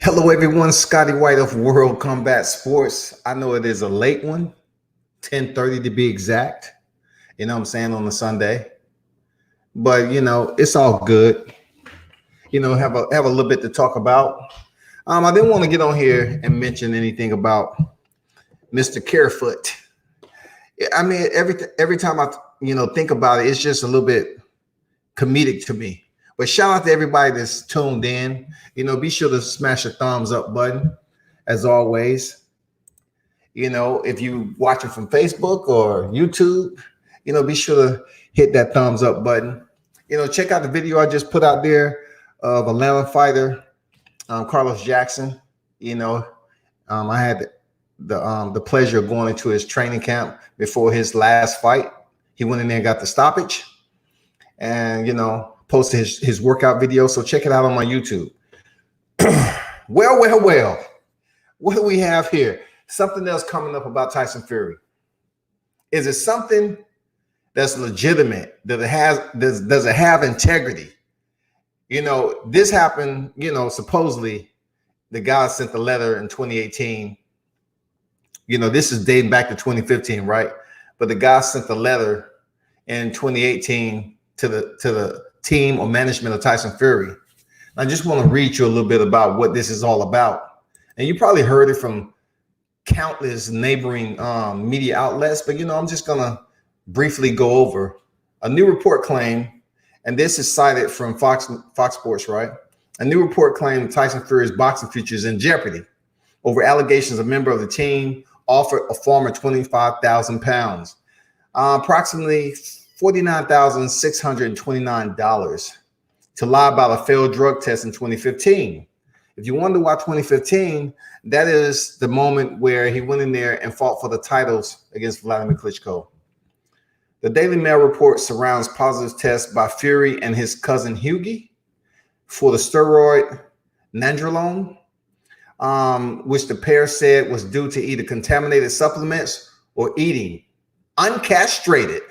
Hello, everyone. Scotty White of World Combat Sports. I know it is a late one, 10:30 to be exact. You know what I'm saying, on a Sunday. But it's all good. Have a little bit to talk about. I didn't want to get on here and mention anything about Mr. CAREFOOT. I mean, every time I think about it, it's just a little bit comedic to me. But shout out to everybody that's tuned in. Be sure to smash the thumbs up button as always. If you watching from Facebook or YouTube, be sure to hit that thumbs up button. Check out the video I just put out there of Atlanta fighter Carlos Jackson. I had the pleasure of going into his training camp before his last fight. He went in there and got the stoppage, and posted his workout video. So check it out on my YouTube. Well. What do we have here? Something else coming up about Tyson Fury. Is it something that's legitimate? Does it have integrity? This happened, supposedly the guy sent the letter in 2018. This is dating back to 2015, right? But the guy sent the letter in 2018 to the team or management of Tyson Fury. I just want to read you a little bit about what this is all about. And you probably heard it from countless neighboring media outlets, but I'm just gonna briefly go over a new report claim, and this is cited from Fox Sports, right? A new report claimed Tyson Fury's boxing future is in jeopardy over allegations a member of the team offered a former 25,000 pounds, approximately $49,629, to lie about a failed drug test in 2015. If you wonder why 2015, that is the moment where he went in there and fought for the titles against Vladimir Klitschko. The Daily Mail report surrounds positive tests by Fury and his cousin Hughie for the steroid nandrolone, which the pair said was due to either contaminated supplements or eating uncastrated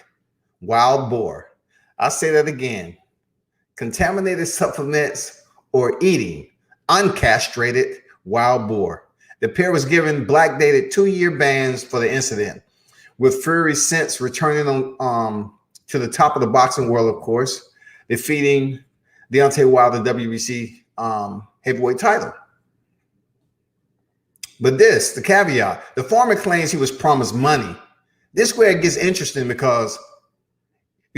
wild boar. I'll say that again. Contaminated supplements or eating uncastrated wild boar. The pair was given black-dated 2-year bans for the incident, with Fury since returning on to the top of the boxing world, of course, defeating Deontay Wilder, the WBC heavyweight title. But the caveat, the farmer claims he was promised money. This is where it gets interesting because,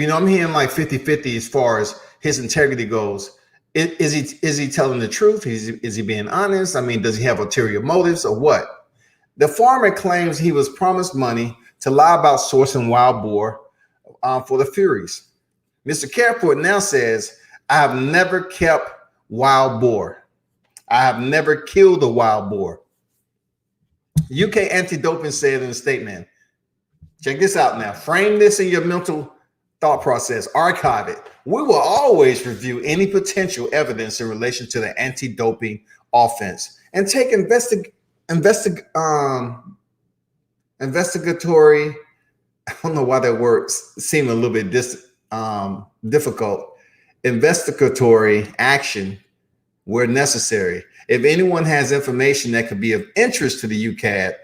I'm hearing like 50-50 as far as his integrity goes. Is he telling the truth? Is he being honest? I mean, does he have ulterior motives or what? The farmer claims he was promised money to lie about sourcing wild boar for the Furies. Mr. CAREFOOT now says, I have never kept wild boar. I have never killed a wild boar. UK anti-doping said in a statement, check this out now, frame this in your mental thought process, archive it. We will always review any potential evidence in relation to the anti-doping offense and take investigatory, I don't know why that word seemed a little bit difficult, investigatory action where necessary. If anyone has information that could be of interest to the UKAD,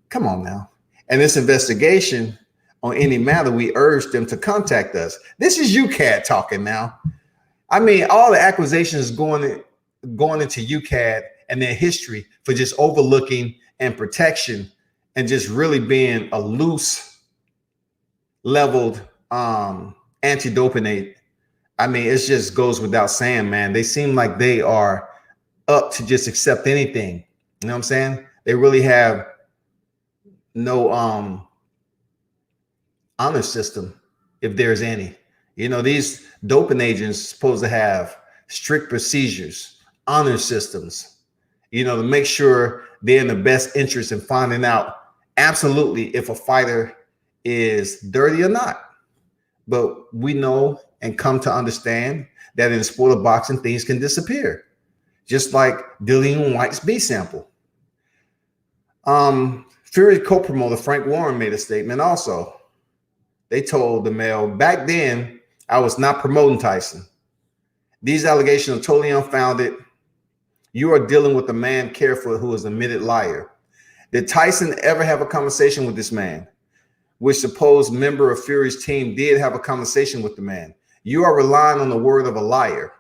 come on now. And this investigation on any matter, we urge them to contact us. This is UKAD talking now. I mean, all the accusations going into UKAD and their history for just overlooking and protection and just really being a loose leveled anti-doping aid. I mean, it just goes without saying, man. They seem like they are up to just accept anything. You know what I'm saying? They really have no honor system, if there's any. These doping agents supposed to have strict procedures, honor systems, to make sure they're in the best interest in finding out absolutely if a fighter is dirty or not. But we know and come to understand that in the sport of boxing, things can disappear, just like Dillian White's B sample. Fury co-promoter Frank Warren made a statement also. They told the Mail, back then, I was not promoting Tyson. These allegations are totally unfounded. You are dealing with a man, CAREFOOT, who is an admitted liar. Did Tyson ever have a conversation with this man? Which supposed member of Fury's team did have a conversation with the man. You are relying on the word of a liar.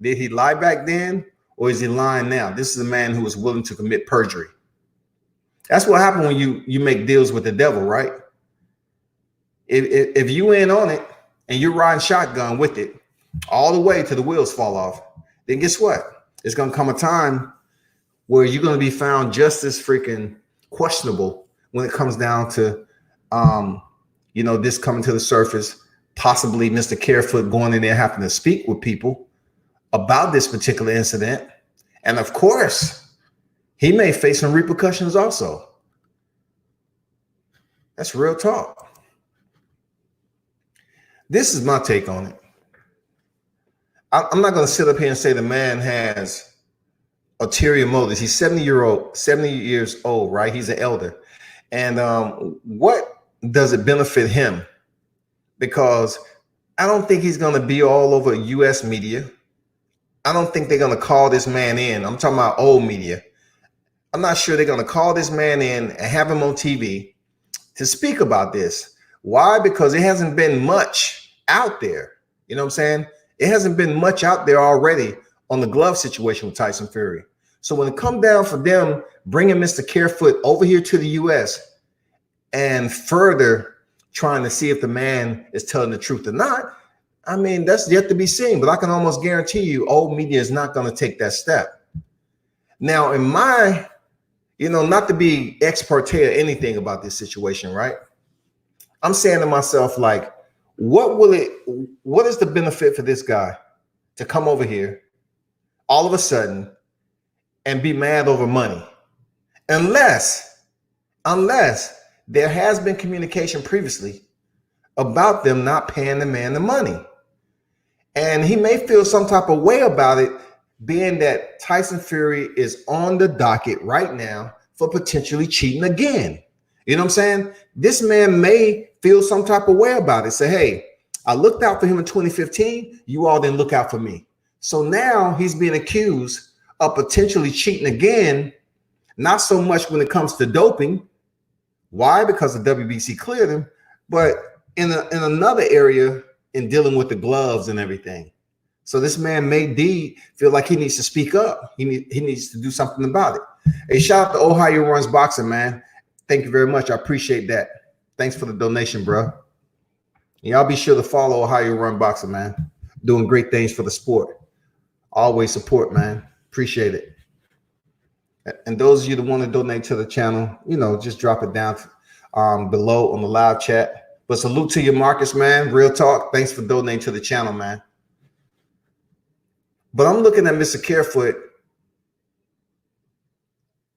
Did he lie back then, or is he lying now? This is a man who is willing to commit perjury. That's what happened when you make deals with the devil, right? If you in on it and you're riding shotgun with it all the way till the wheels fall off, then guess what? It's going to come a time where you're going to be found just as freaking questionable when it comes down to, this coming to the surface, possibly Mr. CAREFOOT going in there having to speak with people about this particular incident. And of course, he may face some repercussions also. That's real talk. This is my take on it. I'm not going to sit up here and say the man has ulterior motives. He's 70 years old, right? He's an elder. And what does it benefit him? Because I don't think he's going to be all over U.S. media. I don't think they're going to call this man in. I'm talking about old media. I'm not sure they're going to call this man in and have him on TV to speak about this. Why? Because it hasn't been much out there. You know what I'm saying? It hasn't been much out there already on the glove situation with Tyson Fury. So when it comes down for them bringing Mr. CAREFOOT over here to the U.S. and further trying to see if the man is telling the truth or not, I mean, that's yet to be seen. But I can almost guarantee you old media is not going to take that step. Now, in my, not to be ex parte or anything about this situation, right? I'm saying to myself, like, what is the benefit for this guy to come over here all of a sudden and be mad over money? Unless there has been communication previously about them not paying the man the money. And he may feel some type of way about it, being that Tyson Fury is on the docket right now for potentially cheating again. You know what I'm saying? This man may feel some type of way about it. Say, hey, I looked out for him in 2015. You all didn't look out for me. So now he's being accused of potentially cheating again. Not so much when it comes to doping. Why? Because the WBC cleared him. But in another area, in dealing with the gloves and everything. So this man may feel like he needs to speak up. He needs to do something about it. Hey, shout out to Ohio Runs Boxing, man. Thank you very much. I appreciate that. Thanks for the donation, bro. And y'all be sure to follow Ohio Run Boxing, man. Doing great things for the sport. Always support, man. Appreciate it. And those of you that want to donate to the channel, just drop it down below on the live chat. But salute to your Marcus, man. Real talk. Thanks for donating to the channel, man. But I'm looking at Mr. CAREFOOT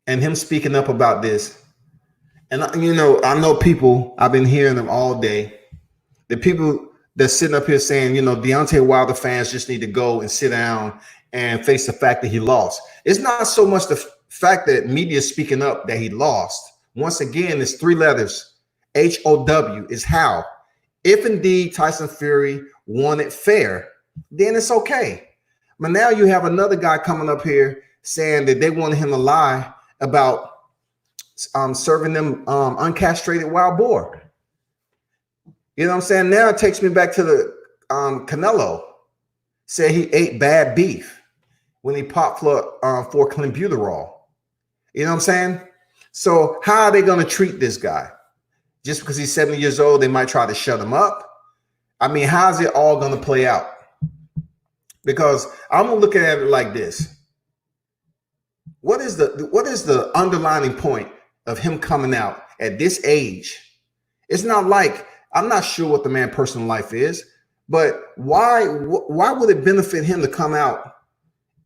and him speaking up about this. And, I know people, I've been hearing them all day. The people that's sitting up here saying, Deontay Wilder fans just need to go and sit down and face the fact that he lost. It's not so much the fact that media is speaking up that he lost. Once again, it's three letters. HOW is how. If indeed Tyson Fury won it fair, then it's okay. But now you have another guy coming up here saying that they wanted him to lie about serving them uncastrated wild boar. You know what I'm saying? Now it takes me back to the Canelo. Said he ate bad beef when he popped for clenbuterol. You know what I'm saying? So how are they going to treat this guy? Just because he's 70 years old, they might try to shut him up. I mean, how's it all going to play out? Because I'm looking at it like this. What is the underlining point of him coming out at this age? It's not like, I'm not sure what the man's personal life is, but why would it benefit him to come out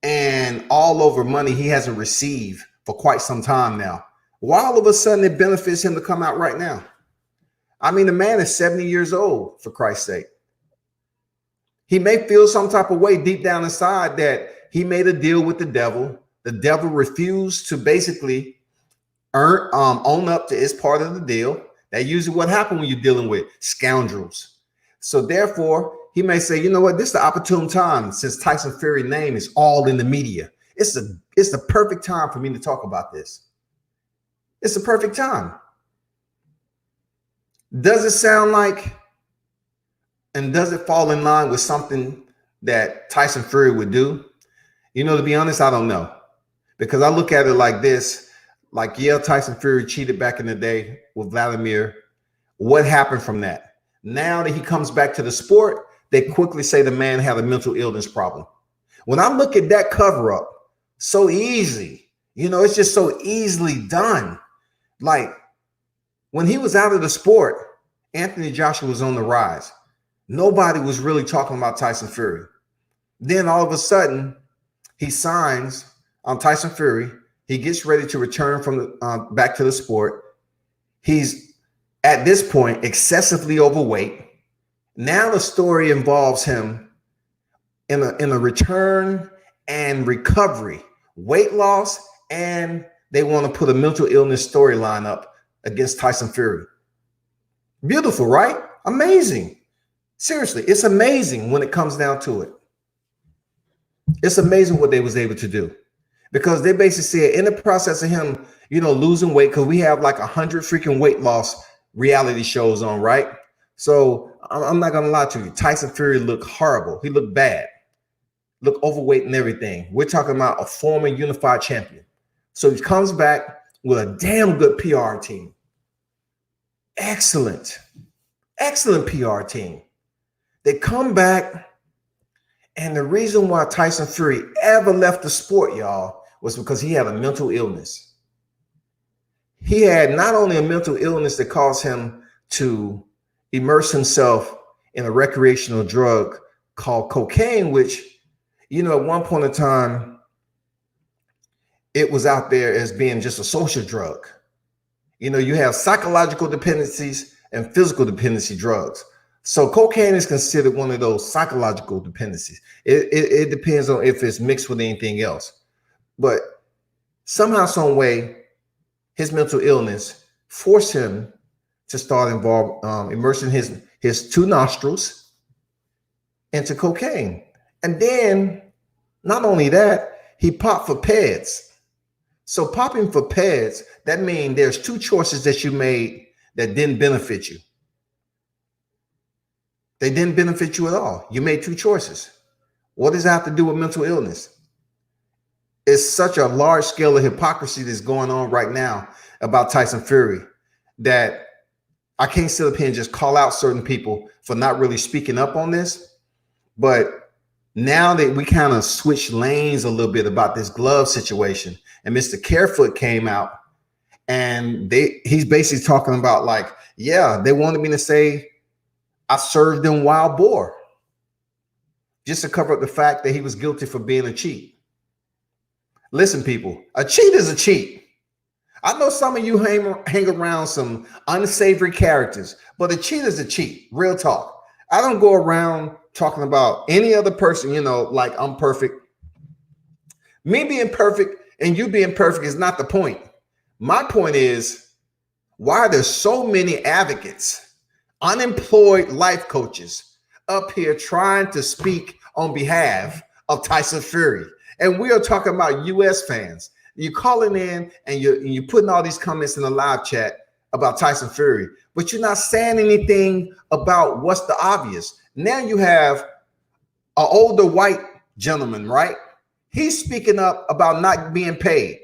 and all over money he hasn't received for quite some time now? Why all of a sudden it benefits him to come out right now? I mean, the man is 70 years old, for Christ's sake. He may feel some type of way deep down inside that he made a deal with the devil. The devil refused to basically own up to his part of the deal. That's usually what happens when you're dealing with scoundrels. So therefore, he may say, you know what, this is the opportune time, since Tyson Fury's name is all in the media. it's the perfect time for me to talk about this. It's the perfect time. Does it sound like, and does it fall in line with something that Tyson Fury would do? You know, to be honest, I don't know. Because I look at it like this, like, yeah, Tyson Fury cheated back in the day with Vladimir. What happened from that? Now that he comes back to the sport, they quickly say the man had a mental illness problem. When I look at that cover up, so easy, you know, it's just so easily done. Like, when he was out of the sport, Anthony Joshua was on the rise. Nobody was really talking about Tyson Fury. Then all of a sudden, he signs on Tyson Fury. He gets ready to return from the back to the sport. He's at this point excessively overweight. Now the story involves him in a return and recovery, weight loss, and they want to put a mental illness storyline up against Tyson Fury. Beautiful, right? Amazing. Seriously, it's amazing when it comes down to it. It's amazing what they was able to do, because they basically said in the process of him, you know, losing weight, because we have like 100 freaking weight loss reality shows on, right? So I'm not gonna lie to you, Tyson Fury looked horrible. He looked bad, looked overweight and everything. We're talking about a former unified champion. So he comes back with a damn good PR team. Excellent PR team. They come back, and the reason why Tyson Fury ever left the sport, y'all, was because he had a mental illness. He had not only a mental illness that caused him to immerse himself in a recreational drug called cocaine, which, you know, at one point in time, it was out there as being just a social drug. You know, you have psychological dependencies and physical dependency drugs. So cocaine is considered one of those psychological dependencies. It depends on if it's mixed with anything else. But somehow, some way, his mental illness forced him to start immersing his two nostrils into cocaine. And then, not only that, he popped for PEDs. So popping for PEDs, that means there's two choices that you made that didn't benefit you. They didn't benefit you at all. You made two choices. What does that have to do with mental illness? It's such a large scale of hypocrisy that's going on right now about Tyson Fury that I can't sit up here and just call out certain people for not really speaking up on this. But now that we kind of switched lanes a little bit about this glove situation, and Mr. CAREFOOT came out, and he's basically talking about like, yeah, they wanted me to say I served them wild boar, just to cover up the fact that he was guilty for being a cheat. Listen, people, a cheat is a cheat. I know some of you hang around some unsavory characters, but a cheat is a cheat. Real talk. I don't go around talking about any other person, you know, like I'm perfect. Me being perfect and you being perfect is not the point. My point is, why are there so many advocates, unemployed life coaches up here trying to speak on behalf of Tyson Fury? And we are talking about US fans. You're calling in and you're putting all these comments in the live chat about Tyson Fury, but you're not saying anything about what's the obvious. Now you have an older white gentleman, right? He's speaking up about not being paid.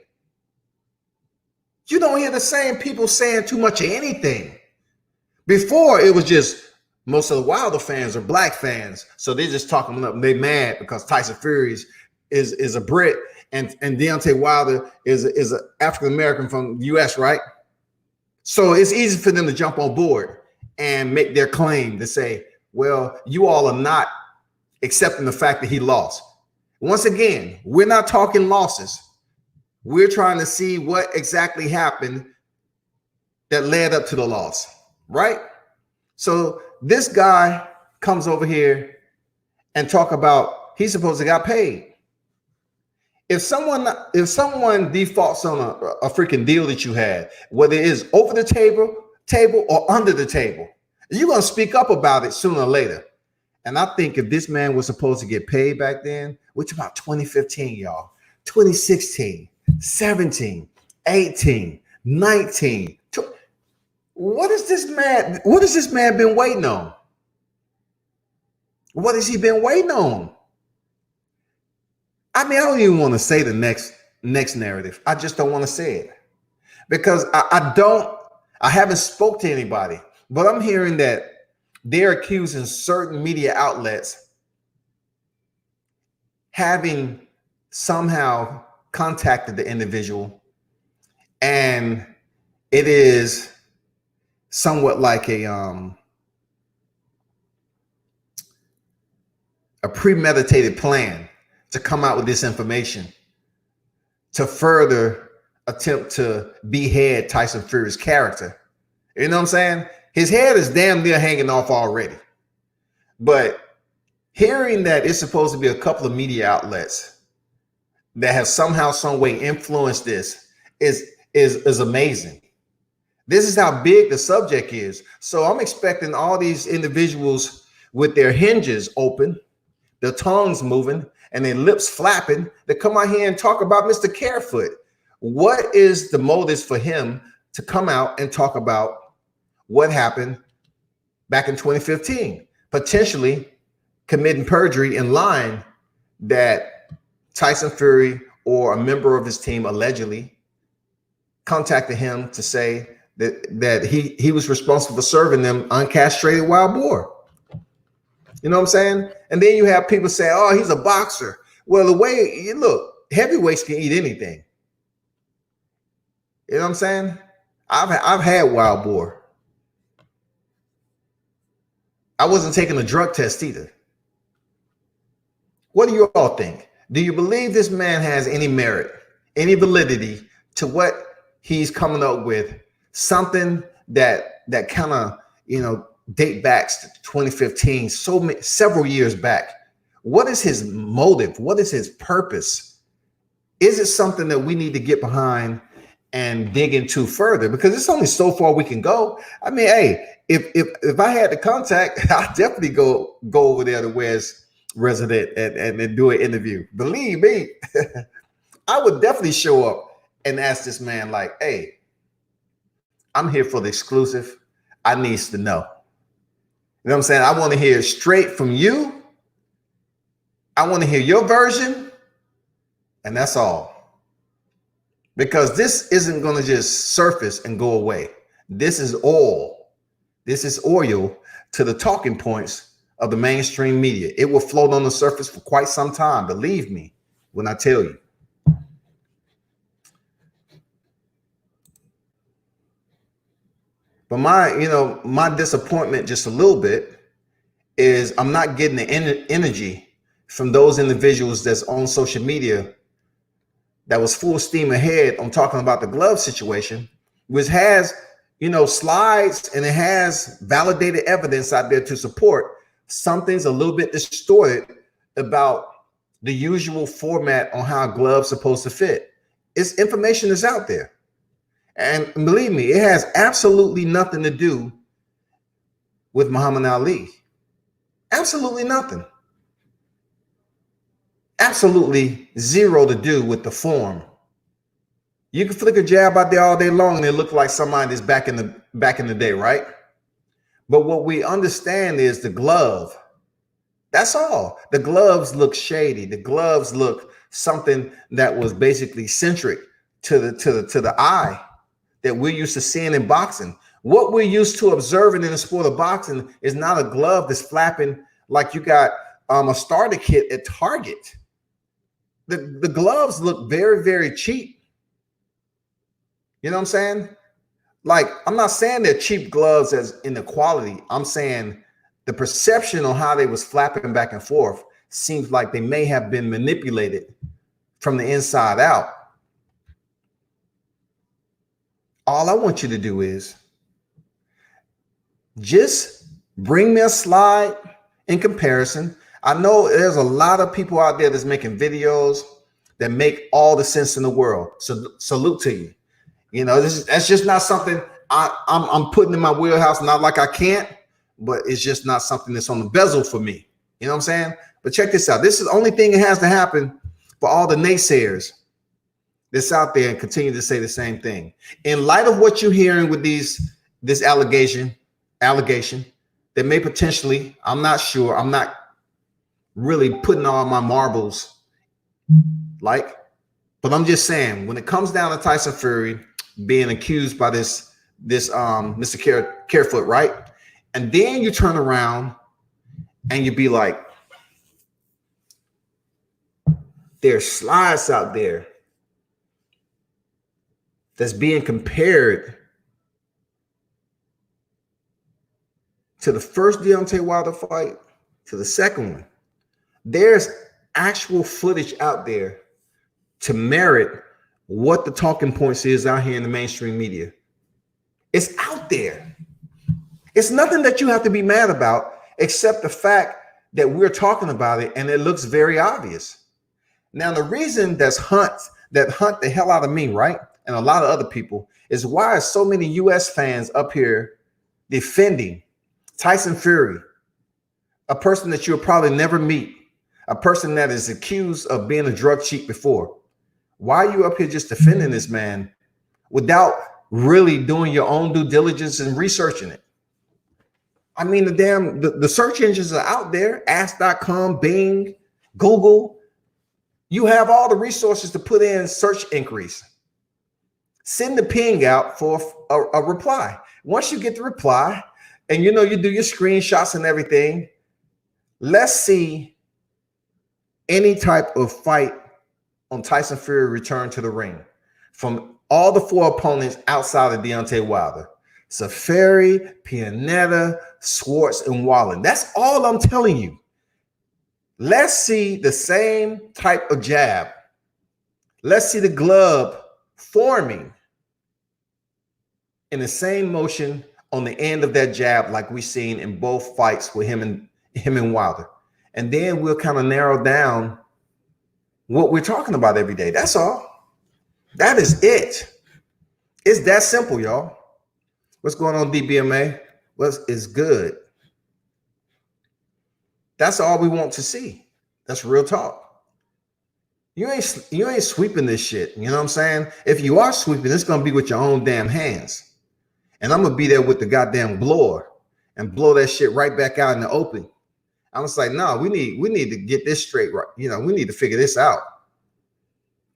You don't hear the same people saying too much of anything. Before, it was just most of the Wilder fans are black fans, so they're just talking up. They mad because Tyson Fury is a Brit and Deontay Wilder is an African American from the U.S., right? So it's easy for them to jump on board and make their claim to say, well, you all are not accepting the fact that he lost. Once again, we're not talking losses. We're trying to see what exactly happened that led up to the loss, right? So this guy comes over here and talk about he's supposed to got paid. If someone defaults on a freaking deal that you had, whether it is over the table or under the table, you're going to speak up about it sooner or later. And I think if this man was supposed to get paid back then, which about 2015, y'all, 2016, 17, 18, 19. What is this man? What has this man been waiting on? What has he been waiting on? I mean, I don't even want to say the next narrative. I just don't want to say it because I haven't spoke to anybody, but I'm hearing that they're accusing certain media outlets having somehow contacted the individual, and it is somewhat like a premeditated plan to come out with this information to further attempt to behead Tyson Fury's character. You know what I'm saying? His head is damn near hanging off already. But hearing that it's supposed to be a couple of media outlets that have somehow, some way influenced this is amazing. This is how big the subject is. So I'm expecting all these individuals with their hinges open, their tongues moving, and their lips flapping to come out here and talk about Mr. CAREFOOT. What is the motives for him to come out and talk about what happened back in 2015? Potentially committing perjury and lying that Tyson Fury or a member of his team allegedly contacted him to say that he was responsible for serving them uncastrated wild boar. You know what I'm saying? And then you have people say, oh, he's a boxer. Well, the way you look, heavyweights can eat anything. You know what I'm saying? I've had wild boar. I wasn't taking a drug test either. What do you all think? Do you believe this man has any merit, any validity to what he's coming up with? Something that kind of, date back to 2015, several years back. What is his motive? What is his purpose? Is it something that we need to get behind and dig into further? Because it's only so far we can go. I mean, hey, if I had the contact, I'd definitely go over there to Wes resident and do an interview. Believe me, I would definitely show up and ask this man like, hey, I'm here for the exclusive. I needs to know. You know what I'm saying? I want to hear straight from you. I want to hear your version. And that's all. Because this isn't going to just surface and go away. This is oil. This is oil to the talking points of the mainstream media. It will float on the surface for quite some time. Believe me when I tell you. But my disappointment just a little bit is I'm not getting the energy from those individuals that's on social media that was full steam ahead on talking about the glove situation, which has, slides and it has validated evidence out there to support something's a little bit distorted about the usual format on how a glove's supposed to fit. It's information that's out there. And believe me, it has absolutely nothing to do with Muhammad Ali. Absolutely nothing. Absolutely zero to do with the form. You can flick a jab out there all day long and it look like somebody that's back in the day, right? But what we understand is the glove. That's all. The gloves look shady. The gloves look something that was basically centric to the eye that we're used to seeing in boxing. What we're used to observing in the sport of boxing is not a glove that's flapping like you got a starter kit at Target. The gloves look very, very cheap. You know what I'm saying? Like, I'm not saying they're cheap gloves as in the quality. I'm saying the perception on how they was flapping back and forth seems like they may have been manipulated from the inside out. All I want you to do is just bring me a slide in comparison. I know there's a lot of people out there that's making videos that make all the sense in the world. So salute to you. That's just not something I'm putting in my wheelhouse. Not like I can't, but it's just not something that's on the bezel for me. You know what I'm saying? But check this out. This is the only thing that has to happen For all the naysayers that's out there and continue to say the same thing. In light of what you're hearing with this allegation that may potentially, I'm not sure, I'm not really putting all my marbles but I'm just saying, when it comes down to Tyson Fury being accused by this Mr. CAREFOOT, right? And then you turn around and you be like, there's slides out there that's being compared to the first Deontay Wilder fight to the second one. There's actual footage out there to merit what the talking points is out here in the mainstream media. It's out there. It's nothing that you have to be mad about, except the fact that we're talking about it and it looks very obvious. Now, the reason that hunt the hell out of me, right, and a lot of other people, is why so many US fans up here defending Tyson Fury, a person that you'll probably never meet, a person that is accused of being a drug cheat before. Why are you up here just defending this man without really doing your own due diligence and researching it? I mean, the search engines are out there, ask.com, Bing, Google. You have all the resources to put in search inquiries. Send the ping out for a reply. Once you get the reply and you do your screenshots and everything, let's see any type of fight on Tyson Fury return to the ring from all the four opponents outside of Deontay Wilder. Safari, Pianetta, Schwartz, and Wallen. That's all I'm telling you. Let's see the same type of jab. Let's see the glove forming in the same motion on the end of that jab like we've seen in both fights with him and Wilder. And then we'll kind of narrow down what we're talking about every day. That's all. That is it. It's that simple, y'all. What's going on, DBMA? What is good? That's all we want to see. That's real talk. You ain't sweeping this shit. You know what I'm saying? If you are sweeping, it's gonna be with your own damn hands. And I'm gonna be there with the goddamn blower and blow that shit right back out in the open. I was like, no, we need to get this straight, right? We need to figure this out.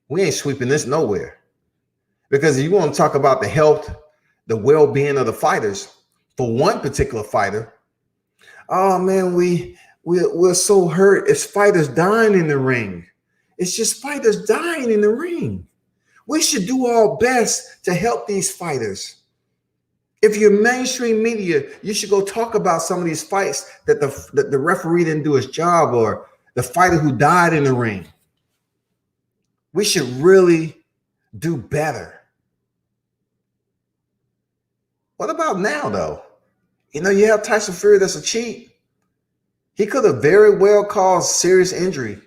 We ain't sweeping this nowhere. Because if you want to talk about the health, the well-being of the fighters, for one particular fighter, oh man, we're so hurt. It's fighters dying in the ring. It's just fighters dying in the ring. We should do our best to help these fighters. If you're mainstream media, you should go talk about some of these fights that the referee didn't do his job, or the fighter who died in the ring. We should really do better. What about now, though? You have Tyson Fury that's a cheat. He could have very well caused serious injury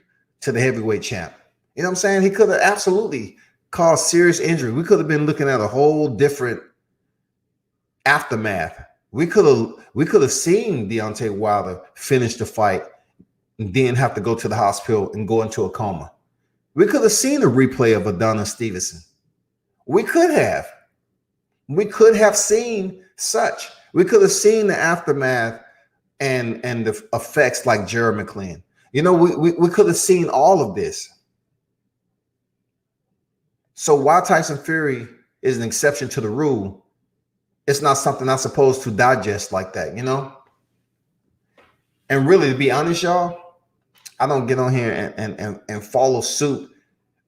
to the heavyweight champ. You know what I'm saying? He could have absolutely caused serious injury. We could have been looking at a whole different aftermath. We could have seen Deontay Wilder finish the fight and then have to go to the hospital and go into a coma. We could have seen a replay of Adonis Stevenson. We could have seen such. We could have seen the aftermath and the effects like Jared McLean. We could have seen all of this. So while Tyson Fury is an exception to the rule, it's not something I'm supposed to digest like that, And really, to be honest, y'all, I don't get on here and follow suit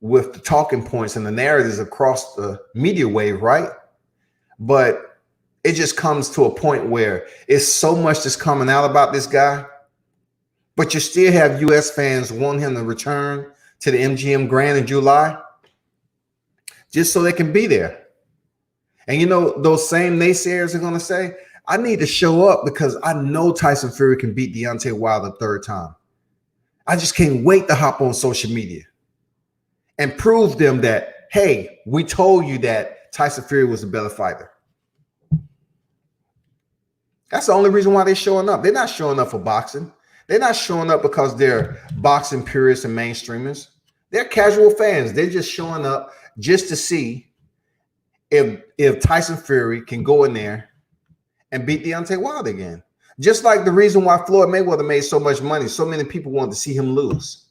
with the talking points and the narratives across the media wave, right? But it just comes to a point where it's so much that's coming out about this guy, but you still have US fans want him to return to the MGM Grand in July just so they can be there. And those same naysayers are going to say, I need to show up because I know Tyson Fury can beat Deontay Wilder a third time. I just can't wait to hop on social media and prove them that, hey, we told you that Tyson Fury was a better fighter. That's the only reason why they're showing up. They're not showing up for boxing. They're not showing up because they're boxing purists and mainstreamers. They're casual fans. They're just showing up just to see if Tyson Fury can go in there and beat Deontay Wilder again. Just like the reason why Floyd Mayweather made so much money, so many people wanted to see him lose.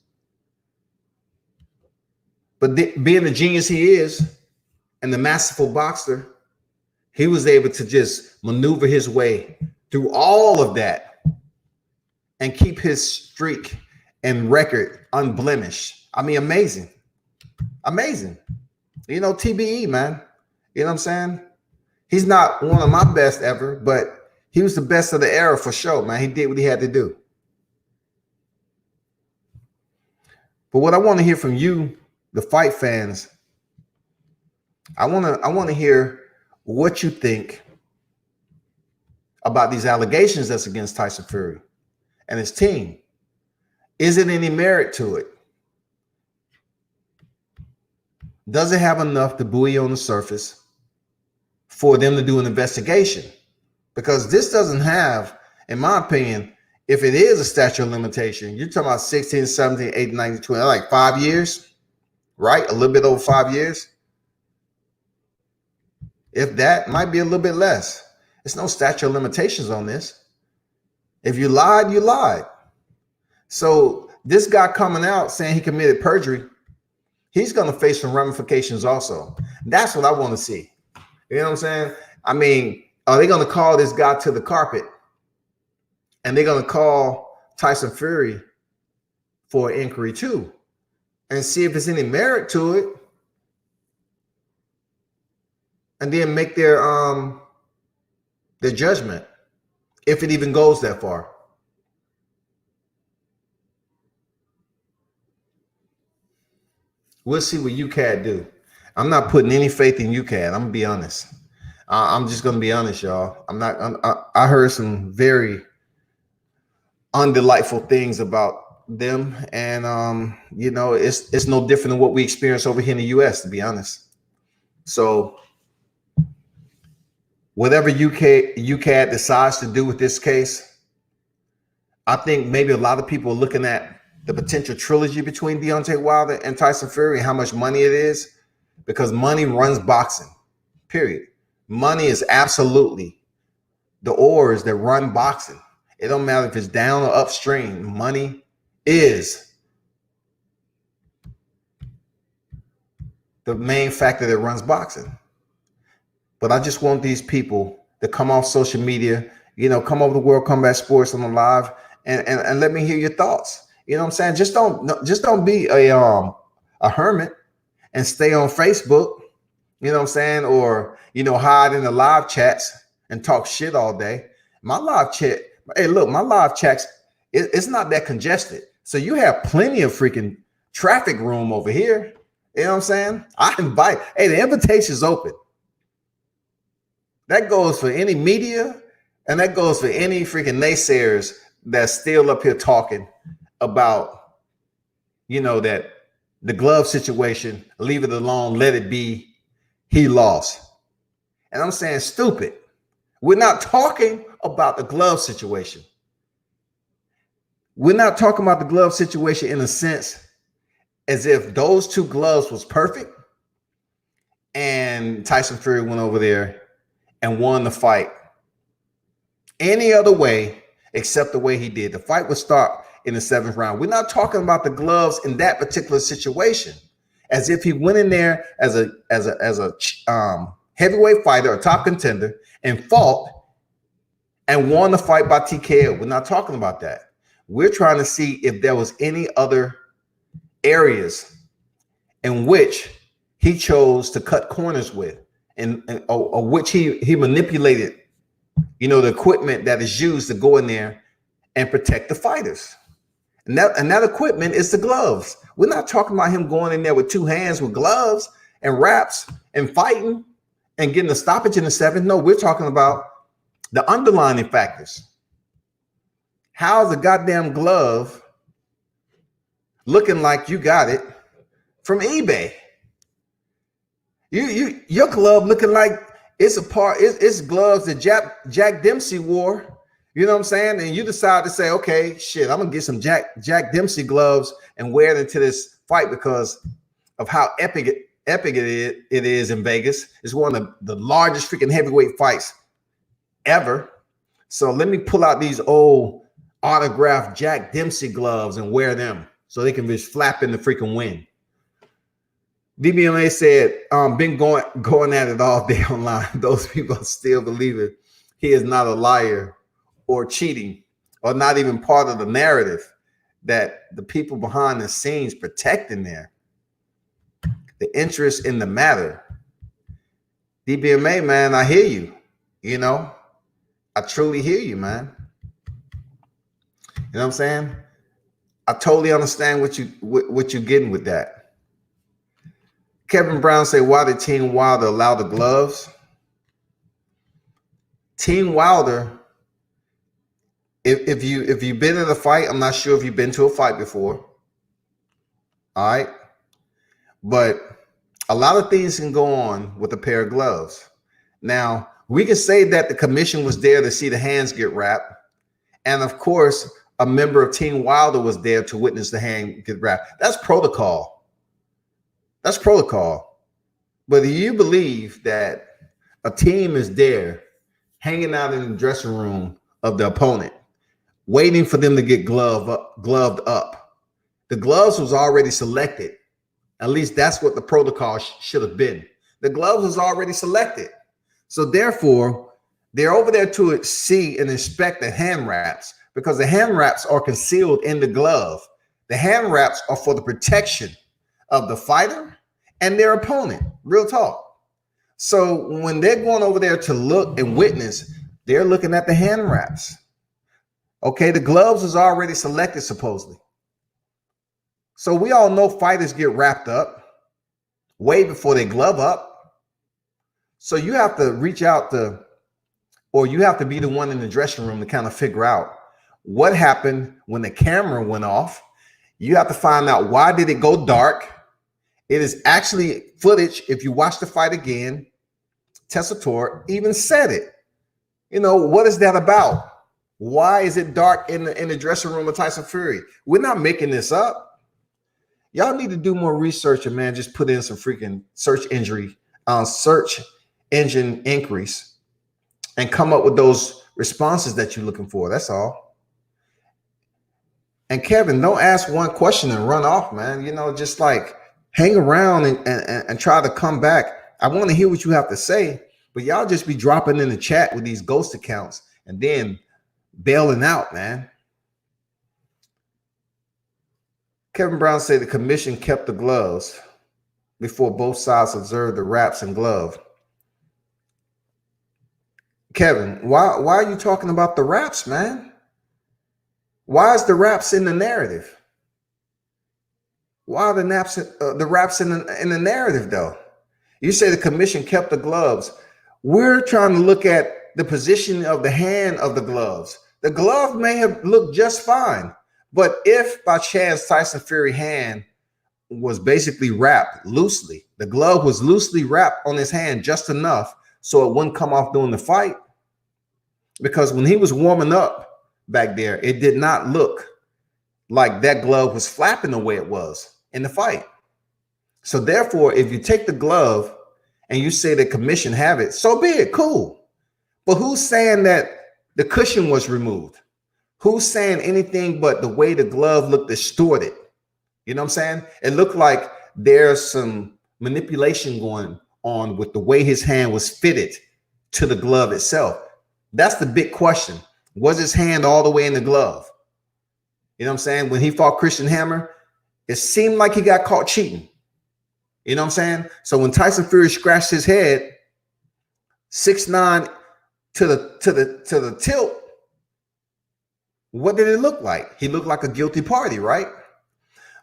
But being the genius he is and the masterful boxer, he was able to just maneuver his way through all of that and keep his streak and record unblemished. I mean, amazing. Amazing. You know, TBE, man. You know what I'm saying? He's not one of my best ever, but he was the best of the era for sure, man. He did what he had to do. But what I want to hear from you, the fight fans, I want to hear what you think about these allegations that's against Tyson Fury and his team. Is it any merit to it? Does it have enough to buoy on the surface for them to do an investigation? Because this doesn't have, in my opinion, if it is a statute of limitation, you're talking about 16, 17, 18, 19, 20, like 5 years, right? A little bit over 5 years. If that, might be a little bit less. There's no statute of limitations on this. If you lied, you lied. So this guy coming out saying he committed perjury, he's going to face some ramifications also. That's what I want to see. You know what I'm saying? I mean, are they going to call this guy to the carpet and they're going to call Tyson Fury for an inquiry too and see if there's any merit to it and then make their judgment if it even goes that far? We'll see what Ukad do. I'm not putting any faith in Ukad. I'm gonna be honest. I'm just gonna be honest, y'all. I heard some very undelightful things about them, and you know, it's no different than what we experience over here in the U.S. To be honest. So whatever Ukad decides to do with this case, I think maybe a lot of people are looking at the potential trilogy between Deontay Wilder and Tyson Fury and how much money it is, because money runs boxing, period. Money is absolutely the oars that run boxing. It don't matter if it's down or upstream. Money is the main factor that runs boxing. But I just want these people to come off social media, you know, come over to World Combat Sports on the live and let me hear your thoughts. You know what I'm saying? Just don't be a hermit and stay on Facebook, you know what I'm saying? Or, you know, hide in the live chats and talk shit all day. My live chat, hey, look, my live chats, it's not that congested. So you have plenty of freaking traffic room over here. You know what I'm saying? I invite, hey, the invitation's open. That goes for any media and that goes for any freaking naysayers that's still up here talking about, you know, that the glove situation, leave it alone, let it be, he lost. And I'm saying, stupid. We're not talking about the glove situation. We're not talking about the glove situation in a sense as if those two gloves was perfect and Tyson Fury went over there and won the fight any other way except the way he did. The fight would start in the 7th round. We're not talking about the gloves in that particular situation as if he went in there as a heavyweight fighter, a top contender, and fought and won the fight by TKO. We're not talking about that. We're trying to see if there was any other areas in which he chose to cut corners with, or which he manipulated, you know, the equipment that is used to go in there and protect the fighters. And that equipment is the gloves. We're not talking about him going in there with 2 hands with gloves and wraps and fighting and getting a stoppage in the 7th. No, we're talking about the underlying factors. How's a goddamn glove looking like you got it from eBay? Your glove looking like it's gloves that Jack Dempsey wore. You know what I'm saying? And you decide to say, okay, shit, I'm gonna get some Jack Dempsey gloves and wear it into this fight because of how epic it is in Vegas. It's one of the largest freaking heavyweight fights ever. So let me pull out these old autographed Jack Dempsey gloves and wear them so they can just flap in the freaking wind. DBMA said, been going at it all day online. Those people still believe it. He is not a liar or cheating or not even part of the narrative that the people behind the scenes protecting there. The interest in the matter. DBMA, man, I hear you. You know, I truly hear you, man. You know what I'm saying? I totally understand what you're getting with that. Kevin Brown said, why did Team Wilder allow the gloves? Team Wilder, if you've been in a fight, I'm not sure if you've been to a fight before. All right. But a lot of things can go on with a pair of gloves. Now, we can say that the commission was there to see the hands get wrapped. And of course, a member of Team Wilder was there to witness the hand get wrapped. That's protocol. That's protocol. But do you believe that a team is there hanging out in the dressing room of the opponent, waiting for them to get gloved up? The gloves was already selected. At least that's what the protocol should have been. The gloves was already selected. So therefore, they're over there to see and inspect the hand wraps because the hand wraps are concealed in the glove. The hand wraps are for the protection of the fighter and their opponent. Real talk. So when they're going over there to look and witness, they're looking at the hand wraps. Okay, the gloves is already selected supposedly. So we all know fighters get wrapped up way before they glove up. So you have to reach out to, or you have to be the one in the dressing room to kind of figure out what happened when the camera went off. You have to find out why did it go dark. It is actually footage. If you watch the fight again, Tessitore even said it. You know, what is that about? Why is it dark in the dressing room of Tyson Fury? We're not making this up. Y'all need to do more research and, man, just put in some freaking search engine inquiries and come up with those responses that you're looking for. That's all. And Kevin, don't ask one question and run off, man. You know, just like hang around and try to come back. I want to hear what you have to say, but y'all just be dropping in the chat with these ghost accounts and then bailing out, man. Kevin Brown said the commission kept the gloves before both sides observed the wraps and glove. Kevin, why are you talking about the wraps, man? Why is the wraps in the narrative? Why are the wraps in the narrative, though? You say the commission kept the gloves. We're trying to look at the position of the hand of the gloves. The glove may have looked just fine. But if by chance Tyson Fury's hand was basically wrapped loosely, the glove was loosely wrapped on his hand just enough so it wouldn't come off during the fight. Because when he was warming up back there, it did not look like that glove was flapping the way it was in the fight. So therefore, if you take the glove and you say the commission have it, so be it, cool. But who's saying that the cushion was removed? Who's saying anything but the way the glove looked distorted? You know what I'm saying? It looked like there's some manipulation going on with the way his hand was fitted to the glove itself. That's the big question. Was his hand all the way in the glove? You know what I'm saying? When he fought Christian Hammer, it seemed like he got caught cheating. You know what I'm saying? So when Tyson Fury scratched his head 6'9" to the tilt, what did it look like? He looked like a guilty party, right?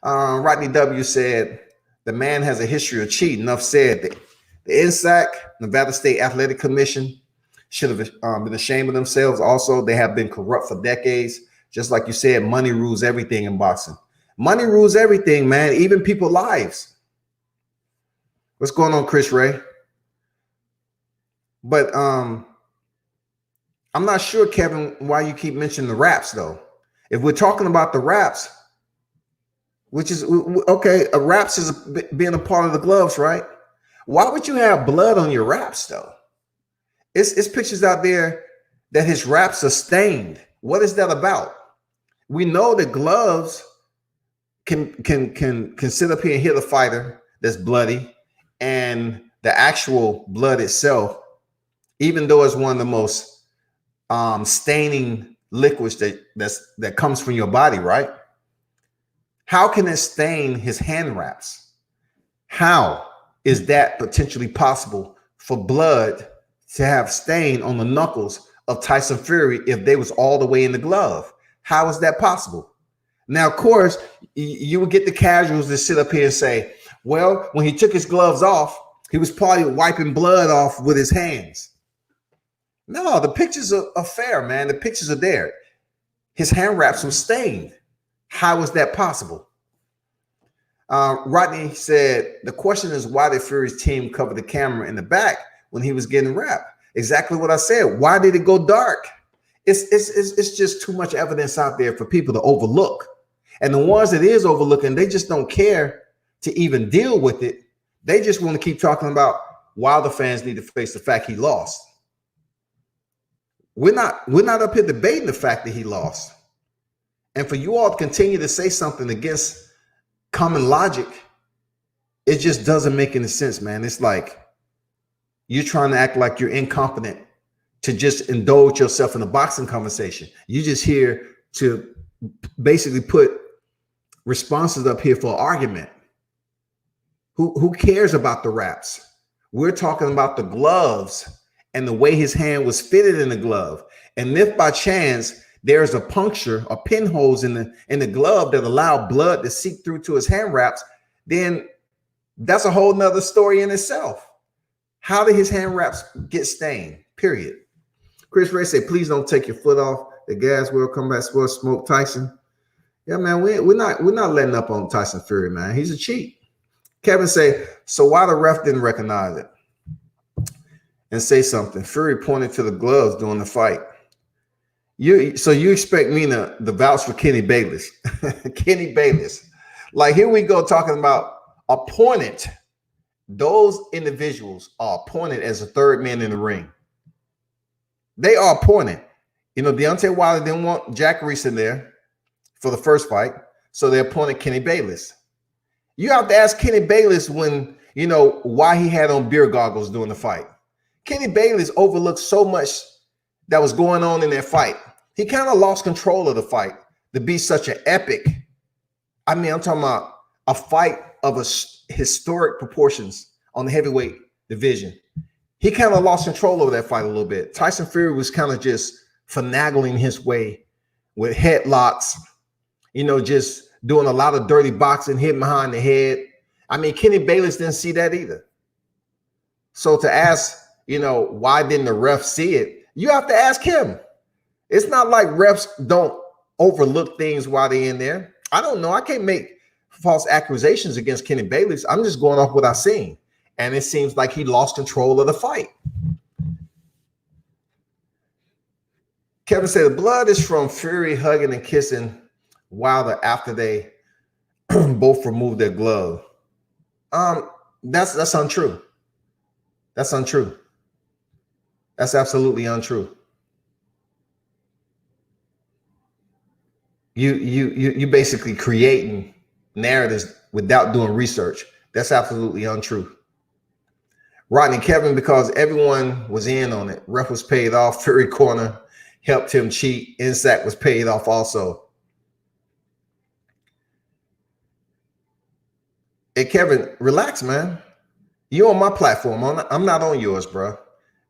Rodney W. said, the man has a history of cheating. Enough said. The NSAC, Nevada State Athletic Commission, should have been ashamed of themselves. Also, they have been corrupt for decades. Just like you said, money rules everything in boxing. Money rules everything, man, even people's lives. What's going on, Chris Ray? But I'm not sure, Kevin, why you keep mentioning the wraps, though. If we're talking about the wraps, which is okay. A wraps is being a part of the gloves, right? Why would you have blood on your wraps though? It's pictures out there that his wraps are stained. What is that about? We know that gloves can sit up here and hit a fighter that's bloody, and the actual blood itself, even though it's one of the most staining liquids that comes from your body, right? How can it stain his hand wraps? How is that potentially possible for blood to have stain on the knuckles of Tyson Fury if they was all the way in the glove? How is that possible? Now, of course, you would get the casuals that sit up here and say, well, when he took his gloves off, he was probably wiping blood off with his hands. No, the pictures are fair, man. The pictures are there. His hand wraps were stained. How is that possible? Rodney said, the question is, why did Fury's team cover the camera in the back when he was getting wrapped? Exactly what I said. Why did it go dark? It's just too much evidence out there for people to overlook. And the ones that is overlooking, they just don't care to even deal with it. They just want to keep talking about why the fans need to face the fact he lost. We're not up here debating the fact that he lost. And for you all to continue to say something against common logic, it just doesn't make any sense, man. It's like you're trying to act like you're incompetent to just indulge yourself in a boxing conversation. You're just here to basically put responses up here for argument. Who cares about the wraps? We're talking about the gloves and the way his hand was fitted in the glove. And if by chance there's a puncture or pinholes in the glove that allow blood to seep through to his hand wraps, then that's a whole nother story in itself. How did his hand wraps get stained? Period. Chris Ray said, please don't take your foot off the gas. World Combat Sports smoke Tyson. Yeah, man, we're not letting up on Tyson Fury, man. He's a cheat. Kevin say, so why the ref didn't recognize it and say something? Fury pointed to the gloves during the fight. So you expect me to vouch for Kenny Bayless? Kenny Bayless. Like, here we go talking about appointed. Those individuals are appointed as a third man in the ring. They are appointed. You know, Deontay Wilder didn't want Jack Reese in there for the first fight, so they appointed Kenny Bayless. You have to ask Kenny Bayless when, you know, why he had on beer goggles during the fight. Kenny Bayless overlooked so much that was going on in that fight. He kind of lost control of the fight to be such an epic. I mean, I'm talking about a fight of a historic proportions on the heavyweight division. He kind of lost control over that fight a little bit. Tyson Fury was kind of just finagling his way with headlocks, you know, just doing a lot of dirty boxing, hitting behind the head. I mean, Kenny Bayless didn't see that either. So to ask, you know, why didn't the ref see it? You have to ask him. It's not like refs don't overlook things while they're in there. I don't know. I can't make false accusations against Kenny Bayless. I'm just going off what I've seen. And it seems like he lost control of the fight. Kevin said the blood is from Fury hugging and kissing Wilder after they both removed their glove. That's untrue. That's untrue. That's absolutely untrue. You basically creating narratives without doing research. That's absolutely untrue. Rodney Kevin, because everyone was in on it. Ref was paid off. Fury corner helped him cheat. Insack was paid off also. Hey, Kevin, relax, man. You on my platform. I'm not on yours, bro.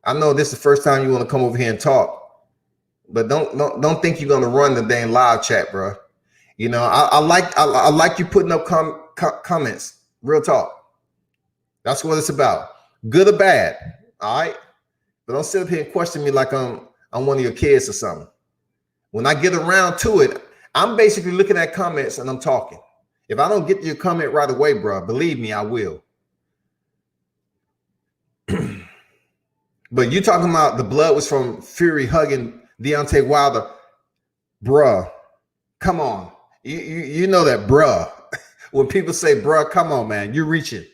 I know this is the first time you want to come over here and talk, but don't think you're gonna run the dang live chat, bro. You know, I like you putting up comments. Real talk. That's what it's about. Good or bad, all right? But don't sit up here and question me like I'm one of your kids or something. When I get around to it, I'm basically looking at comments and I'm talking. If I don't get to your comment right away, bro, believe me, I will. But you talking about the blood was from Fury hugging Deontay Wilder, bruh. Come on, you know that, bruh. when people say, "Bruh, come on, man, you're reaching,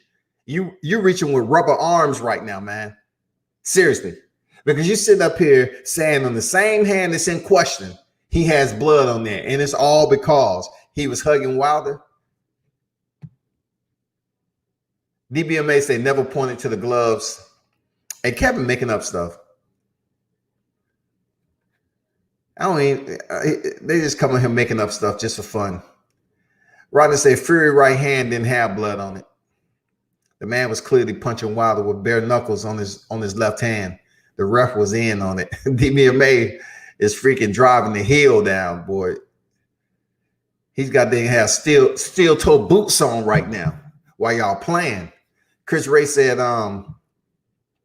you're reaching with rubber arms right now, man." Seriously, because you sit up here saying on the same hand that's in question, he has blood on there, and it's all because he was hugging Wilder. DBMA say never pointed to the gloves. And Kevin making up stuff. I don't mean they just come in here making up stuff just for fun. Rodney say Fury right hand didn't have blood on it. The man was clearly punching Wilder with bare knuckles on his left hand. The ref was in on it. DBMA is freaking driving the heel down, boy. He's got to have steel toe boots on right now while y'all playing. Chris Ray said,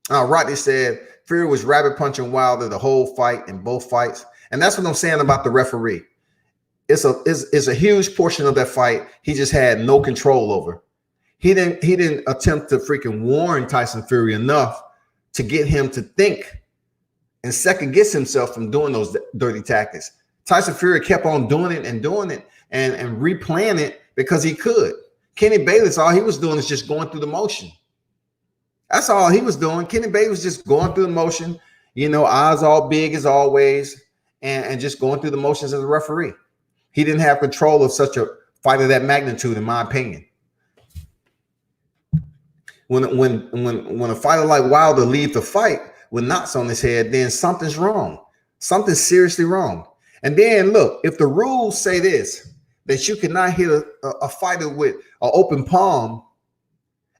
Rodney said Fury was rabbit punching Wilder the whole fight in both fights. And that's what I'm saying about the referee. It's a huge portion of that fight he just had no control over. He didn't attempt to freaking warn Tyson Fury enough to get him to think and second guess himself from doing those dirty tactics. Tyson Fury kept on doing it and replaying it because he could. Kenny Bayless, all he was doing is just going through the motion. That's all he was doing. Kenny Bayless was just going through the motion, eyes all big as always, and just going through the motions as a referee. He didn't have control of such a fight of that magnitude, in my opinion. When a fighter like Wilder leaves the fight with knots on his head, then something's wrong. Something's seriously wrong. And then look, if the rules say this, that you cannot hit a fighter with an open palm,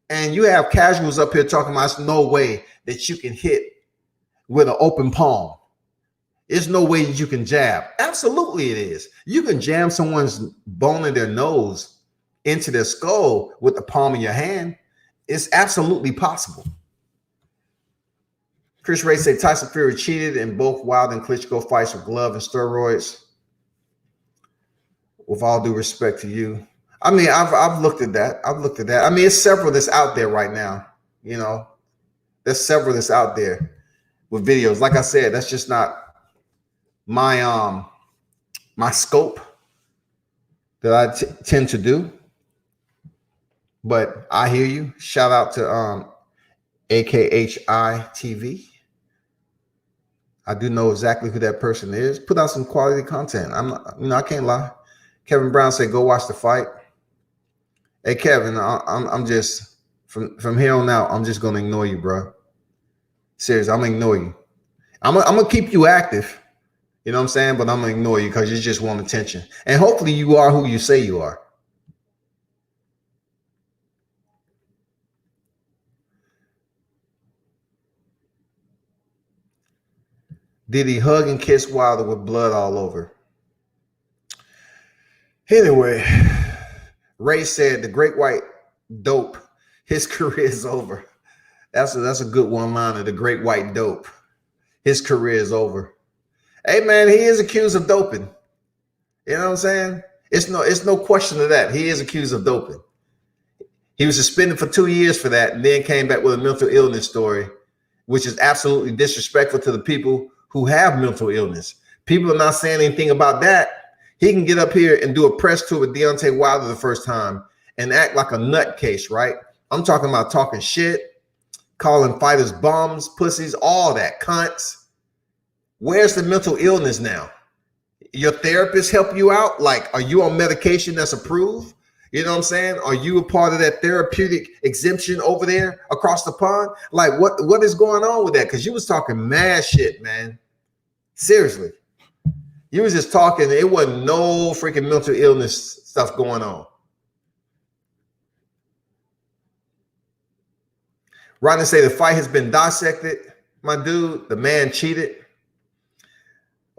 and you have casuals up here talking about there's no way that you can hit with an open palm. There's no way you can jab. Absolutely it is. You can jam someone's bone in their nose into their skull with the palm of your hand. It's absolutely possible. Chris Ray said Tyson Fury cheated in both Wilder and Klitschko fights with glove and steroids. With all due respect to you. I mean, I've looked at that. I mean, it's several that's out there right now. There's several that's out there with videos. Like I said, that's just not my my scope that I tend to do. But I hear you. Shout out to AKHI TV. I do know exactly who that person is. Put out some quality content. I can't lie. Kevin Brown said, "Go watch the fight." Hey, Kevin, I'm just from here on out. I'm just gonna ignore you, bro. Seriously, I'm gonna ignore you. I'm gonna keep you active. You know what I'm saying? But I'm gonna ignore you because you just want attention. And hopefully, you are who you say you are. Did he hug and kiss Wilder with blood all over? Anyway, Ray said the great white dope, his career is over. That's a good one-liner, the great white dope. His career is over. Hey man, he is accused of doping. You know what I'm saying? It's no question of that. He is accused of doping. He was suspended for 2 years for that and then came back with a mental illness story, which is absolutely disrespectful to the people who have mental illness. People are not saying anything about that. He can get up here and do a press tour with Deontay Wilder the first time and act like a nutcase, right? I'm talking about talking shit, calling fighters bums, pussies, all that, cunts. Where's the mental illness now? Your therapist help you out? Like, are you on medication that's approved? You know what I'm saying? Are you a part of that therapeutic exemption over there across the pond? Like, what is going on with that? Because you was talking mad shit, man. Seriously. You was just talking. It wasn't no freaking mental illness stuff going on. Rodney say the fight has been dissected. My dude, the man cheated.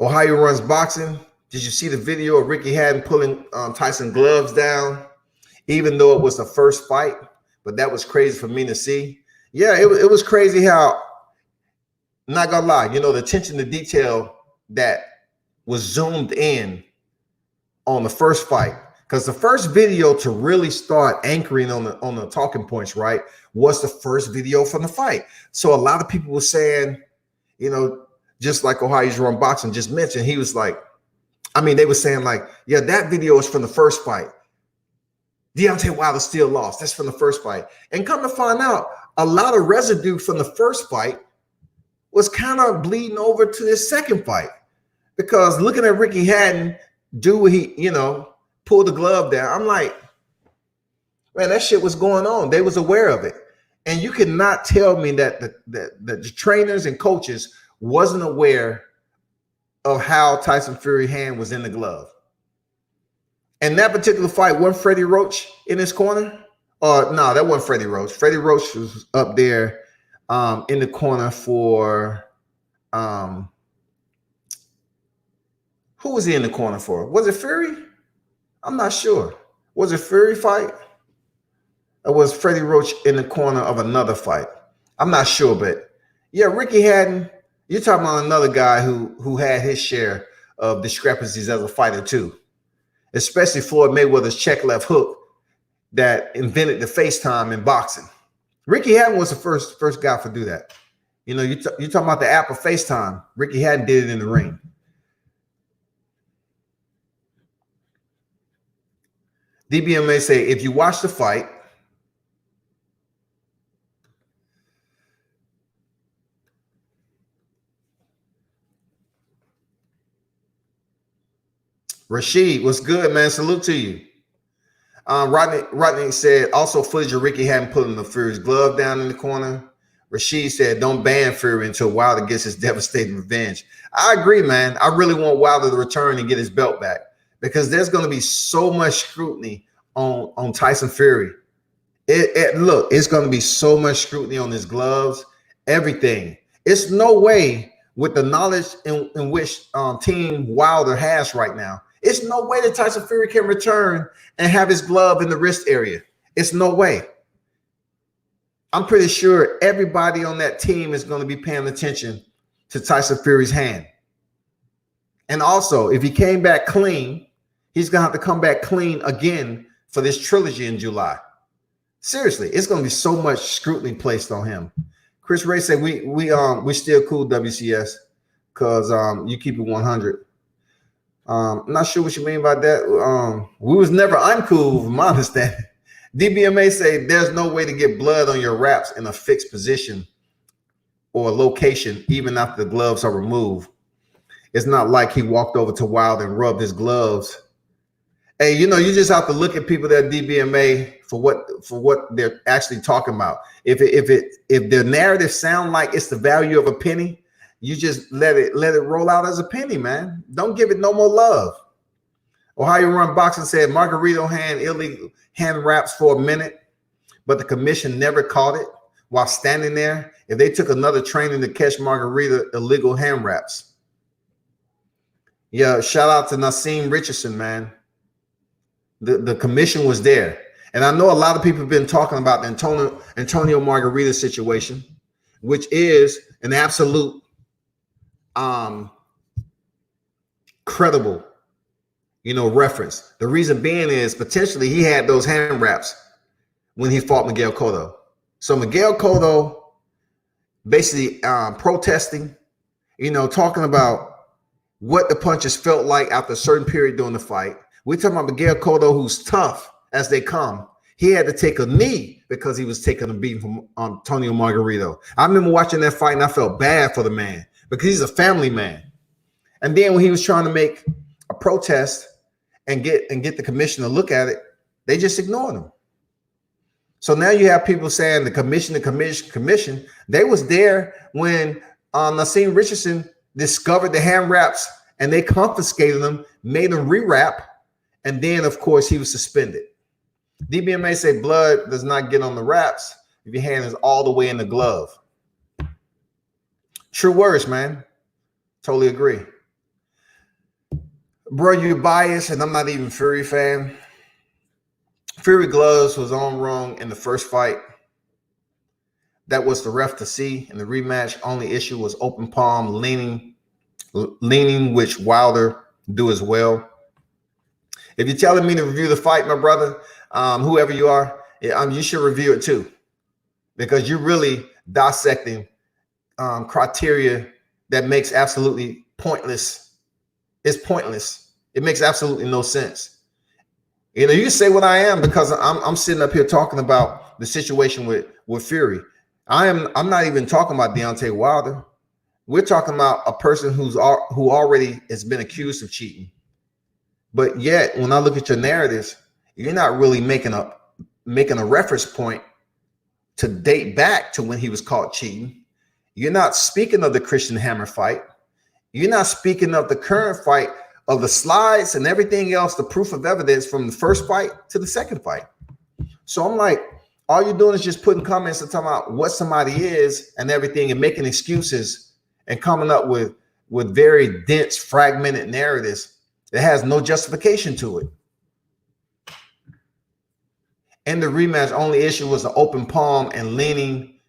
Ohio runs boxing. Did you see the video of Ricky Hatton pulling Tyson gloves down, even though it was the first fight? But that was crazy for me to see. Yeah, it was crazy how, not gonna lie, the attention to detail that was zoomed in on the first fight. Because the first video to really start anchoring on the talking points, right, was the first video from the fight. So a lot of people were saying, just like Ohio's Run Boxing just mentioned, he was like, they were saying like, yeah, that video is from the first fight. Deontay Wilder still lost. That's from the first fight. And come to find out, a lot of residue from the first fight was kind of bleeding over to this second fight. Because looking at Ricky Hatton do what he, pull the glove down, I'm like, man, that shit was going on. They was aware of it. And you cannot tell me that the trainers and coaches wasn't aware of how Tyson Fury's hand was in the glove. And that particular fight, wasn't Freddie Roach in his corner? No, that wasn't Freddie Roach. Freddie Roach was up there in the corner for who was he in the corner for? Was it Fury? I'm not sure. Was it Fury fight? Or was Freddie Roach in the corner of another fight? I'm not sure, but yeah, Ricky Hatton, you're talking about another guy who had his share of discrepancies as a fighter too. Especially Floyd Mayweather's check left hook that invented the FaceTime in boxing. Ricky Hatton was the first guy to do that. You're talking about the app of FaceTime. Ricky Hatton did it in the ring. DBMA say, if you watch the fight, Rashid, what's good, man? Salute to you. Rodney said, also footage of Ricky Hatton pulling the Fury's glove down in the corner. Rashid said, don't ban Fury until Wilder gets his devastating revenge. I agree, man. I really want Wilder to return and get his belt back because there's going to be so much scrutiny on Tyson Fury. Look, it's going to be so much scrutiny on his gloves, everything. It's no way with the knowledge in which Team Wilder has right now. It's no way that Tyson Fury can return and have his glove in the wrist area. It's no way. I'm pretty sure everybody on that team is going to be paying attention to Tyson Fury's hand. And also, if he came back clean, he's going to have to come back clean again for this trilogy in July. Seriously, it's going to be so much scrutiny placed on him. Chris Ray said, we still cool, WCS, because you keep it 100. I'm not sure what you mean by that. We was never uncool, from my understanding. DBMA say there's no way to get blood on your wraps in a fixed position or location, even after the gloves are removed. It's not like he walked over to Wilder and rubbed his gloves. Hey, you just have to look at people that DBMA for what they're actually talking about. If their narrative sound like it's the value of a penny, you just let it roll out as a penny, man. Don't give it no more love. Ohio Run Boxing said Margarito hand illegal hand wraps for a minute, but the commission never caught it while standing there. If they took another training to catch Margarito illegal hand wraps. Yeah, shout out to Nassim Richardson, man. The commission was there. And I know a lot of people have been talking about the Antonio Margarito situation, which is an absolute credible reference. The reason being is potentially he had those hand wraps when he fought Miguel Cotto. So Miguel Cotto basically protesting, talking about what the punches felt like after a certain period during the fight. We're talking about Miguel Cotto, who's tough as they come. He had to take a knee because he was taking a beating from Antonio Margarito. I remember watching that fight and I felt bad for the man because he's a family man. And then when he was trying to make a protest and get the commission to look at it, they just ignored him. So now you have people saying the commission. They was there when Nassim Richardson discovered the hand wraps and they confiscated them, made them rewrap, and then of course he was suspended. DBMA say blood does not get on the wraps if your hand is all the way in the glove. True words, man. Totally agree. Bro, you're biased, and I'm not even Fury fan. Fury gloves was on wrong in the first fight. That was the ref to see. In the rematch, only issue was open palm leaning, which Wilder do as well. If you're telling me to review the fight, my brother, whoever you are, you should review it too, because you're really dissecting criteria that makes absolutely pointless. It's pointless. It makes absolutely no sense. You know, you can say what I am because I'm sitting up here talking about the situation with Fury. I'm not even talking about Deontay Wilder. We're talking about a person who already has been accused of cheating. But yet, when I look at your narratives, you're not really making a reference point to date back to when he was caught cheating. You're not speaking of the Christian Hammer fight. You're not speaking of the current fight, of the slides and everything else, the proof of evidence from the first fight to the second fight. So I'm like, all you're doing is just putting comments and talking about what somebody is and everything and making excuses and coming up with very dense, fragmented narratives that has no justification to it. And the rematch only issue was the open palm and leaning.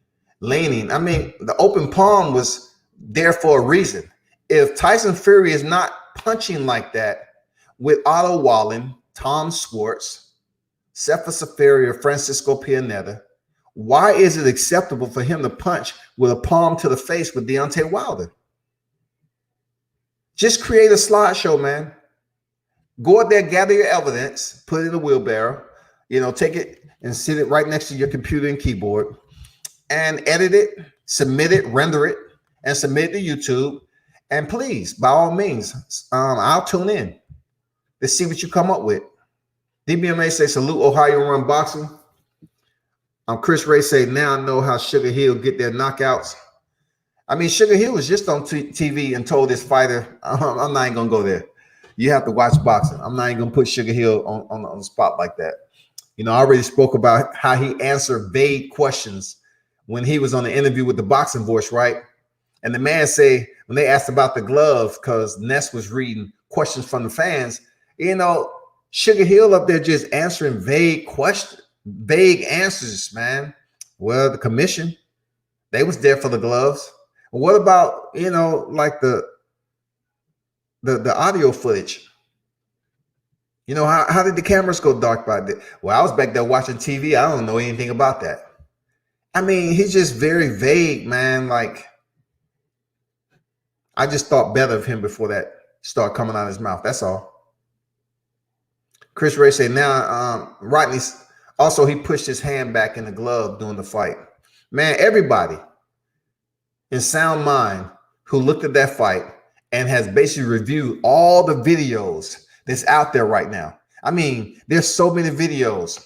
I mean, the open palm was there for a reason. If Tyson Fury is not punching like that with Otto Wallen, Tom Schwartz, Cephas Safari, or Francisco Pianetta, why is it acceptable for him to punch with a palm to the face with Deontay Wilder? Just create a slideshow, man. Go out there, gather your evidence, put it in a wheelbarrow, you know, take it and sit it right next to your computer and keyboard and edit it, submit it, render it, and submit it to YouTube. And please, by all means, I'll tune in to see what you come up with. DBMA say, salute Ohio Run Boxing. Chris Ray say, now I know how Sugar Hill get their knockouts. I mean, Sugar Hill was just on TV and told this fighter, I'm not even going to go there. You have to watch boxing. I'm not even going to put Sugar Hill on the spot like that. You know, I already spoke about how he answered vague questions when he was on the interview with the Boxing Voice, right? And the man say, when they asked about the glove, because Ness was reading questions from the fans, you know, Sugar Hill up there just answering vague questions, vague answers, man. Well, the commission, they was there for the gloves. What about, you know, like the audio footage? You know, how did the cameras go dark by that? Well, I was back there watching TV. I don't know anything about that. I mean, he's just very vague, man. Like, I just thought better of him before that started coming out of his mouth. That's all. Chris Ray said, now, Rodney, also, he pushed his hand back in the glove during the fight. Man, everybody in sound mind who looked at that fight and has basically reviewed all the videos that's out there right now. I mean, there's so many videos.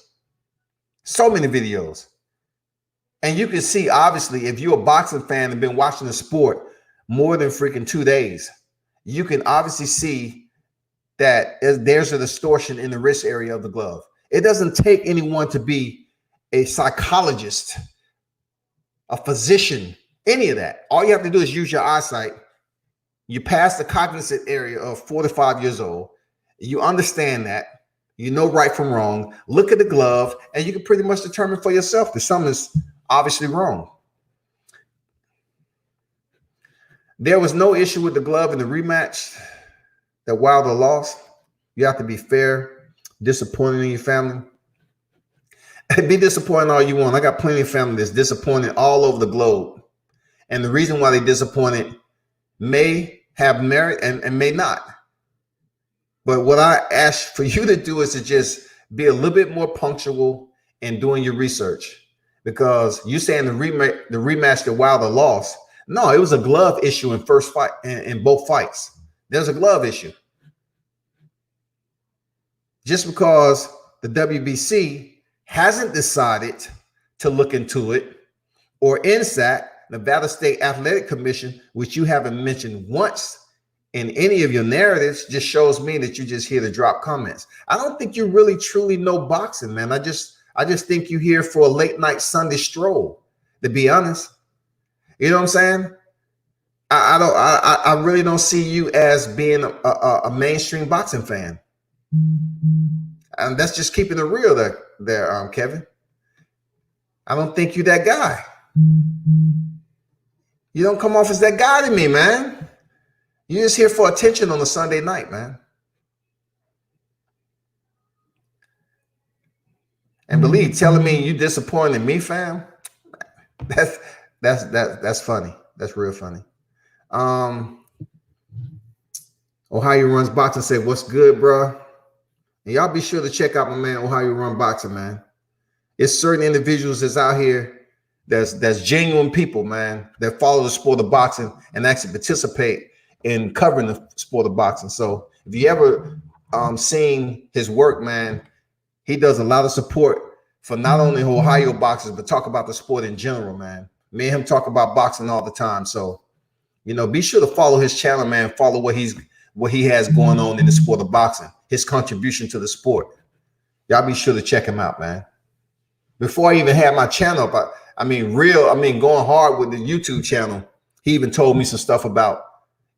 And you can see, obviously, if you're a boxing fan and been watching the sport more than freaking 2 days, you can obviously see that there's a distortion in the wrist area of the glove. It doesn't take anyone to be a psychologist, a physician, any of that. All you have to do is use your eyesight. You pass the cognizant area of 4 to 5 years old. You understand that. You know right from wrong. Look at the glove, and you can pretty much determine for yourself that something is obviously wrong. There was no issue with the glove in the rematch that Wilder lost. You have to be fair, disappointed in your family. Be disappointed all you want. I got plenty of family that's disappointed all over the globe. And the reason why they're disappointed may have merit and may not. But what I ask for you to do is to just be a little bit more punctual in doing your research, because you saying the rematch that Wilder lost. No, it was a glove issue in first fight in both fights. There's a glove issue. Just because the WBC hasn't decided to look into it, or NSAC, Nevada State Athletic Commission, which you haven't mentioned once in any of your narratives, just shows me that you just here to drop comments. I don't think you really truly know boxing, man. I just think you're here for a late night Sunday stroll, to be honest. You know what I'm saying? I really don't see you as being a mainstream boxing fan. And that's just keeping it real there, Kevin. I don't think you're that guy. You don't come off as that guy to me, man. You're just here for attention on a Sunday night, man. And believe, telling me you disappointed me, fam. That's funny. That's real funny. Ohio Runs Boxing said, "What's good, bro?" And y'all be sure to check out my man Ohio Run Boxing, man. It's certain individuals that's out here that's genuine people, man, that follow the sport of boxing and actually participate in covering the sport of boxing. So if you ever seen his work, man, he does a lot of support for not only Ohio boxers, but talk about the sport in general, man. Me and him talk about boxing all the time. So, be sure to follow his channel, man. Follow what he has going on in the sport of boxing, his contribution to the sport. Y'all be sure to check him out, man. Before I even had my channel up, going hard with the YouTube channel, he even told me some stuff about,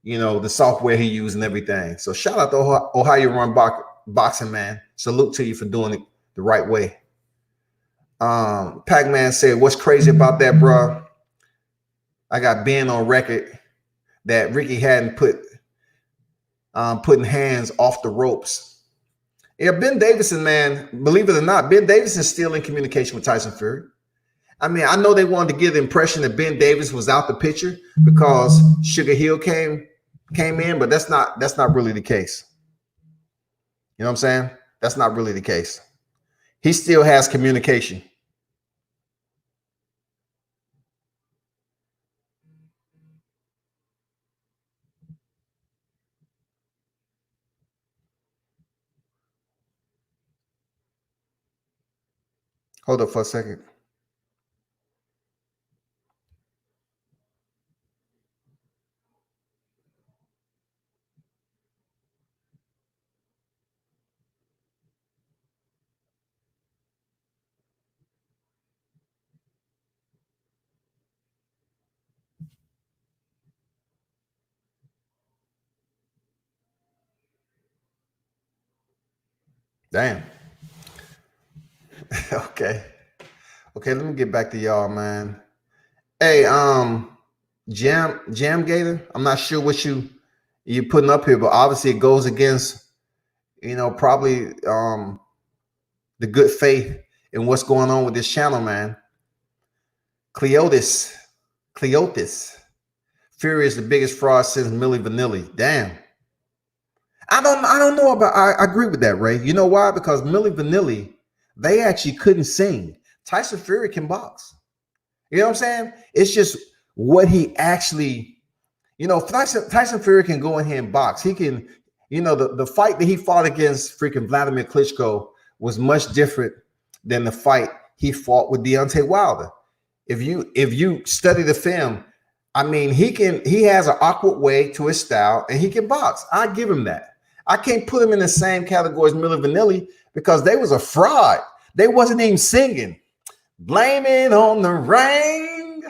the software he used and everything. So shout out to Ohio Run Boxing, man. Salute to you for doing it the right way. Pac-Man said, what's crazy about that, bro? I got Ben on record that Ricky hadn't putting hands off the ropes. Yeah, Ben Davison, man, believe it or not, Ben Davison is still in communication with Tyson Fury. I know they wanted to give the impression that Ben Davis was out the picture because Sugar Hill came in, but that's not really the case. You know what I'm saying? That's not really the case. He still has communication. Hold up for a second. Damn. Okay, let me get back to y'all, man. Hey, Jam Gator, I'm not sure what you putting up here, but obviously it goes against, probably the good faith in what's going on with this channel, man. Cleotis, Fury is the biggest fraud since Milli Vanilli. Damn. I don't know about. I agree with that, Ray. You know why? Because Milli Vanilli, they actually couldn't sing. Tyson Fury can box. You know what I'm saying? It's just what he actually, Tyson Fury can go in here and box. He can, the fight that he fought against freaking Vladimir Klitschko was much different than the fight he fought with Deontay Wilder. If you study the film, he has an awkward way to his style and he can box. I give him that. I can't put him in the same category as Milli Vanilli because they was a fraud. They wasn't even singing. Blame it on the rain.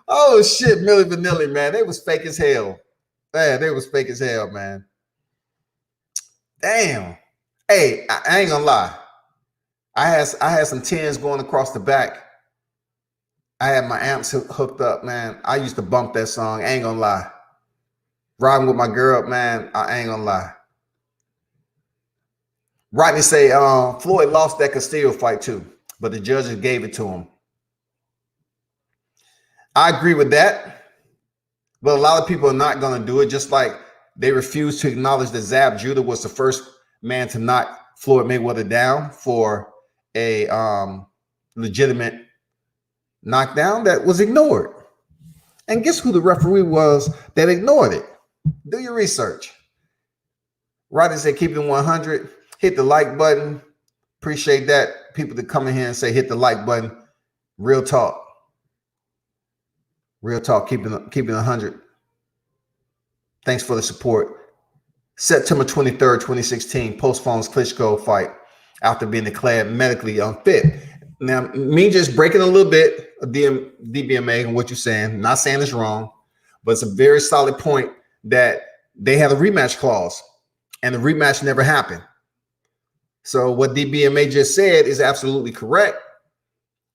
Oh shit, Milli Vanilli, man. They was fake as hell. Man, they was fake as hell, man. Damn. Hey, I ain't gonna lie. I had some tens going across the back. I had my amps hooked up, man. I used to bump that song. I ain't gonna lie. Riding with my girl, man. I ain't gonna lie. Rodney say Floyd lost that Castillo fight too, but the judges gave it to him. I agree with that, but a lot of people are not going to do it. Just like they refuse to acknowledge that Zab Judah was the first man to knock Floyd Mayweather down for a legitimate knockdown that was ignored. And guess who the referee was that ignored it? Do your research. Rodney said, keep it 100. Hit the like button. Appreciate that. People that come in here and say, hit the like button. Real talk. Real talk. Keeping 100. Thanks for the support. September 23rd, 2016, postpones Klitschko fight after being declared medically unfit. Now, me just breaking a little bit of DBMA and what you're saying. Not saying it's wrong, but it's a very solid point that they had a rematch clause and the rematch never happened. So what DBMA just said is absolutely correct.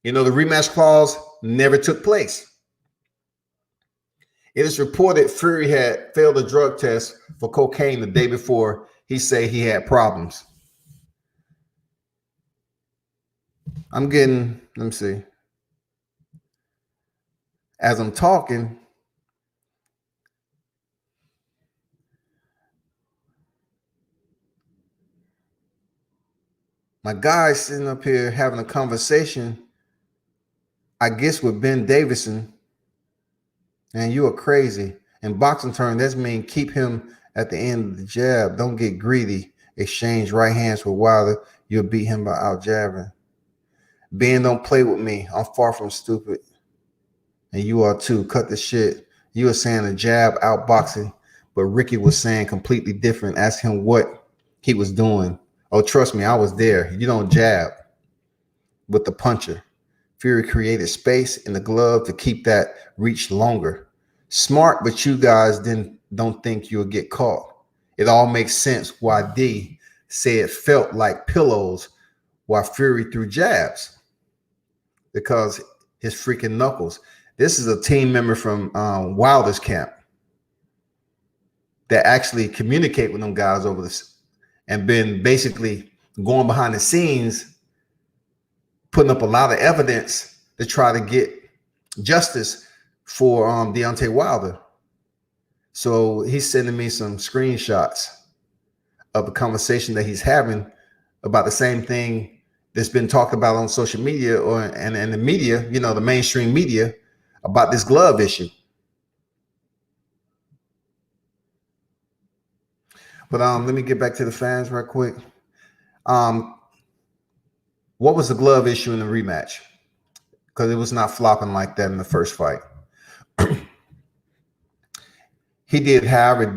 The rematch clause never took place. It is reported Fury had failed a drug test for cocaine the day before he said he had problems. I'm getting, let me see. As I'm talking, My guy's sitting up here having a conversation, I guess, with Ben Davison, and you are crazy. In boxing terms, that means keep him at the end of the jab. Don't get greedy. Exchange right hands with Wilder. You'll beat him by out jabbing. Ben, don't play with me. I'm far from stupid. And you are too. Cut the shit. You were saying a jab outboxing, but Ricky was saying completely different. Ask him what he was doing. Oh, trust me, I was there. You don't jab with the puncher. Fury created space in the glove to keep that reach longer. Smart, but you guys don't think you'll get caught. It all makes sense why D said it felt like pillows while Fury threw jabs, because his freaking knuckles. This is a team member from Wilder's camp that actually communicate with them guys over this and been basically going behind the scenes, putting up a lot of evidence to try to get justice for Deontay Wilder. So he's sending me some screenshots of a conversation that he's having about the same thing that's been talked about on social media and the media, you know, the mainstream media, about this glove issue. But let me get back to the fans real quick. What was the glove issue in the rematch? Because it was not flopping like that in the first fight. He did, however,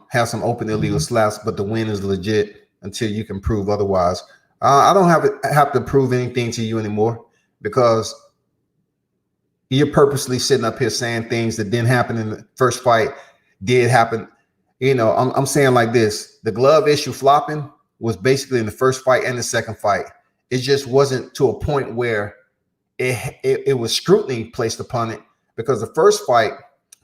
have some open illegal slaps, but the win is legit until you can prove otherwise. I don't have to prove anything to you anymore, because you're purposely sitting up here saying things that didn't happen in the first fight, did happen. You know, I'm saying like this: the glove issue flopping was basically in the first fight and the second fight. It just wasn't to a point where it was scrutiny placed upon it, because the first fight,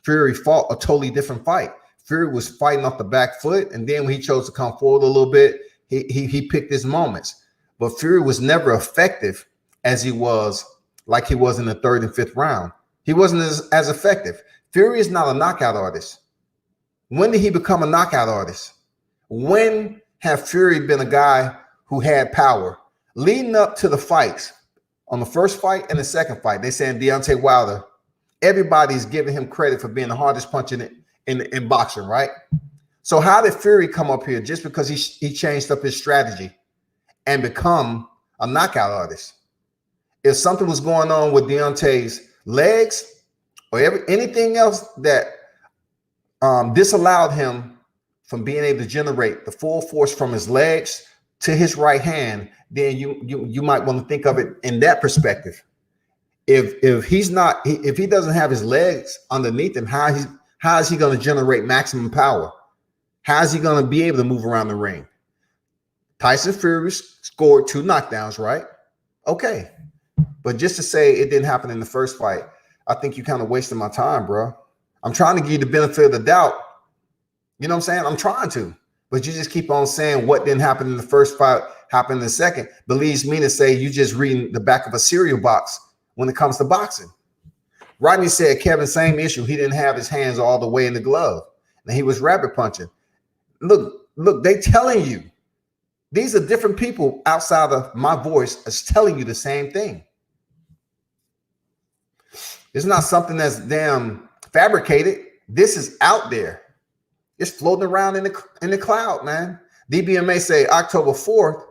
Fury fought a totally different fight. Fury was fighting off the back foot, and then when he chose to come forward a little bit, he picked his moments. But Fury was never effective as he was, like he was in the third and fifth round. He wasn't as effective. Fury is not a knockout artist. When did he become a knockout artist? When have Fury been a guy who had power? Leading up to the fights, on the first fight and the second fight, they saying Deontay Wilder, everybody's giving him credit for being the hardest puncher in boxing, right? So how did Fury come up here just because he changed up his strategy and become a knockout artist? If something was going on with Deontay's legs or anything else that disallowed him from being able to generate the full force from his legs to his right hand, then you might want to think of it in that perspective. If he doesn't have his legs underneath him, how is he going to generate maximum power? How is he going to be able to move around the ring? Tyson Fury scored 2 knockdowns, right? Okay. But just to say it didn't happen in the first fight, I think you kind of wasted my time, bro. I'm trying to give you the benefit of the doubt. You know what I'm saying? I'm trying to. But you just keep on saying what didn't happen in the first fight happened in the second. Believes me to say you just reading the back of a cereal box when it comes to boxing. Rodney said, Kevin, same issue. He didn't have his hands all the way in the glove. And he was rabbit punching. Look, they telling you. These are different people outside of my voice is telling you the same thing. It's not something that's damn fabricated. This is out there. It's floating around in the cloud, man. DBMA say October 4th.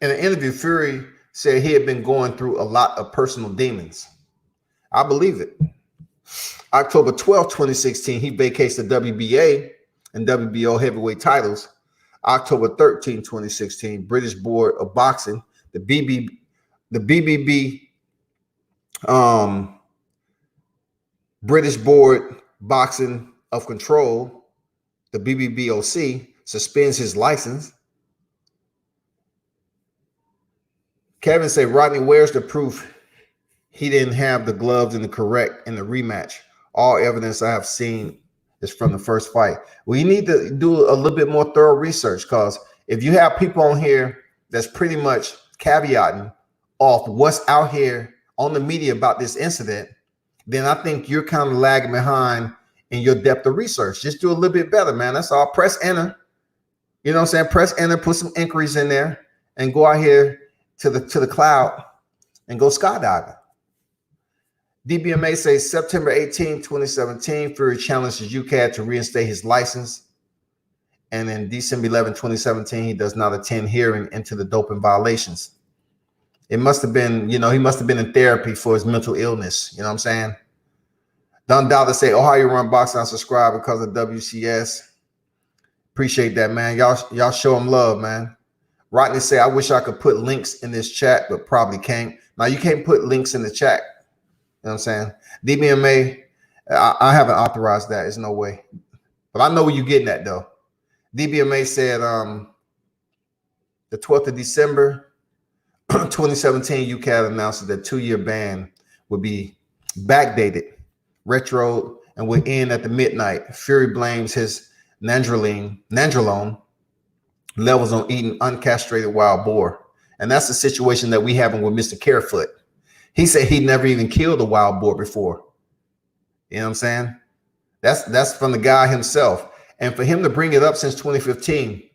In an interview, Fury said he had been going through a lot of personal demons. I believe it. October 12th, 2016, he vacates the WBA and WBO heavyweight titles. October 13th, 2016, British Board of Boxing, the BBB, British Board Boxing of Control, the BBBOC, suspends his license. Kevin say, Rodney, where's the proof he didn't have the gloves in the rematch? All evidence I have seen is from the first fight. We need to do a little bit more thorough research, because if you have people on here that's pretty much caveating off what's out here on the media about this incident, then I think you're kind of lagging behind in your depth of research. Just do a little bit better, man. That's all. Press enter. You know what I'm saying? Press enter, put some inquiries in there, and go out here to the cloud and go skydiving. DBMA says September 18, 2017, Fury challenges Ukad to reinstate his license. And then December 11, 2017, he does not attend hearing into the doping violations. It must have been, he must have been in therapy for his mental illness. You know what I'm saying? Don Dollar say, Ohio Run Boxing, I subscribe because of WCS. Appreciate that, man. Y'all show him love, man. Rodney say, I wish I could put links in this chat, but probably can't. Now, you can't put links in the chat. You know what I'm saying? DBMA, I haven't authorized that. There's no way. But I know where you're getting at, though. DBMA said the 12th of December, 2017, Ukad announced that 2-year ban would be backdated, retro, and would end at the midnight. Fury blames his nandrolone levels on eating uncastrated wild boar. And that's the situation that we having with Mr. CAREFOOT. He said he never even killed a wild boar before. You know what I'm saying? That's from the guy himself. And for him to bring it up since 2015,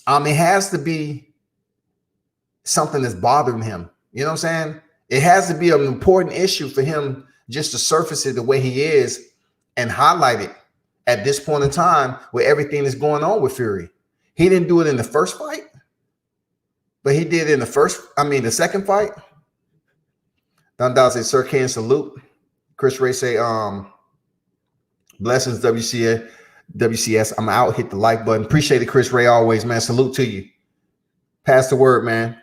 it has to be something that's bothering him. You know what I'm saying? It has to be an important issue for him just to surface it the way he is and highlight it at this point in time where everything is going on with Fury. He didn't do it in the first fight, but he did in the second fight. Don Dowd say, Sir Ken, salute. Chris Ray say, blessings, WCS. I'm out. Hit the like button. Appreciate it, Chris Ray, always, man. Salute to you. Pass the word, man.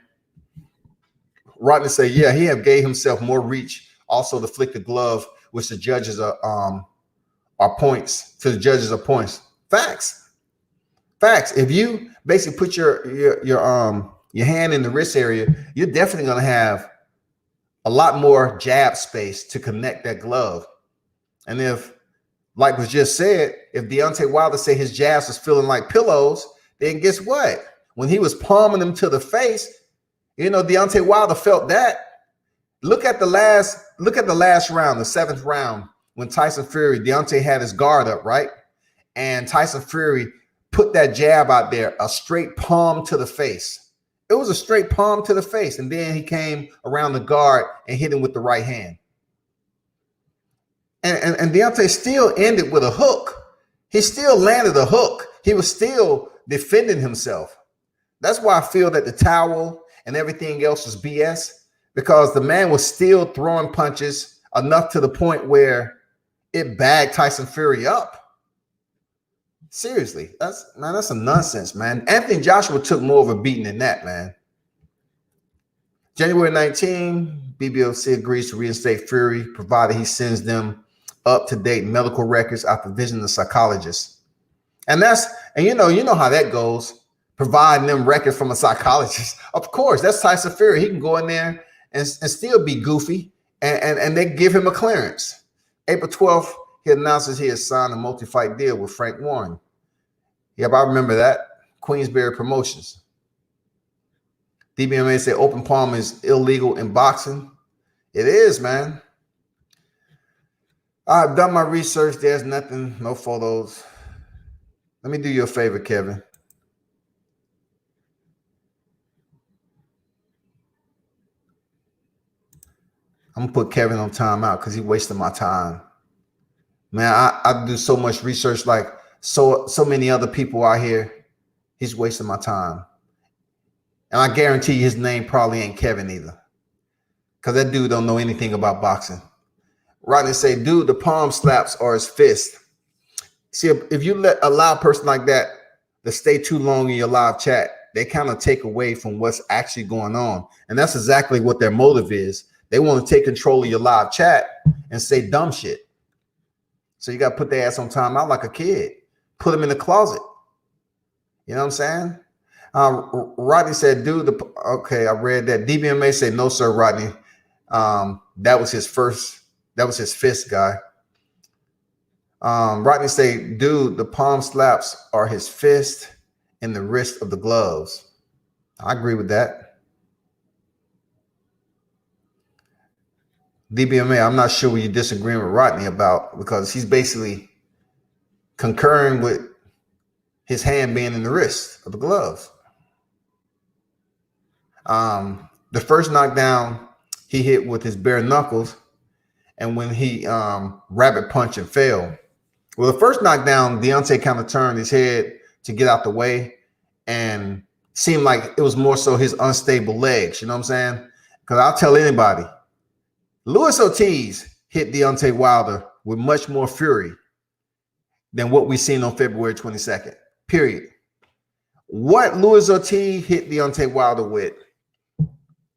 Rodney say, yeah, he have gave himself more reach. Also to flick the glove, which the judges are points. To the judges are points. Facts. If you basically put your hand in the wrist area, you're definitely gonna have a lot more jab space to connect that glove. And if, like was just said, if Deontay Wilder say his jabs was feeling like pillows, then guess what? When he was palming them to the face, Deontay Wilder felt that. Look at the last round, the 7th round, when Tyson Fury, Deontay had his guard up, right? And Tyson Fury put that jab out there, a straight palm to the face. It was a straight palm to the face. And then he came around the guard and hit him with the right hand. And Deontay still ended with a hook. He still landed a hook. He was still defending himself. That's why I feel that the towel and everything else was BS, because the man was still throwing punches enough to the point where it bagged Tyson Fury up. Seriously, that's some nonsense, man. Anthony Joshua took more of a beating than that, man. January 19, BBOC agrees to reinstate Fury, provided he sends them up-to-date medical records after visiting the psychologist. And you know how that goes, providing them records from a psychologist. Of course, that's Tyson Fury. He can go in there and still be goofy, and they give him a clearance. April 12th, he announces he has signed a multi-fight deal with Frank Warren. Yep, I remember that. Queensberry Promotions. DBMA say open palm is illegal in boxing. It is, man. I've done my research. There's nothing, no photos. Let me do you a favor, Kevin. I'm gonna put Kevin on timeout because he's wasting my time. Man, I do so much research, like so many other people out here. He's wasting my time. And I guarantee you his name probably ain't Kevin either, because that dude don't know anything about boxing. Rodney say, dude, the palm slaps are his fist. See, if you allow a person like that to stay too long in your live chat, they kind of take away from what's actually going on. And that's exactly what their motive is. They want to take control of your live chat and say dumb shit. So you got to put their ass on timeout like a kid. Put them in the closet. You know what I'm saying? Rodney said, dude, okay, I read that. DBMA said, no, sir, Rodney. That was his fist guy. Rodney say, dude, the palm slaps are his fist and the wrist of the gloves. I agree with that. DBMA, I'm not sure what you're disagreeing with Rodney about, because he's basically concurring with his hand being in the wrist of the gloves. The first knockdown he hit with his bare knuckles, and when he rabbit punched and fell. Well, the first knockdown, Deontay kind of turned his head to get out the way, and seemed like it was more so his unstable legs. You know what I'm saying? Because I'll tell anybody, Luis Ortiz hit Deontay Wilder with much more fury than what we seen on February 22nd. Period. What Luis Ortiz hit Deontay Wilder with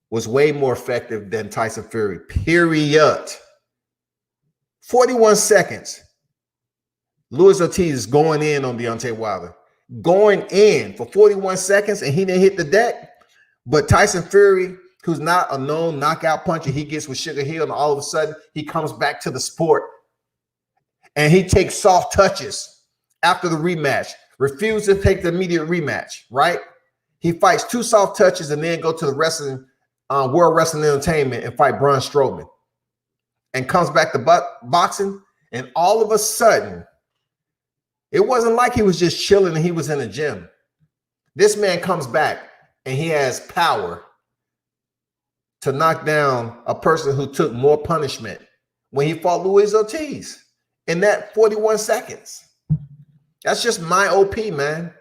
was way more effective than Tyson Fury. Period. 41 seconds. Luis Ortiz is going in on Deontay Wilder. Going in for 41 seconds, and he didn't hit the deck. But Tyson Fury, who's not a known knockout puncher, he gets with Sugar Hill, and all of a sudden he comes back to the sport. And he takes soft touches after the rematch. Refused to take the immediate rematch, right? He fights 2 soft touches and then go to the wrestling, World Wrestling Entertainment and fight Braun Strowman. And comes back to boxing, and all of a sudden, it wasn't like he was just chilling and he was in a gym. This man comes back and he has power to knock down a person who took more punishment when he fought Luis Ortiz in that 41 seconds. That's just my OP, man.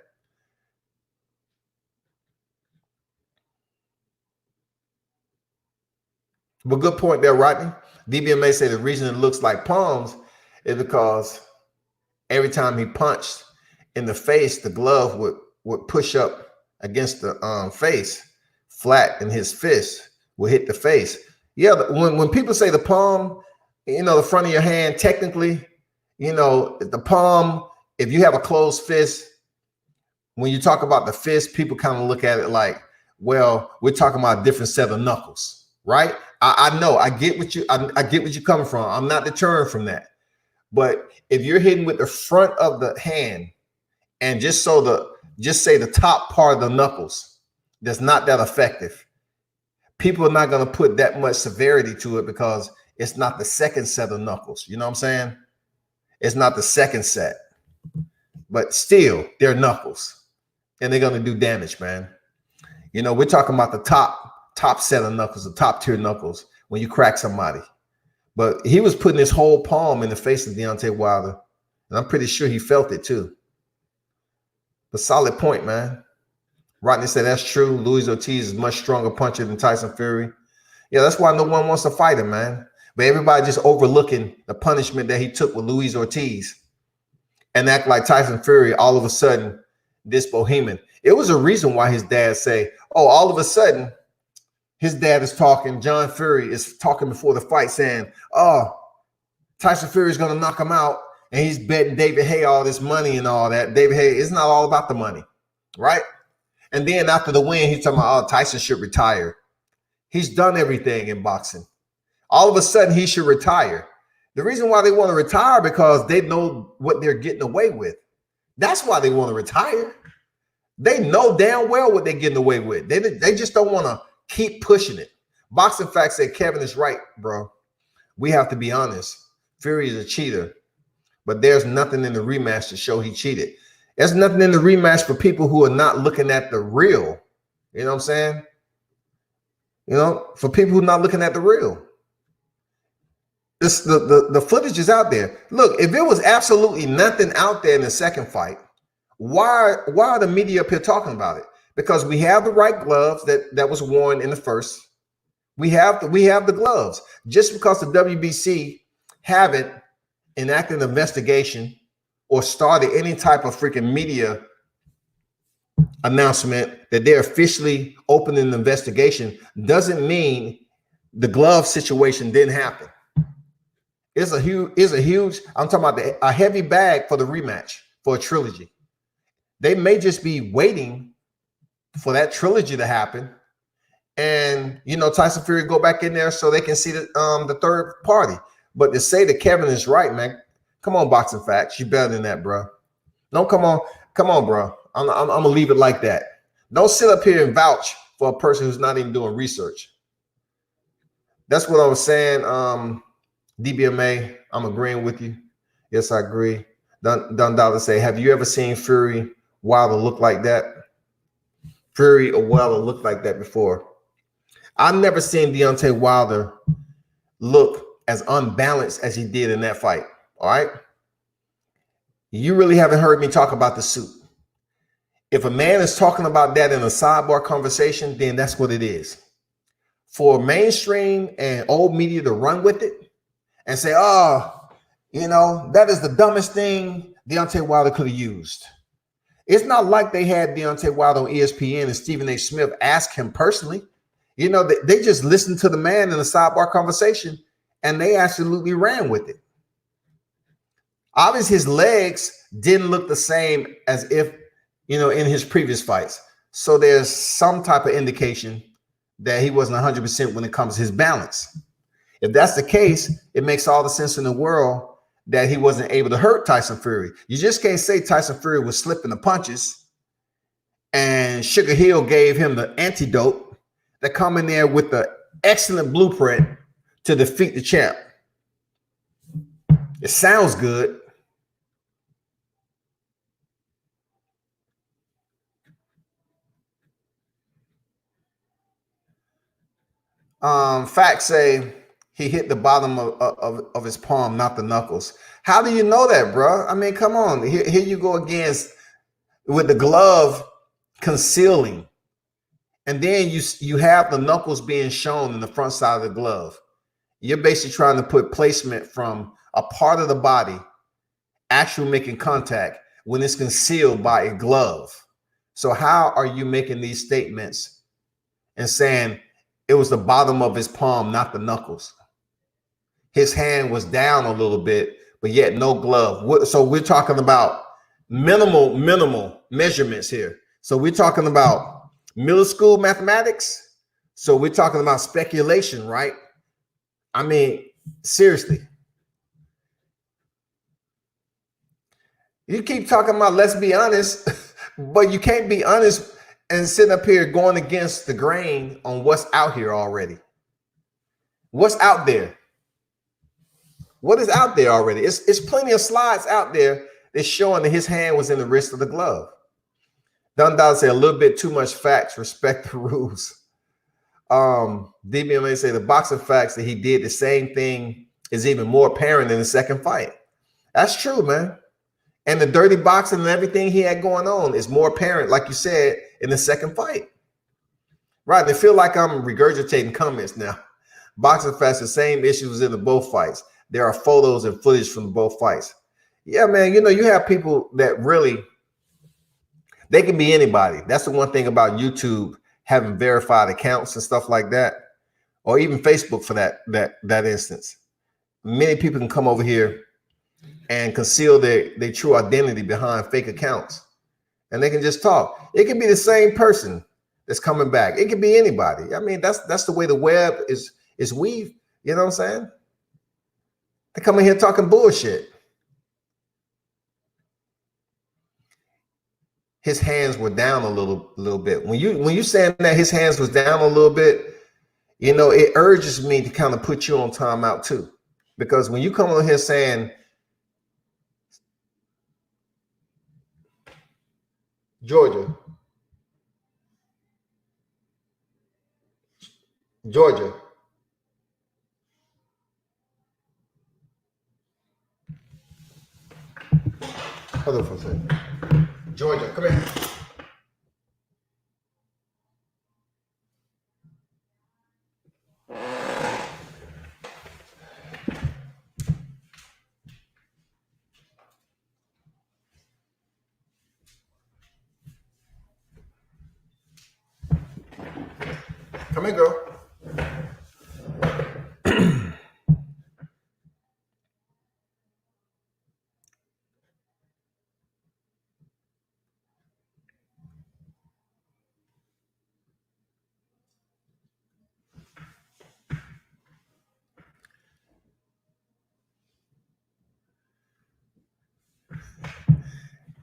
But good point there, Rodney. DBMA say the reason it looks like palms is because every time he punched in the face, the glove would push up against the face, flat, and his fist would hit the face. Yeah, when people say the palm, the front of your hand, technically, the palm, if you have a closed fist, when you talk about the fist, people kind of look at it like, well, we're talking about a different set of knuckles, right? I know, I get what you're coming from. I'm not deterred from that. But if you're hitting with the front of the hand and just say the top part of the knuckles, that's not that effective. People are not going to put that much severity to it because it's not the second set of knuckles. You know what I'm saying? It's not the second set, but still they're knuckles and they're going to do damage, man. We're talking about the top set of knuckles, the top tier knuckles when you crack somebody. But he was putting his whole palm in the face of Deontay Wilder, and I'm pretty sure he felt it too. But solid point, man. Rodney said that's true. Luis Ortiz is much stronger puncher than Tyson Fury. Yeah, that's why no one wants to fight him, man. But everybody just overlooking the punishment that he took with Luis Ortiz and act like Tyson Fury all of a sudden this bohemian. It was a reason why his dad say, oh, all of a sudden his dad is talking. John Fury is talking before the fight saying, oh, Tyson Fury is going to knock him out. And he's betting David Haye all this money and all that. David Haye, it's not all about the money, right? And then after the win, he's talking about, oh, Tyson should retire. He's done everything in boxing. All of a sudden, he should retire. The reason why they want to retire because they know what they're getting away with. That's why they want to retire. They know damn well what they're getting away with. They just don't want to keep pushing it. Boxing Facts said Kevin is right, bro. We have to be honest. Fury is a cheater, but there's nothing in the rematch to show he cheated. There's nothing in the rematch for people who are not looking at the real. You know what I'm saying? For people who are not looking at the real. The footage is out there. Look, if there was absolutely nothing out there in the second fight, why are the media up here talking about it? Because we have the right gloves that was worn in the first. We have the gloves. Just because the WBC haven't enacted an investigation or started any type of freaking media announcement that they're officially opening an investigation doesn't mean the glove situation didn't happen. It's a huge, I'm talking about a heavy bag for the rematch for a trilogy. They may just be waiting for that trilogy to happen. And, Tyson Fury go back in there so they can see the third party. But to say that Kevin is right, man, come on, Boxing Facts. You better than that, bro. No, come on, bro. I'm gonna leave it like that. Don't sit up here and vouch for a person who's not even doing research. That's what I was saying. DBMA, I'm agreeing with you. Yes, I agree. Don Dollar say, have you ever seen Fury Wilder looked like that. Fury or Wilder looked like that before. I've never seen Deontay Wilder look as unbalanced as he did in that fight. All right. You really haven't heard me talk about the suit. If a man is talking about that in a sidebar conversation, then that's what it is. For mainstream and old media to run with it and say, oh, you know, that is the dumbest thing Deontay Wilder could have used. It's not like they had Deontay Wilder on ESPN and Stephen A. Smith ask him personally. You know, they just listened to the man in a sidebar conversation and they absolutely ran with it. Obviously, his legs didn't look the same as if, you know, in his previous fights. So there's some type of indication that he wasn't 100% when it comes to his balance. If that's the case, it makes all the sense in the world that he wasn't able to hurt Tyson Fury. You just can't say Tyson Fury was slipping the punches and Sugar Hill gave him the antidote that come in there with the excellent blueprint to defeat the champ. It sounds good. Facts say he hit the bottom of his palm, not the knuckles. How do you know that, bro? I mean, come on. Here you go against with the glove concealing. And then you have the knuckles being shown in the front side of the glove. You're basically trying to put placement from a part of the body actually making contact when it's concealed by a glove. So how are you making these statements and saying it was the bottom of his palm, not the knuckles? His hand was down a little bit, but yet no glove. So we're talking about minimal measurements here. So we're talking about middle school mathematics. So we're talking about speculation, right? I mean, seriously. You keep talking about let's be honest, but you can't be honest and sit up here going against the grain on what's out here already. What's out there? What is out there already? It's plenty of slides out there that's showing that his hand was in the wrist of the glove. Dundal say a little bit too much facts, respect the rules. DBMA say the boxing facts that he did the same thing is even more apparent in the second fight. That's true, man. And the dirty boxing and everything he had going on is more apparent, like you said, in the second fight. Right, they feel like I'm regurgitating comments now. Boxing facts, the same issues in the both fights. There are photos and footage from both fights. Yeah, man, you know, you have people that really, they can be anybody. That's the one thing about YouTube having verified accounts and stuff like that, or even Facebook for that instance. Many people can come over here and conceal their true identity behind fake accounts, and they can just talk. It can be the same person that's coming back. It can be anybody. I mean, that's the way the web is weaved. You know what I'm saying? They come in here talking bullshit. His hands were down a little bit. When you saying that his hands was down a little bit, you know, it urges me to kind of put you on timeout too, because when you come on here saying Georgia, hold on for a second. Georgia, come here. Come here, girl.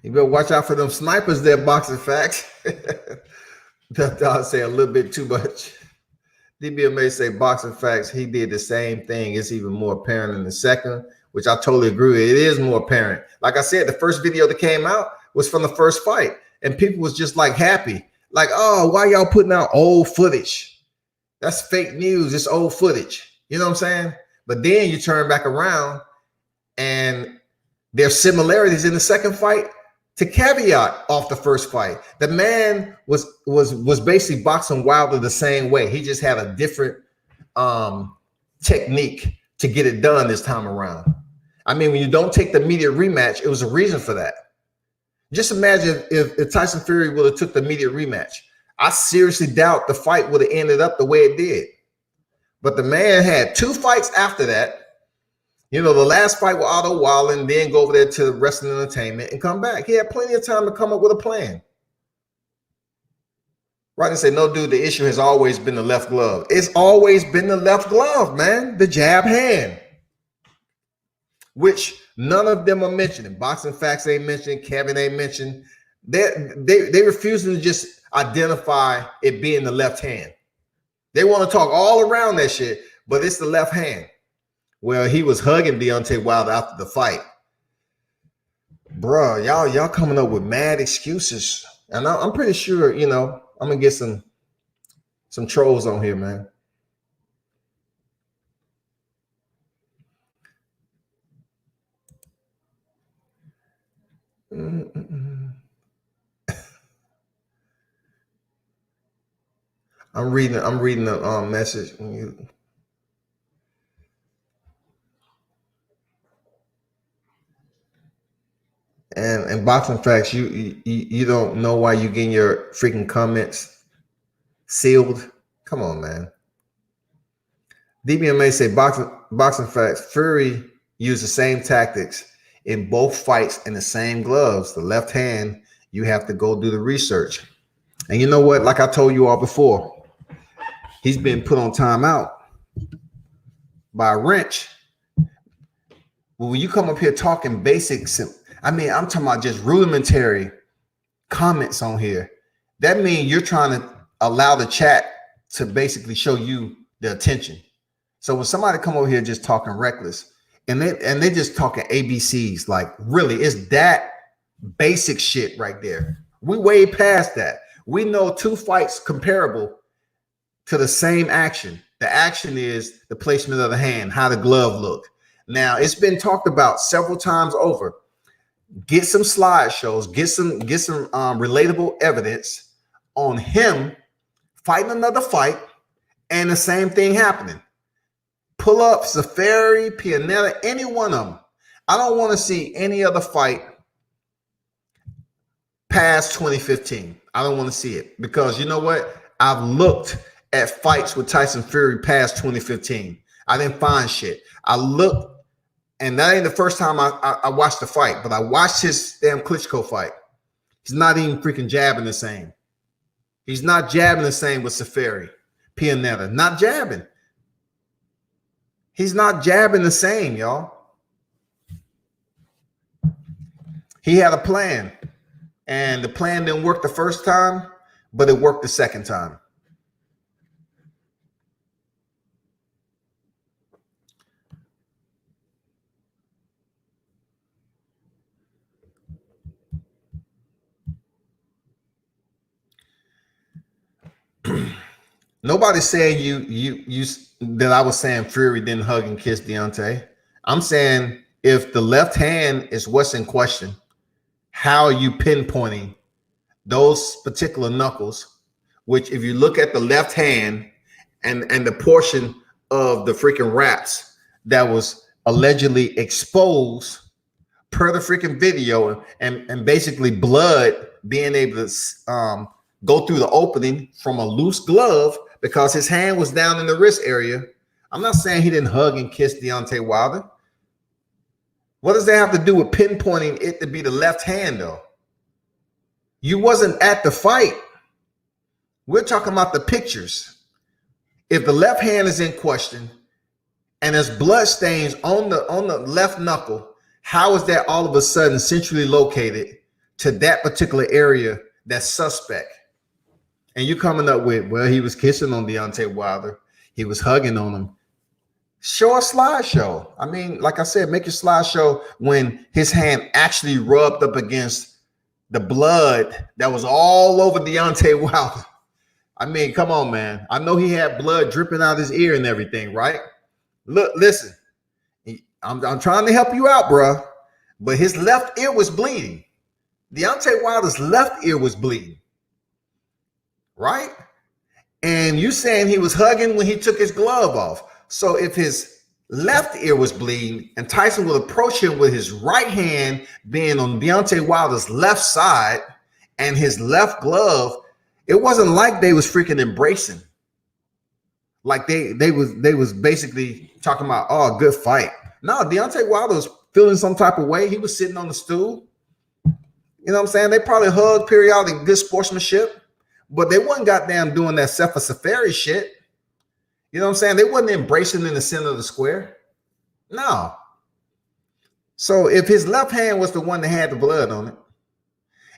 You better watch out for them snipers there, boxing facts. That dog say a little bit too much. DBMA say boxing facts, he did the same thing. It's even more apparent in the second, which I totally agree with. It is more apparent. Like I said, the first video that came out was from the first fight. and people was just like happy. Like, oh, why y'all putting out old footage? That's fake news. It's old footage. You know what I'm saying? But then you turn back around and there's similarities in the second fight to caveat off the first fight. The man was basically boxing Wilder the same way. He just had a different technique to get it done this time around. I mean, when you don't take the immediate rematch, it was a reason for that. Just imagine if Tyson Fury would have took the immediate rematch. I seriously doubt the fight would have ended up the way it did. But the man had 2 fights after that. You know, the last fight with Otto Wilder, and then go over there to Wrestling Entertainment and come back. He had plenty of time to come up with a plan. Right, and say, no, dude, the issue has always been the left glove. It's always been the left glove, man. The jab hand. Which none of them are mentioning. Boxing Facts ain't mentioned. Kevin ain't mentioned. They refusing to just identify it being the left hand. They want to talk all around that shit, but it's the left hand. Well, he was hugging Deontay Wilder after the fight. Bruh, y'all coming up with mad excuses. And I'm pretty sure, you know, I'm going to get some trolls on here, man. I'm reading the message. And Boxing Facts, you don't know why you getting your freaking comments sealed? Come on, man. DBMA say Boxing Facts, Fury used the same tactics in both fights in the same gloves. The left hand, you have to go do the research. And you know what? Like I told you all before, he's been put on timeout by a wrench. Well, when you come up here talking basics, I mean, I'm talking about just rudimentary comments on here. That means you're trying to allow the chat to basically show you the attention. So when somebody come over here just talking reckless, and they just talking ABCs, like really, it's that basic shit right there. We way past that. We know 2 fights comparable to the same action. The action is the placement of the hand, how the glove looked. Now, it's been talked about several times over. Get some slideshows, get some relatable evidence on him fighting another fight and the same thing happening. Pull up Safari, Pianetta, any one of them. I don't want to see any other fight past 2015. I don't want to see it because you know what? I've looked at fights with Tyson Fury past 2015. I didn't find shit. I looked, and that ain't the first time I watched the fight, but I watched his damn Klitschko fight. He's not even freaking jabbing the same. He's not jabbing the same with Safari, Pianetta. Not jabbing. He's not jabbing the same, y'all. He had a plan, and the plan didn't work the first time, but it worked the second time. Nobody's saying you that I was saying Fury didn't hug and kiss Deontay. I'm saying if the left hand is what's in question, how are you pinpointing those particular knuckles? Which, if you look at the left hand and the portion of the freaking wraps that was allegedly exposed per the freaking video, and basically blood being able to go through the opening from a loose glove because his hand was down in the wrist area. I'm not saying he didn't hug and kiss Deontay Wilder. What does that have to do with pinpointing it to be the left hand, though? You wasn't at the fight. We're talking about the pictures. If the left hand is in question and there's blood stains on the left knuckle, how is that all of a sudden centrally located to that particular area that's suspect? And you coming up with, well, he was kissing on Deontay Wilder. He was hugging on him. Show a slideshow. I mean, like I said, make your slideshow when his hand actually rubbed up against the blood that was all over Deontay Wilder. I mean, come on, man. I know he had blood dripping out his ear and everything, right? Look, listen. I'm trying to help you out, bro. But his left ear was bleeding. Deontay Wilder's left ear was bleeding, right? And you saying he was hugging when he took his glove off. So if his left ear was bleeding and Tyson would approach him with his right hand being on Deontay Wilder's left side and his left glove, it wasn't like they was freaking embracing. Like they was basically talking about, oh, good fight. No, Deontay Wilder was feeling some type of way. He was sitting on the stool. You know what I'm saying? They probably hugged periodically, good sportsmanship, but they wasn't goddamn doing that Sefa Safari shit. You know what I'm saying? They wasn't embracing in the center of the square. No. So if his left hand was the one that had the blood on it,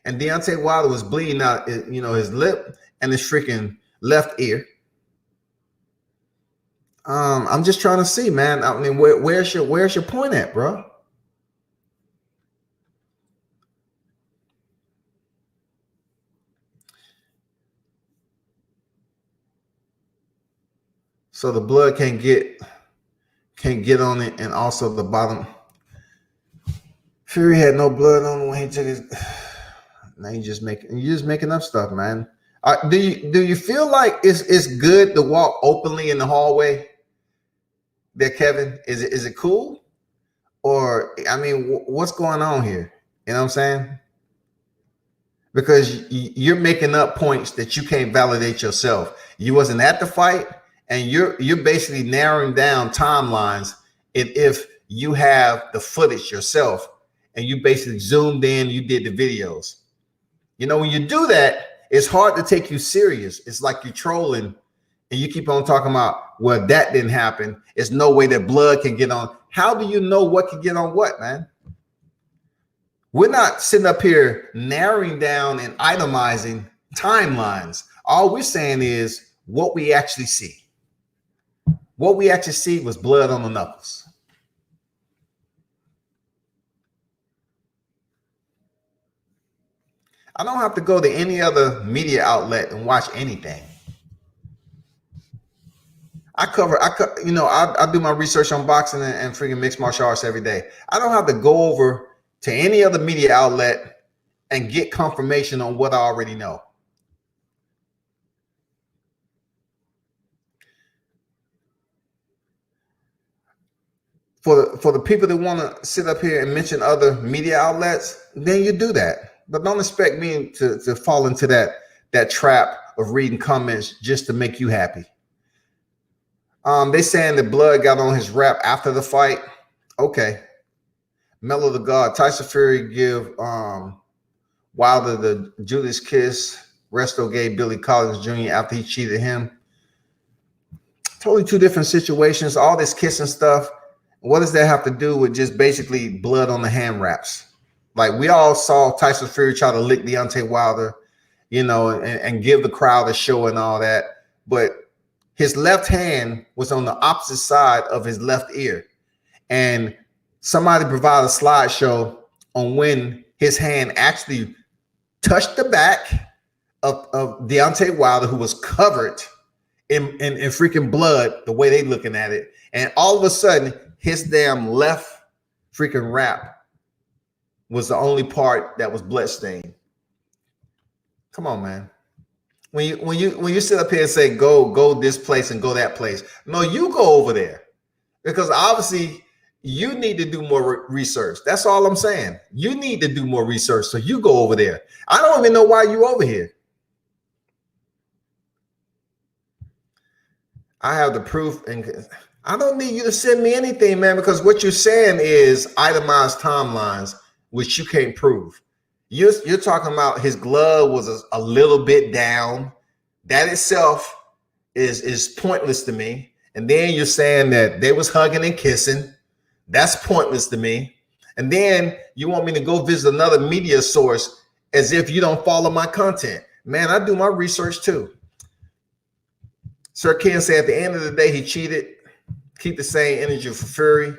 and Deontay Wilder was bleeding out, you know, his lip and his freaking left ear. I'm just trying to see, man. I mean, where's your point at, bro? So the blood can't get on it, and also the bottom. Fury had no blood on him when he took his. Now you're just making up stuff, man. Do you feel like it's good to walk openly in the hallway there, Kevin? Is it cool? Or, I mean, what's going on here? You know what I'm saying? Because you're making up points that you can't validate yourself. You wasn't at the fight, and you're basically narrowing down timelines. If you have the footage yourself, and you basically zoomed in, you did the videos. You know, when you do that, it's hard to take you serious. It's like you're trolling, and you keep on talking about, well, that didn't happen. There's no way that blood can get on. How do you know what can get on what, man? We're not sitting up here narrowing down and itemizing timelines. All we're saying is what we actually see. What we actually see was blood on the knuckles. I don't have to go to any other media outlet and watch anything. I do my research on boxing and freaking mixed martial arts every day. I don't have to go over to any other media outlet and get confirmation on what I already know. For the people that want to sit up here and mention other media outlets, then you do that. But don't expect me to fall into that trap of reading comments just to make you happy. They saying the blood got on his rap after the fight. Okay. Mellow the God. Tyson Fury give Wilder the Judas kiss. Resto gave Billy Collins Jr. after he cheated him. Totally two different situations. All this kissing stuff. What does that have to do with just basically blood on the hand wraps? Like, we all saw Tyson Fury try to lick Deontay Wilder, you know, and give the crowd a show and all that. But his left hand was on the opposite side of his left ear. And somebody provided a slideshow on when his hand actually touched the back of Deontay Wilder, who was covered in freaking blood, the way they looking at it. And all of a sudden, his damn left freaking wrap was the only part that was bloodstained. Come on, man. When you sit up here and say go this place and go that place, no, you go over there, because obviously you need to do more research. That's all I'm saying. You need to do more research, so you go over there. I don't even know why you over here. I have the proof, and I don't need you to send me anything, man, because what you're saying is itemized timelines, which you can't prove. You're talking about his glove was a little bit down. That itself is pointless to me. And then you're saying that they was hugging and kissing. That's pointless to me. And then you want me to go visit another media source as if you don't follow my content. Man, I do my research too. Sir Ken said at the end of the day, he cheated. Keep the same energy for Fury.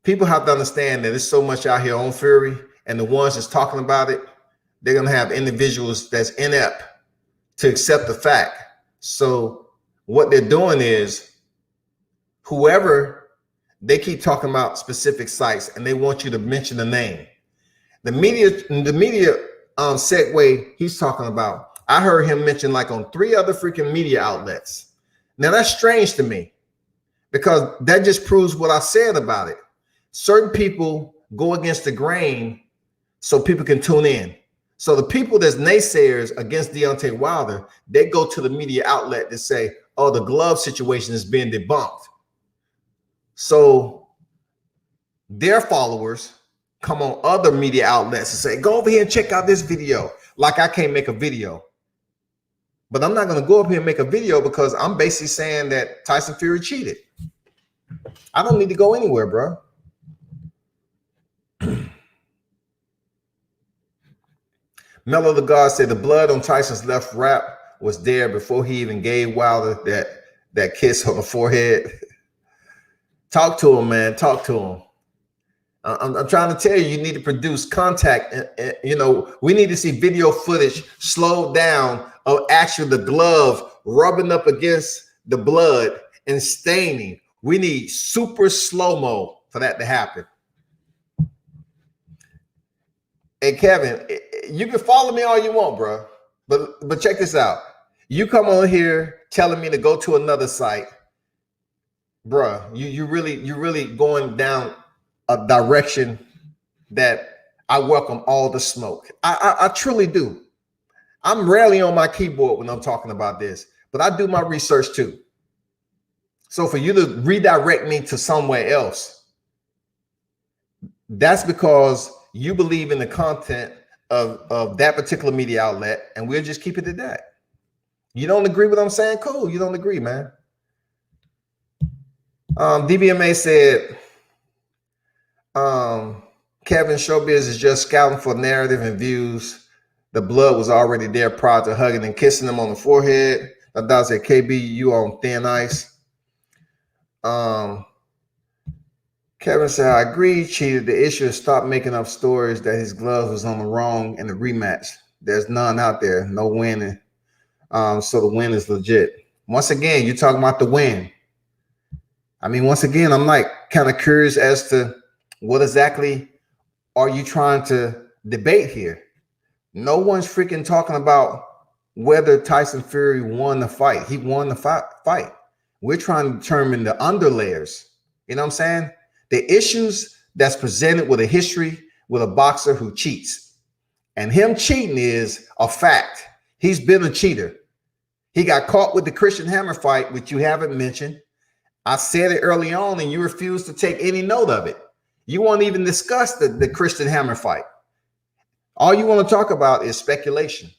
People have to understand that there's so much out here on Fury, and the ones that's talking about it, they're gonna have individuals that's inept to accept the fact. So what they're doing is, whoever, they keep talking about specific sites and they want you to mention the name. The media segue he's talking about, I heard him mention like on 3 other freaking media outlets. Now that's strange to me, because that just proves what I said about it. Certain people go against the grain so people can tune in. So the people that's naysayers against Deontay Wilder, they go to the media outlet to say, oh, the glove situation is being debunked. So their followers come on other media outlets and say, go over here and check out this video. Like I can't make a video. But I'm not going to go up here and make a video because I'm basically saying that Tyson Fury cheated. I don't need to go anywhere, bro. Mello the God said the blood on Tyson's left wrap was there before he even gave Wilder that kiss on the forehead. Talk to him, man. Talk to him. I'm trying to tell you, you need to produce contact. You know, we need to see video footage slowed down of actually the glove rubbing up against the blood and staining. We need super slow-mo for that to happen. Hey, Kevin, you can follow me all you want, bro. But check this out. You come on here telling me to go to another site, bro. You really going down a direction that I welcome all the smoke. I truly do. I'm rarely on my keyboard when I'm talking about this, but I do my research too. So for you to redirect me to somewhere else, that's because you believe in the content of that particular media outlet, and we'll just keep it at that. You don't agree with what I'm saying? Cool. You don't agree, man. DBMA said, Kevin, showbiz is just scouting for narrative and views. The blood was already there prior to hugging and kissing him on the forehead. That said, KB, you on thin ice. Kevin said, I agree, cheated. The issue is stop making up stories that his glove was on the wrong in the rematch. There's none out there, no winning. So the win is legit. Once again, you're talking about the win. I mean, once again, I'm like kind of curious as to what exactly are you trying to debate here? No one's freaking talking about whether Tyson Fury won the fight. He won the fight. We're trying to determine the underlayers. You know what I'm saying? The issues that's presented with a history with a boxer who cheats. And him cheating is a fact. He's been a cheater. He got caught with the Christian Hammer fight, which you haven't mentioned. I said it early on and you refused to take any note of it. You won't even discuss the Christian Hammer fight. All you want to talk about is speculation.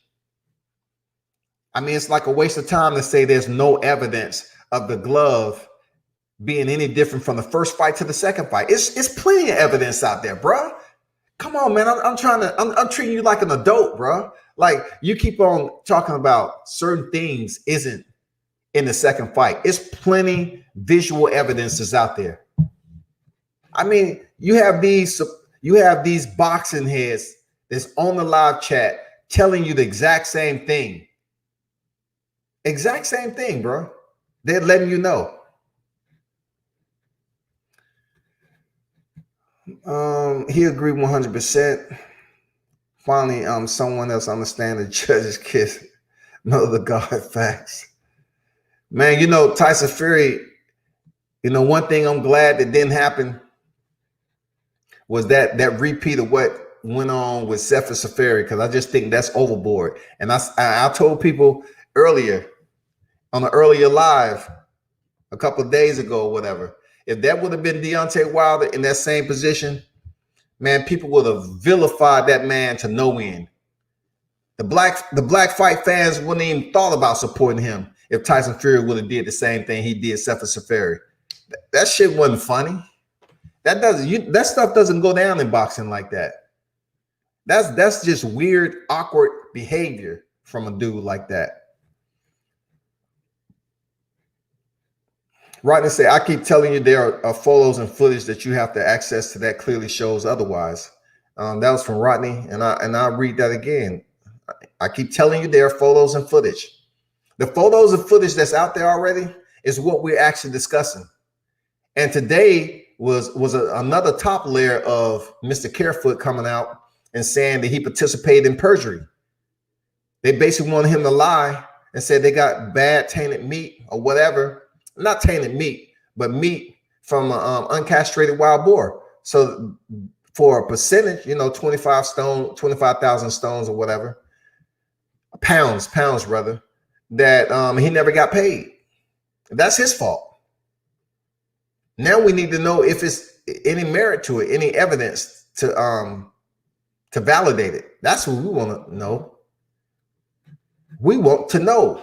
I mean, it's like a waste of time to say there's no evidence of the glove being any different from the first fight to the second fight. It's plenty of evidence out there, bro. Come on, man. I'm treating you like an adult, bro. Like you keep on talking about certain things isn't in the second fight. It's plenty visual evidences out there. I mean, you have these boxing heads that's on the live chat telling you the exact same thing. Exact same thing, bro. They're letting you know. He agreed 100%. Finally, someone else understand the judge's kiss. No, the God facts. Man, you know, Tyson Fury, you know, one thing I'm glad that didn't happen was that repeat of what went on with Sefer Safari, because I just think that's overboard. And I told people earlier on an earlier live a couple of days ago or whatever, if that would have been Deontay Wilder in that same position, man, people would have vilified that man to no end. The black fight fans wouldn't even thought about supporting him if Tyson Fury would have did the same thing he did Sefer Safari. That shit wasn't funny. That stuff doesn't go down in boxing like that. That's just weird, awkward behavior from a dude like that. Rodney say, I keep telling you there are photos and footage that you have to access to that clearly shows otherwise. That was from Rodney, and I'll read that again. I keep telling you there are photos and footage. The photos and footage that's out there already is what we're actually discussing. And today was another top layer of Mr. CAREFOOT coming out and saying that he participated in perjury. They basically wanted him to lie and said they got bad tainted meat or whatever. Not tainted meat, but meat from uncastrated wild boar. So for a percentage, 25,000 stones or whatever, pounds rather, that he never got paid. That's his fault. Now we need to know if it's any merit to it, any evidence to validate it. That's what we want to know. We want to know.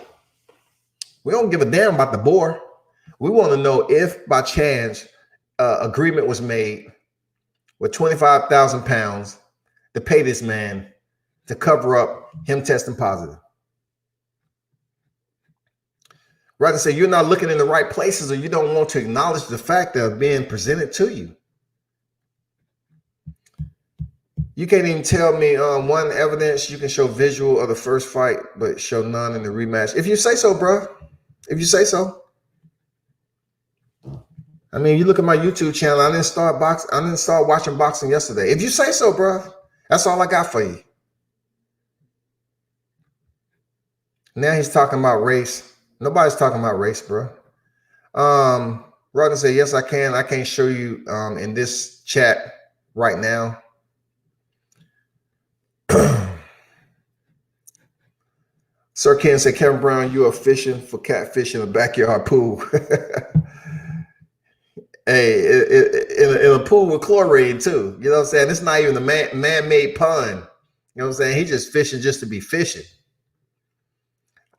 We don't give a damn about the boar. We want to know if by chance agreement was made with 25,000 pounds to pay this man to cover up him testing positive. Rather say you're not looking in the right places, or you don't want to acknowledge the fact that are being presented to you. You can't even tell me one evidence you can show visual of the first fight, but show none in the rematch. If you say so, bro. If you say so. I mean, you look at my YouTube channel. I didn't start watching boxing yesterday. If you say so, bro, that's all I got for you. Now he's talking about race. Nobody's talking about race, bro. Rodney said, yes, I can. I can't show you in this chat right now. Sir Ken said, Kevin Brown, you are fishing for catfish in a backyard pool. Hey, in a pool with chlorine too. You know what I'm saying? It's not even a man-made pond. You know what I'm saying? He's just fishing just to be fishing.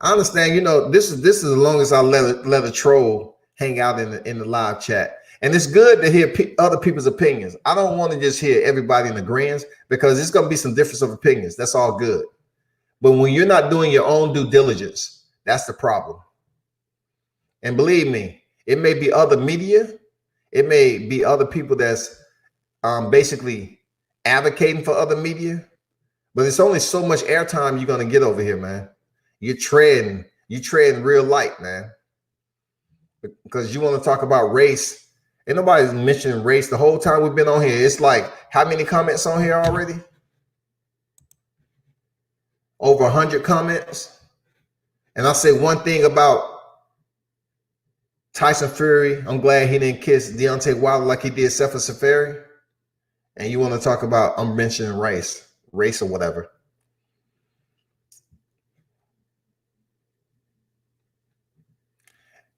I understand, this is as long as I let a troll hang out in the live chat. And it's good to hear other people's opinions. I don't want to just hear everybody in agreement, because there's going to be some difference of opinions. That's all good. But when you're not doing your own due diligence, that's the problem. And believe me, it may be other media. It may be other people that's basically advocating for other media. But it's only so much airtime you're going to get over here, man. You're treading real light, man. Because you want to talk about race. Ain't nobody's mentioning race the whole time we've been on here. It's like, how many comments on here already? Over 100 comments. And I'll say one thing about Tyson Fury. I'm glad he didn't kiss Deontay Wilder like he did Sefer Safari. And you want to talk about, I'm mentioning race or whatever.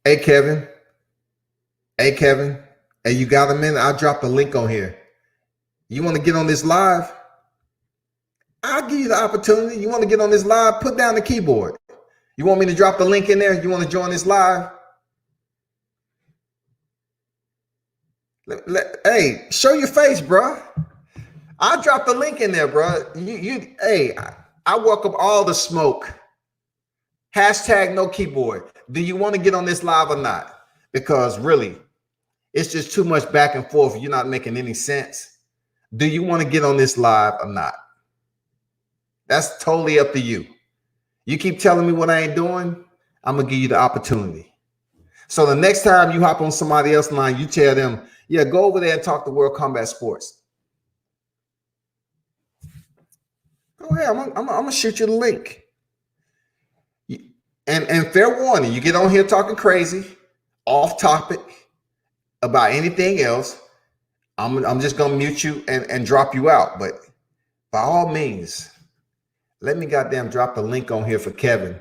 Hey, Kevin. Hey, you got a minute? I'll drop the link on here. You want to get on this live? I'll give you the opportunity. You want to get on this live? Put down the keyboard. You want me to drop the link in there? You want to join this live? Hey, show your face, bro. I'll drop the link in there, bro. Hey, I welcome all the smoke. Hashtag no keyboard. Do you want to get on this live or not? Because really, it's just too much back and forth. You're not making any sense. Do you want to get on this live or not? That's totally up to you. You keep telling me what I ain't doing, I'm going to give you the opportunity. So the next time you hop on somebody else's line, you tell them, yeah, go over there and talk to World Combat Sports. Go ahead. I'm going to shoot you the link. And fair warning, you get on here talking crazy, off topic about anything else, I'm just going to mute you and drop you out. But by all means, let me goddamn drop the link on here for Kevin.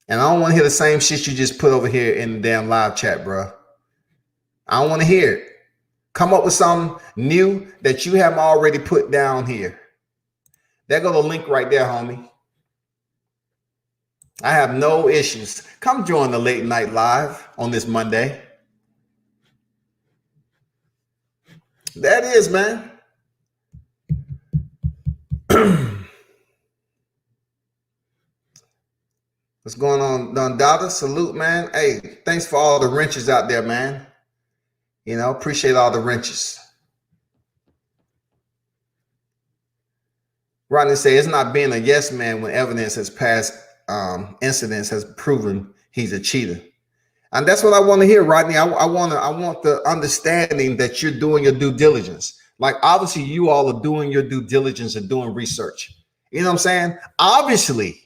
And I don't want to hear the same shit you just put over here in the damn live chat, bro. I don't want to hear it. Come up with something new that you haven't already put down here. There go the link right there, homie. I have no issues. Come join the late night live on this Monday. That is, man. What's going on, Dundada? Salute, man. Hey, thanks for all the wrenches out there, man. You know, appreciate all the wrenches. Rodney say it's not being a yes man when evidence has passed, incidents has proven he's a cheater. And that's what I want to hear, Rodney. I want the understanding that you're doing your due diligence. Like, obviously, you all are doing your due diligence and doing research. You know what I'm saying? Obviously.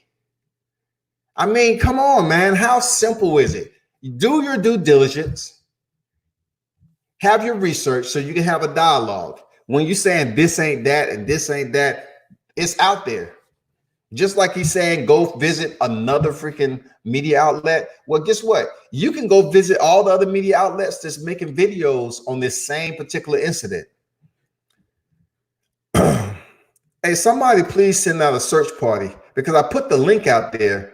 I mean, come on, man. How simple is it? Do your due diligence, have your research so you can have a dialogue. When you're saying this ain't that and this ain't that, it's out there. Just like he's saying, go visit another freaking media outlet. Well, guess what? You can go visit all the other media outlets that's making videos on this same particular incident. Hey, somebody please send out a search party, because I put the link out there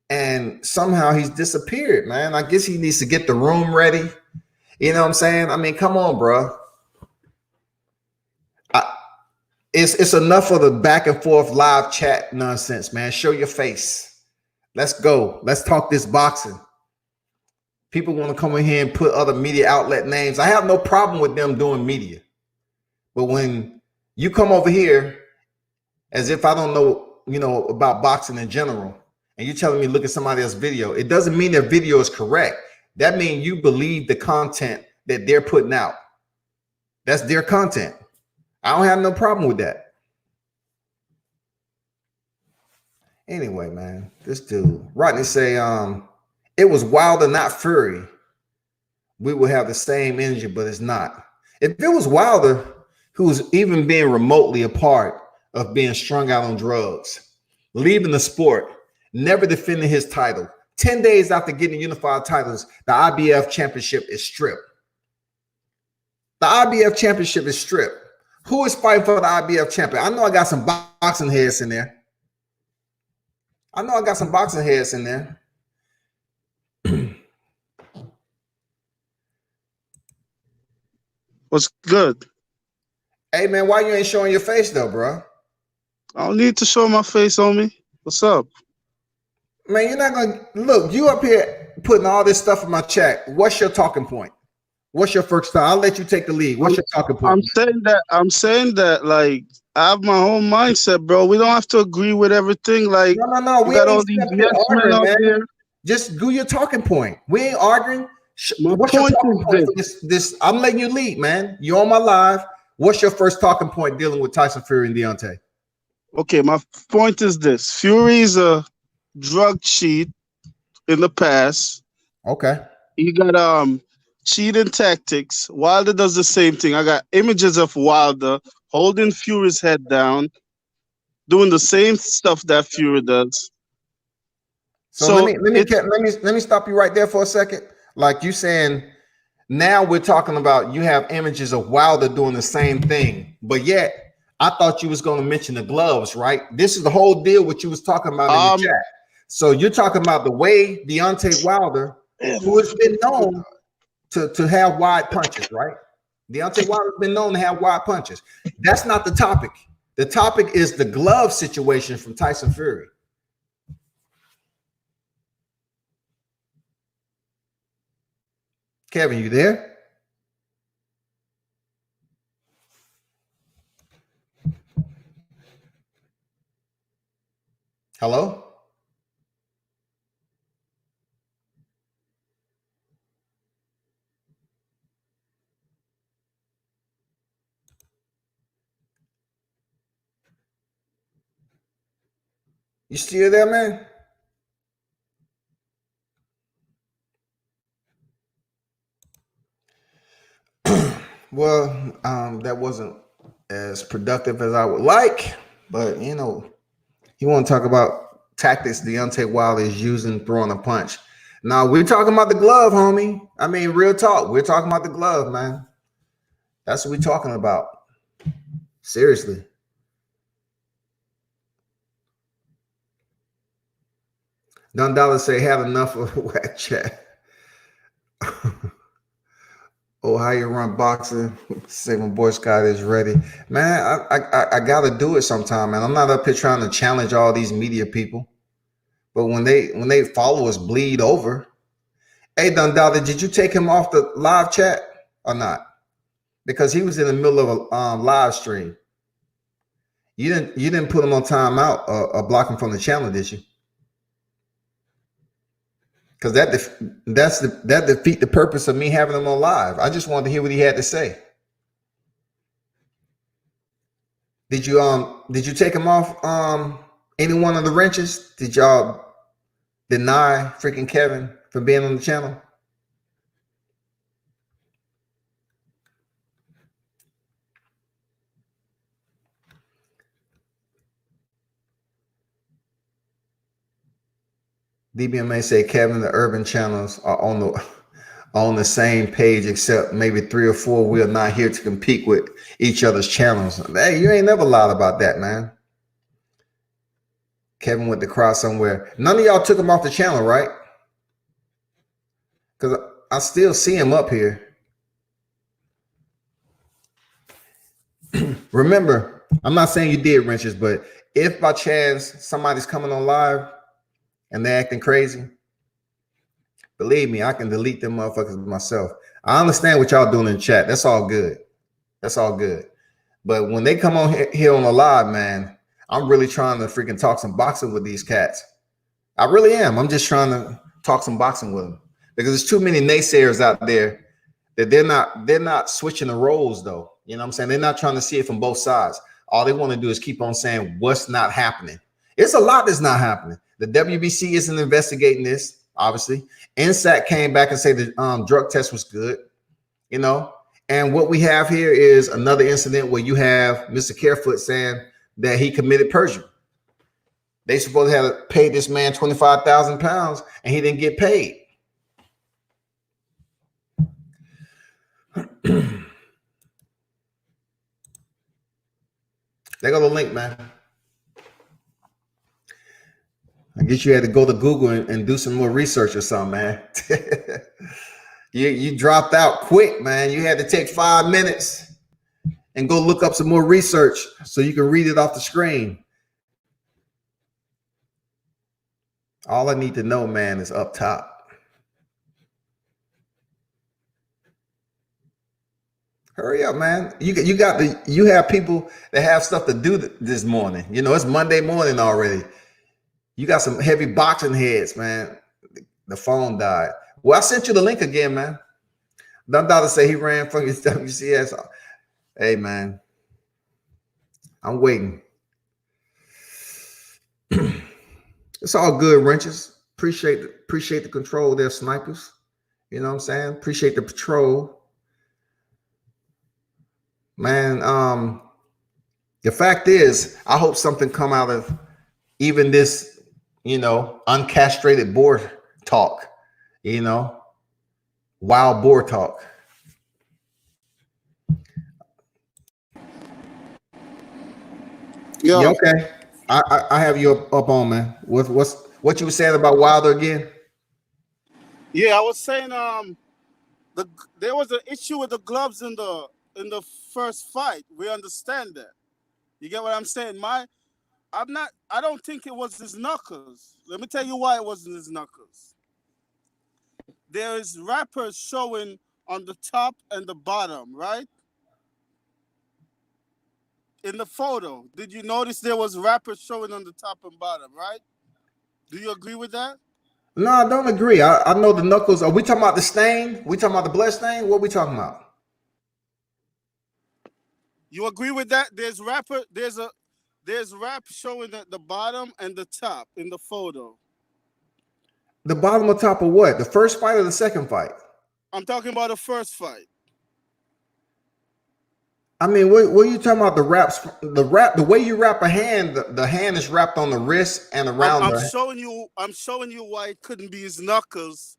and somehow he's disappeared, man. I guess he needs to get the room ready. You know what I'm saying? I mean, come on, bro. It's enough of the back and forth live chat nonsense, man. Show your face. Let's go. Let's talk this boxing. People want to come in here and put other media outlet names. I have no problem with them doing media. But when you come over here as if I don't know, you know, about boxing in general, and you're telling me look at somebody else's video, it doesn't mean their video is correct. That means you believe the content that they're putting out. That's their content. I don't have no problem with that. Anyway, man, this dude, Rodney say, it was Wilder, not Fury. We will have the same energy, but it's not. If it was Wilder, who's even being remotely a part of being strung out on drugs, leaving the sport, never defending his title, 10 days after getting unified titles, the IBF championship is stripped. The IBF championship is stripped. Who is fighting for the IBF champion? I know I got some boxing heads in there. What's good? Hey, man, why you ain't showing your face, though, bro? I don't need to show my face, homie. What's up? Man, you're not going to... Look, you up here putting all this stuff in my chat. What's your talking point? What's your first time? I'll let you take the lead. What's your talking point? I'm saying that, like, I have my own mindset, bro. We don't have to agree with everything. Like, no. We got all these yes men out there. Just do your talking point. We ain't arguing. What's your talking point? This, I'm letting you lead, man. You're on my live. What's your first talking point dealing with Tyson Fury and Deontay? Okay, my point is this. Fury's a drug cheat in the past. Okay. He got cheating tactics. Wilder does the same thing. I got images of Wilder holding Fury's head down, doing the same stuff that Fury does. So let me stop you right there for a second. Like you saying, now we're talking about you have images of Wilder doing the same thing, but yet I thought you was going to mention the gloves, right? This is the whole deal what you was talking about in the chat. So you're talking about the way Deontay Wilder, who has been known to have wide punches, right? Deontay Wilder's been known to have wide punches. That's not the topic. The topic is the glove situation from Tyson Fury. Kevin, you there? Hello? You still there, man? Well, that wasn't as productive as I would like, but you know, you want to talk about tactics Deontay Wilder is using throwing a punch. Now we're talking about the glove, homie. I mean, real talk. We're talking about the glove, man. That's what we're talking about. Seriously. Don Dollar say had enough of whack chat. Oh, how you run boxing? Say my boy Scott is ready. Man, I gotta do it sometime, man. I'm not up here trying to challenge all these media people. But when they followers bleed over, hey Dundada, did you take him off the live chat or not? Because he was in the middle of a live stream. You didn't put him on timeout or block him from the channel, did you? Because that defeat the purpose of me having him on live. I just wanted to hear what he had to say. Did you take him off any one of the wrenches? Did y'all deny freaking Kevin from being on the channel? DBMA say Kevin, the urban channels are on the same page, except maybe 3 or 4. We are not here to compete with each other's channels. Hey, you ain't never lied about that, man. Kevin went to cry somewhere. None of y'all took him off the channel, right? Because I still see him up here. Remember, I'm not saying you did, wrenches, but if by chance somebody's coming on live and they're acting crazy, believe me, I can delete them motherfuckers myself. I understand what y'all doing in the chat. That's all good. That's all good. But when they come on here on the live, man, I'm really trying to freaking talk some boxing with these cats. I really am. I'm just trying to talk some boxing with them because there's too many naysayers out there that they're not switching the roles though. You know what I'm saying? They're not trying to see it from both sides. All they want to do is keep on saying what's not happening. It's a lot that's not happening. The WBC isn't investigating this, obviously. NSAC came back and said the drug test was good, you know. And what we have here is another incident where you have Mr. CAREFOOT saying that he committed perjury. They supposed to have paid this man 25,000 pounds and he didn't get paid. They got a link, man. I guess you had to go to Google and do some more research or something, man. You dropped out quick, man. You had to take 5 minutes and go look up some more research so you can read it off the screen. All I need to know, man, is up top. Hurry up, man. You have people that have stuff to do this morning. You know, it's Monday morning already. You got some heavy boxing heads, man. The phone died. Well, I sent you the link again, man. Dundada say he ran from his WCS. Hey, man. I'm waiting. It's all good, wrenches. Appreciate the control there, snipers. You know what I'm saying? Appreciate the patrol. Man, the fact is, I hope something come out of even this, you know, uncastrated boar talk, you know, wild boar talk. Yo. Yeah, okay. I have you up on, man. What you were saying about Wilder again? Yeah, I was saying there was an issue with the gloves in the first fight. We understand that. You get what I'm saying? I don't think it was his knuckles. Let me tell you why it wasn't his knuckles. There is wrappers showing on the top and the bottom, right? In the photo, did you notice there was wrappers showing on the top and bottom, right? Do you agree with that? No, I don't agree. I know the knuckles. Are we talking about the stain? We talking about the blood stain? What are we talking about? You agree with that? There's wrap showing at the bottom and the top in the photo. The bottom or top of what? The first fight or the second fight? I'm talking about the first fight. I mean, what are you talking about? The wraps, the way you wrap a hand, the hand is wrapped on the wrist and around. I'm showing you why it couldn't be his knuckles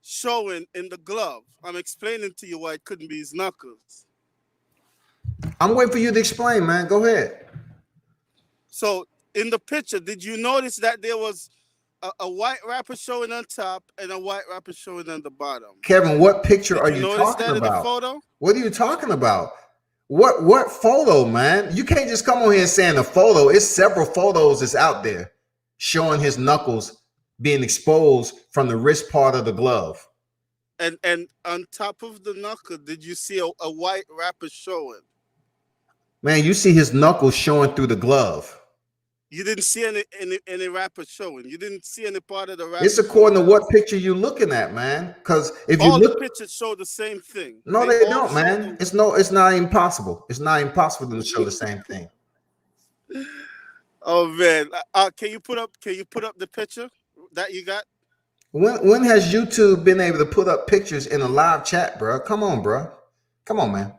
showing in the glove. I'm explaining to you why it couldn't be his knuckles. I'm waiting for you to explain, man. Go ahead. So in the picture, did you notice that there was a white wrapper showing on top and a white wrapper showing on the bottom? Kevin, what picture are you notice talking that about? In the photo? What are you talking about? What photo, man? You can't just come on here saying a photo. It's several photos that's out there showing his knuckles being exposed from the wrist part of the glove. And on top of the knuckle, did you see a white wrapper showing? Man, you see his knuckles showing through the glove. You didn't see any wrapper showing. You didn't see any part of the wrapper. It's according to what picture you're looking at, man. Because if you all look, the pictures show the same thing. No, they don't, man. It's not impossible. It's not impossible to show the same thing. Oh man, can you put up the picture that you got? When has YouTube been able to put up pictures in a live chat, bro? Come on, bro. Come on, man.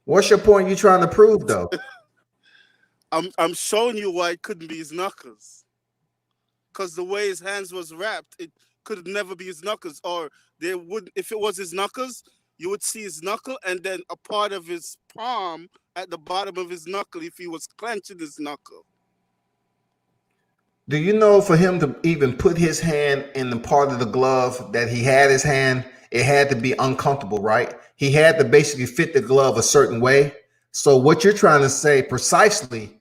What's your point you trying to prove, though? I'm showing you why it couldn't be his knuckles. Because the way his hands was wrapped, it could never be his knuckles. Or they would, if it was his knuckles, you would see his knuckle and then a part of his palm at the bottom of his knuckle if he was clenching his knuckle. Do you know for him to even put his hand in the part of the glove that he had his hand, it had to be uncomfortable, right? He had to basically fit the glove a certain way. So what you're trying to say precisely,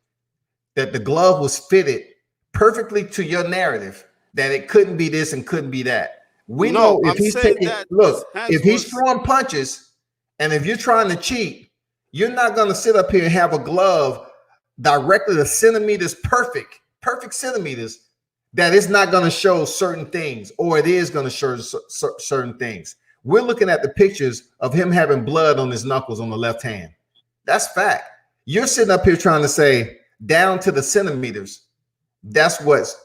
that the glove was fitted perfectly to your narrative, that it couldn't be this and couldn't be that. We know if he's taking, look, if he's throwing punches and if you're trying to cheat, you're not going to sit up here and have a glove directly to centimeters perfect centimeters that it's not going to show certain things, or it is going to show certain things. We're looking at the pictures of him having blood on his knuckles on the left hand. That's fact. You're sitting up here trying to say down to the centimeters. That's what's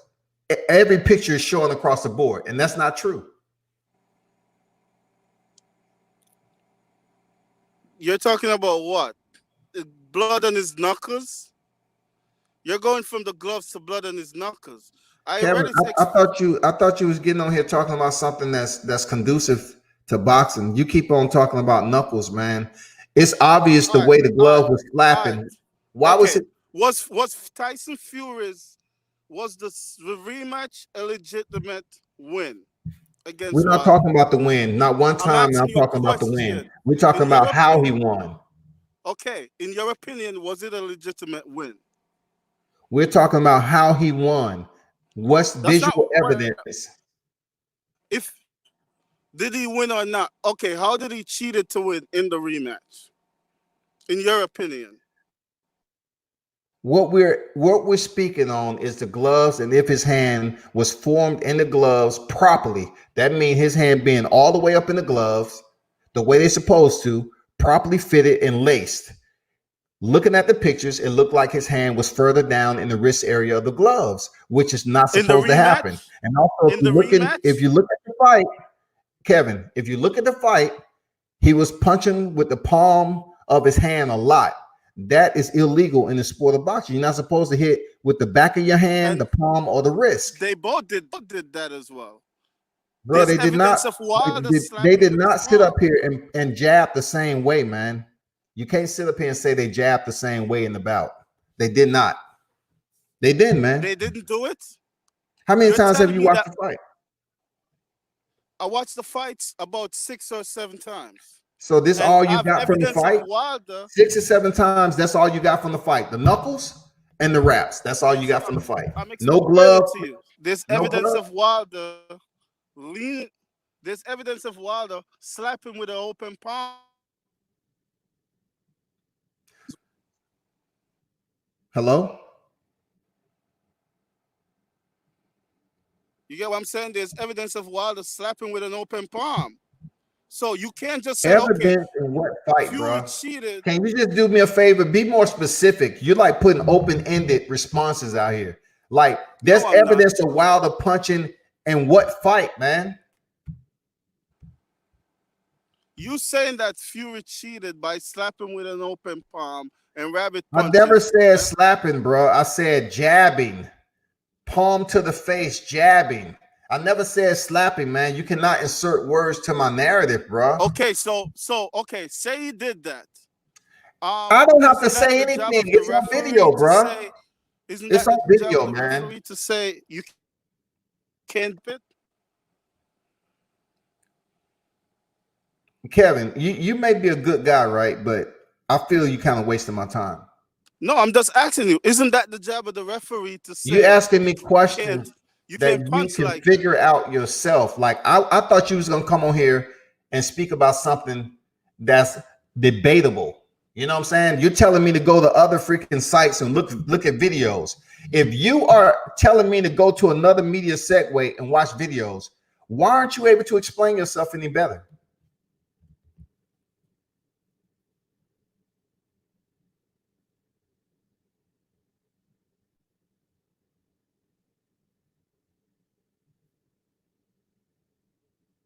every picture is showing across the board, and that's not true. You're talking about what? Blood on his knuckles? You're going from the gloves to blood on his knuckles. Kevin, I thought you was getting on here talking about something that's conducive to boxing. You keep on talking about knuckles, man. It's obvious the way the glove was flapping. Why was it? Was Tyson Fury's the rematch a legitimate win against? We're not talking about the win. Not one time. I'm talking about the win. We're talking about how he won. Okay, in your opinion, was it a legitimate win? We're talking about how he won. What's visual evidence? If did he win or not? Okay, how did he cheat to win in the rematch? In your opinion? What we're speaking on is the gloves, and if his hand was formed in the gloves properly, that means his hand being all the way up in the gloves, the way they're supposed to, properly fitted and laced. Looking at the pictures, it looked like his hand was further down in the wrist area of the gloves, which is not supposed to happen. And also, if you look at the fight, Kevin, if you look at the fight, he was punching with the palm of his hand a lot. That is illegal in the sport of boxing. You're not supposed to hit with the back of your hand, the palm, or the wrist. They both did that as well. Bro, they did not. They did not sit up here and jab the same way, man. You can't sit up here and say they jabbed the same way in the bout. They did not. They didn't, man. They didn't do it? How many times have you watched the fight? I watched the fights about 6 or 7 times. So this all you got from the fight? 6 or 7 times, that's all you got from the fight. The knuckles and the wraps. That's all you got from the fight. No glove. There's evidence of Wilder leaning. There's evidence of Wilder slapping with an open palm. Hello? You get what I'm saying? There's evidence of Wilder slapping with an open palm. So you can't just say, evidence in what fight, bro? Can you just do me a favor? Be more specific. You're like putting open-ended responses out here. Like there's evidence of Wilder punching in what fight, man? You saying that Fury cheated by slapping with an open palm and rabbit punching? I never said slapping, bro. I said jabbing. Palm to the face, jabbing. I never said slapping, man. You cannot insert words to my narrative, bro. Okay, so okay, say he did that. I don't have to say anything. It's on video, bro. It's on video, man. To say you can't bit. Kevin, you may be a good guy, right? But I feel you kind of wasting my time. No, I'm just asking you. Isn't that the job of the referee to You say asking me you can't questions you that can't you punch can like that? figure out yourself. Like I thought you was gonna come on here and speak about something that's debatable. You know what I'm saying? You're telling me to go to other freaking sites and look at videos. If you are telling me to go to another media segue and watch videos, why aren't you able to explain yourself any better?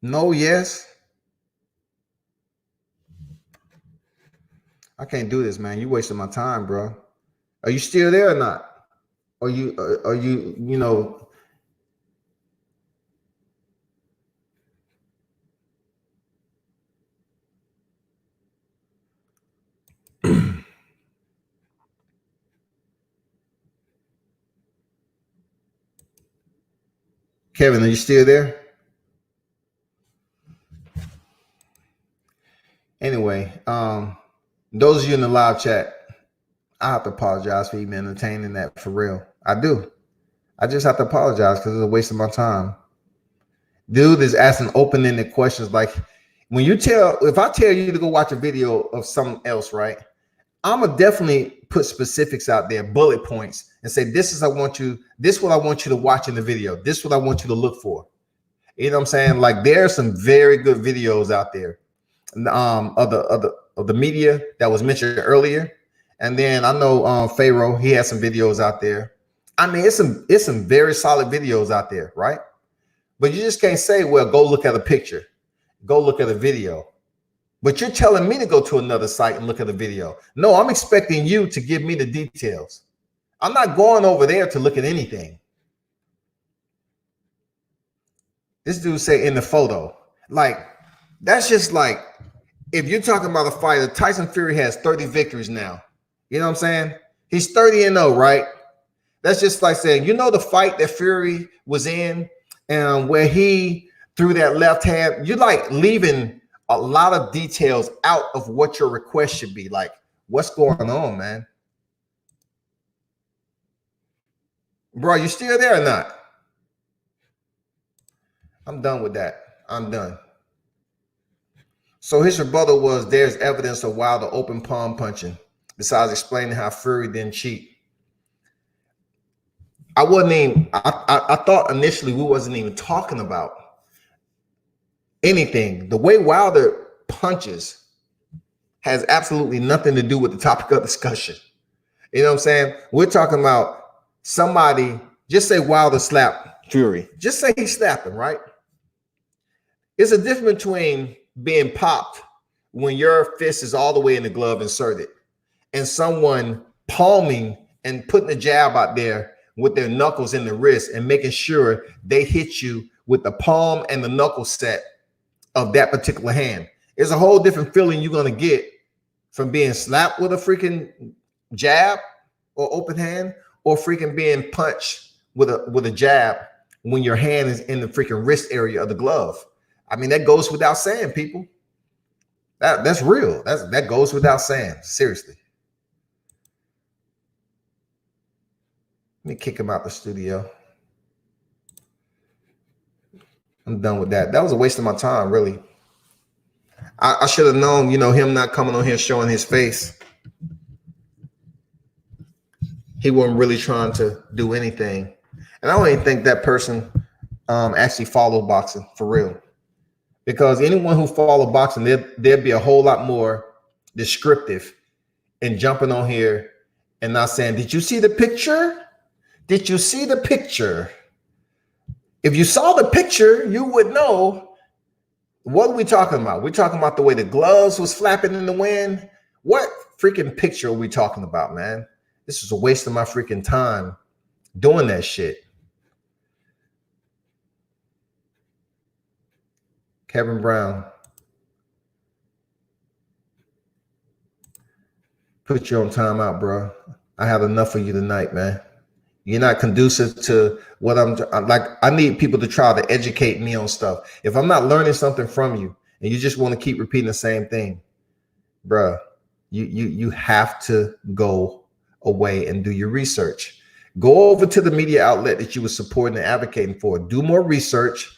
No, yes. I can't do this, man. You wasting my time, bro. Are you still there or not? Are you, you know, Kevin, are you still there? Anyway, those of you in the live chat, I have to apologize for even entertaining that for real. I do. I just have to apologize because it's a waste of my time. Dude is asking open-ended questions like if I tell you to go watch a video of something else, right? I'm gonna definitely put specifics out there, bullet points, and say this is what I want you to watch in the video. This is what I want you to look for. You know what I'm saying? Like there are some very good videos out there of the media that was mentioned earlier. And then I know Pharaoh, he has some videos out there. I mean, it's some very solid videos out there, right? But you just can't say, well, go look at a picture, go look at a video. But you're telling me to go to another site and look at a video. No, I'm expecting you to give me the details. I'm not going over there to look at anything. This dude say in the photo, like, that's just like, if you're talking about a fighter, Tyson Fury has 30 victories now. You know what I'm saying? He's 30-0, right? That's just like saying, you know, the fight that Fury was in and where he threw that left hand, you're like leaving a lot of details out of what your request should be. Like, what's going on, man? Bro, you still there or not? I'm done with that. I'm done. So his rebuttal was there's evidence of Wilder open palm punching, besides explaining how Fury didn't cheat. I thought initially we wasn't even talking about anything. The way Wilder punches has absolutely nothing to do with the topic of discussion. You know what I'm saying? We're talking about somebody, just say Wilder slapped Fury. Just say he slapped him, right? It's a difference between being popped when your fist is all the way in the glove inserted and someone palming and putting a jab out there with their knuckles in the wrist and making sure they hit you with the palm and the knuckle set of that particular hand. It's a whole different feeling you're going to get from being slapped with a freaking jab or open hand or freaking being punched with a jab when your hand is in the freaking wrist area of the glove. I mean, that goes without saying, people. That's real. That goes without saying. Seriously. Let me kick him out the studio. I'm done with that. That was a waste of my time, really. I should have known, him not coming on here showing his face. He wasn't really trying to do anything. And I don't even think that person actually followed boxing for real. Because anyone who followed boxing, there'd be a whole lot more descriptive in jumping on here and not saying, did you see the picture? Did you see the picture? If you saw the picture, you would know. What are we talking about? We're talking about the way the gloves was flapping in the wind. What freaking picture are we talking about, man? This is a waste of my freaking time doing that shit. Kevin Brown. Put you on timeout, bro. I have enough of you tonight, man. You're not conducive to what I'm like. I need people to try to educate me on stuff. If I'm not learning something from you and you just want to keep repeating the same thing, bro, you have to go away and do your research. Go over to the media outlet that you were supporting and advocating for. Do more research,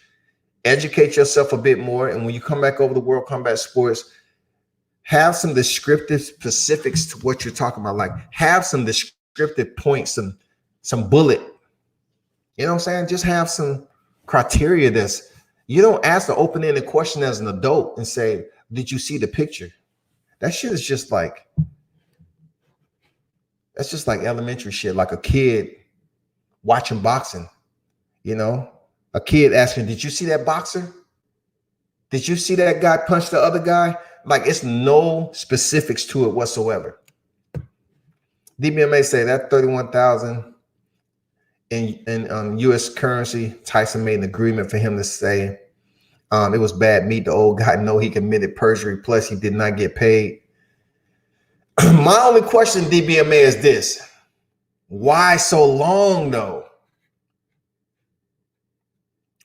educate yourself a bit more, and when you come back over to World Combat Sports, have some descriptive specifics to what you're talking about. Like have some descriptive points, some bullet. You know what I'm saying? Just have some criteria that's, you don't ask the open-ended question as an adult and say, did you see the picture? That shit is just like, that's just like elementary shit, like a kid watching boxing, you know? A kid asking, did you see that boxer? Did you see that guy punch the other guy? Like, it's no specifics to it whatsoever. DBMA say that 31,000 in U.S. currency. Tyson made an agreement for him to say it was bad meat. The old guy know he committed perjury. Plus, he did not get paid. My only question, DBMA, is this: why so long, though?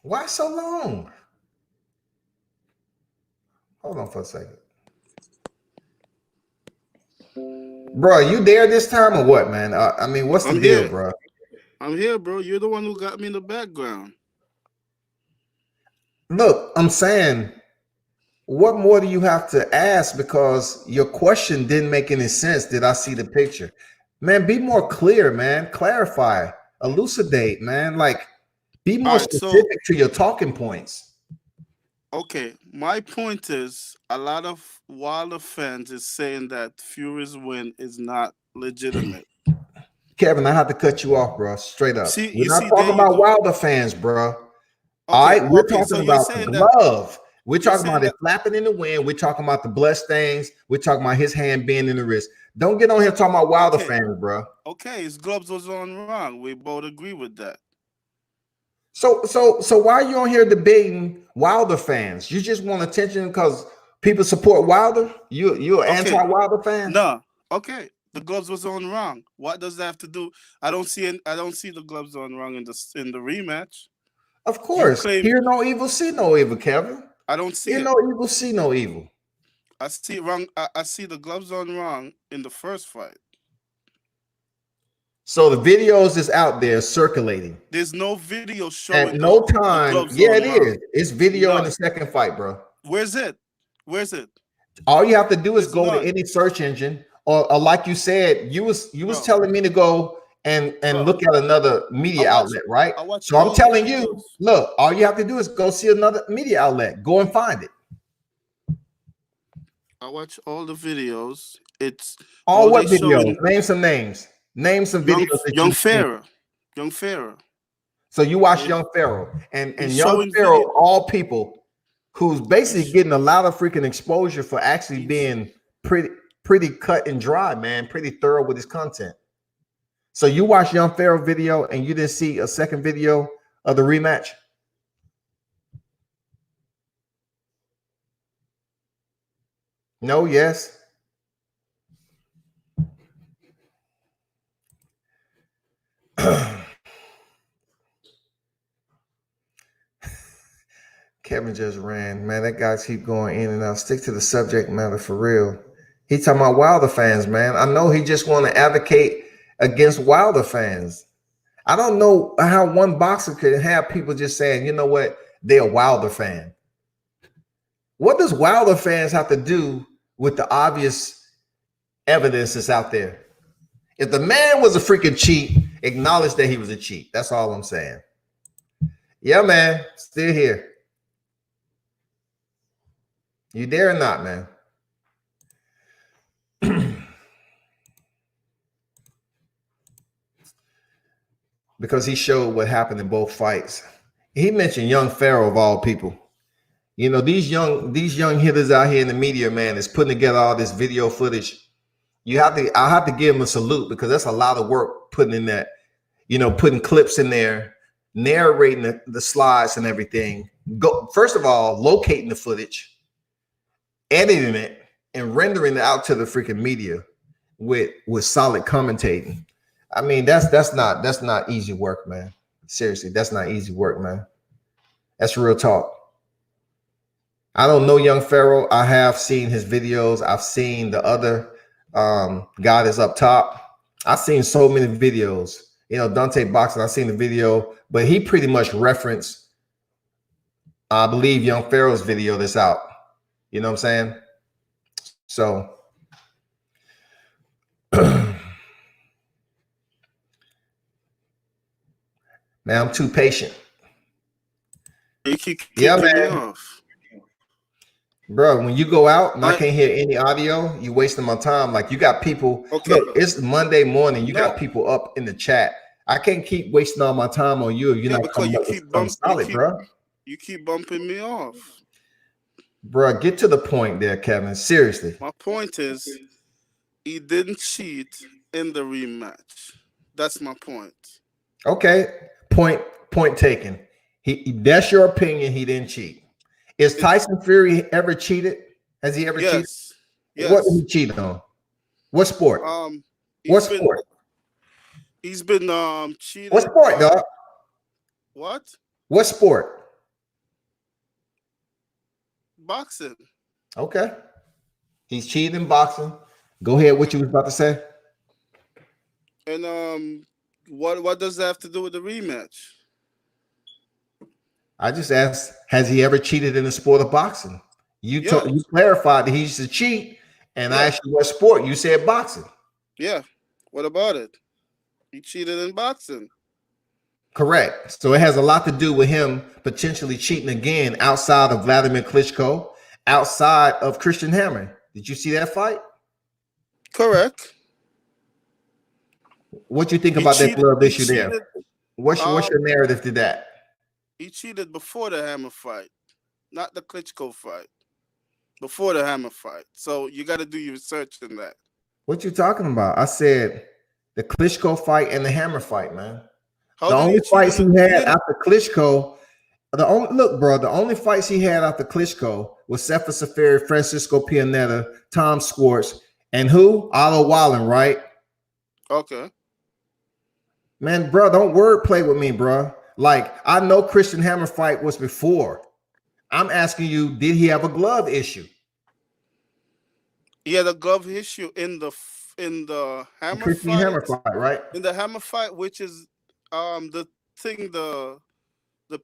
Why so long? Hold on for a second. Bro, you there this time or what, man? I mean, what's the deal, bro? I'm here, bro. You're the one who got me in the background. Look, I'm saying, what more do you have to ask? Because your question didn't make any sense. Did I see the picture? Man, be more clear, man. Clarify, elucidate, man. Like, be more specific to your talking points. Okay, my point is, a lot of Wilder fans is saying that Fury's win is not legitimate. Kevin, I have to cut you off, bro. Straight up. See, we're not talking about Wilder fans, bro. Okay, all right, we're talking about the glove. We're talking about it flapping in the wind. We're talking about the blood stains. We're talking about his hand being in the wrist. Don't get on here talking about Wilder fans, bro. Okay, his gloves was on wrong. We both agree with that. So why are you on here debating Wilder fans? You just want attention because people support Wilder? You're an anti-Wilder fan? No. Okay. The gloves was on wrong. What does that have to do? I don't see the gloves on wrong in the rematch. Of course. Hear no evil, see no evil, Kevin. I don't see Hear no evil, see no evil. I see wrong. I see the gloves on wrong in the first fight. So the videos is out there circulating. There's no video showing. At no time. Yeah, it is. It's video in the second fight, bro. Where's it? Where's it? All you have to do is go to any search engine, or like you said, you was telling me to go and look at another media outlet, right? So I'm telling you, look, all you have to do is go see another media outlet. Go and find it. I watch all the videos. It's all what videos? Name some names. Name some videos. Young Pharaoh. So you watch Young Pharaoh and Young Pharaoh, all people who's basically getting a lot of freaking exposure for actually being pretty cut and dry, man, pretty thorough with his content. So you watch Young Pharaoh video and you didn't see a second video of the rematch? No, yes. Kevin just ran, man. That guy keep going in and out. Stick to the subject matter for real. He talking about Wilder fans, man. I know he just want to advocate against Wilder fans. I don't know how one boxer could have people just saying, you know what, they're a Wilder fan. What does Wilder fans have to do with the obvious evidence that's out there? If the man was a freaking cheat, acknowledge that he was a cheat. That's all I'm saying. Yeah, man. Still here. You there or not, man? Because he showed what happened in both fights. He mentioned Young Pharaoh of all people. You know, these young hitters out here in the media, man, is putting together all this video footage. I have to give him a salute because that's a lot of work putting in that, you know, putting clips in there, narrating the slides and everything. First of all, locating the footage, editing it, and rendering it out to the freaking media with solid commentating. I mean, that's not easy work, man. Seriously, that's not easy work, man. That's real talk. I don't know Young Pharaoh. I have seen his videos. I've seen the other guy that's up top. I've seen so many videos. You know, Dante boxing. I've seen the video, but he pretty much referenced, I believe, Young Pharaoh's video that's out. You know what I'm saying? So, man, I'm too patient. You keep Yeah, me man. off. Bro, when you go out and I can't hear any audio, you wasting my time. Like, you got people. Okay. Look, it's Monday morning. You got people up in the chat. I can't keep wasting all my time on you if you're not coming up with something solid, bro. You keep bumping me off. Bro, get to the point there, Kevin. Seriously. My point is, he didn't cheat in the rematch. That's my point. Okay. Point taken. That's your opinion. He didn't cheat. Is Tyson Fury ever cheated? Has he ever cheated? Yes. What did he cheat on? What sport? What sport? He's been cheated. What sport, dog? What? What sport? Boxing. Okay. He's cheating in boxing. Go ahead. What you was about to say? And what does that have to do with the rematch? I just asked, has he ever cheated in the sport of boxing? You clarified that he used to cheat, and I asked you what sport. You said boxing. Yeah. What about it? He cheated in boxing. Correct. So it has a lot to do with him potentially cheating again outside of Vladimir Klitschko, outside of Christian Hammer. Did you see that fight? Correct. What do you think about that glove issue there? What's your narrative to that? He cheated before the Hammer fight, not the Klitschko fight. Before the Hammer fight. So you got to do your research in that. What you talking about? I said the Klitschko fight and the Hammer fight, man. The only fights he had after Klitschko, the only fights he had after Klitschko was Sefer Safari, Francisco Pianetta, Tom Schwartz, and who? Otto Wallen, right? Okay. Man, bro, don't wordplay with me, bro. Like, I know Christian Hammer fight was before. I'm asking you, did he have a glove issue? He had a glove issue in the Hammer fight. Hammer fight, right? In the Hammer fight, which is the thing, the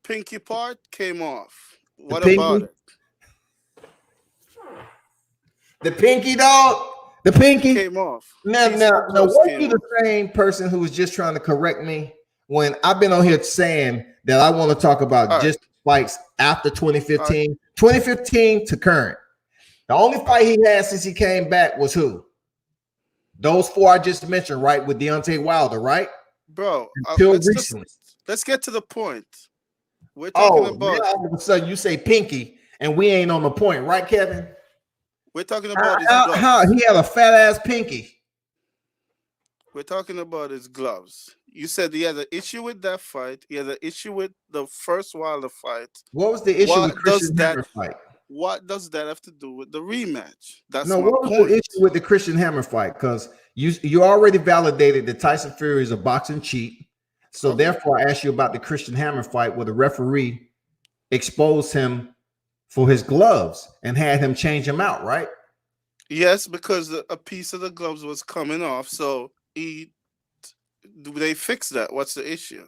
pinky part came off. What about it? The pinky, dog. The pinky came off. Now, what you the same person who was just trying to correct me when I've been on here saying that I want to talk about just fights after 2015, 2015 to current. The only fight he had since he came back was who? Those four I just mentioned, right? With Deontay Wilder, right? Bro, until recently. Let's get to the point. We're talking about. Now all of a sudden you say pinky, and we ain't on the point, right, Kevin? We're talking about how he had a fat ass pinky. We're talking about his gloves. You said he had an issue with that fight. He had an issue with the first Wilder fight. What was the issue with Christian Hammer fight? What does that have to do with the rematch? That's what was the issue with the Christian Hammer fight? Because you already validated that Tyson Fury is a boxing cheat. So therefore, I asked you about the Christian Hammer fight where the referee exposed him for his gloves and had him change them out, right? Yes, because a piece of the gloves was coming off. So they fixed that. What's the issue?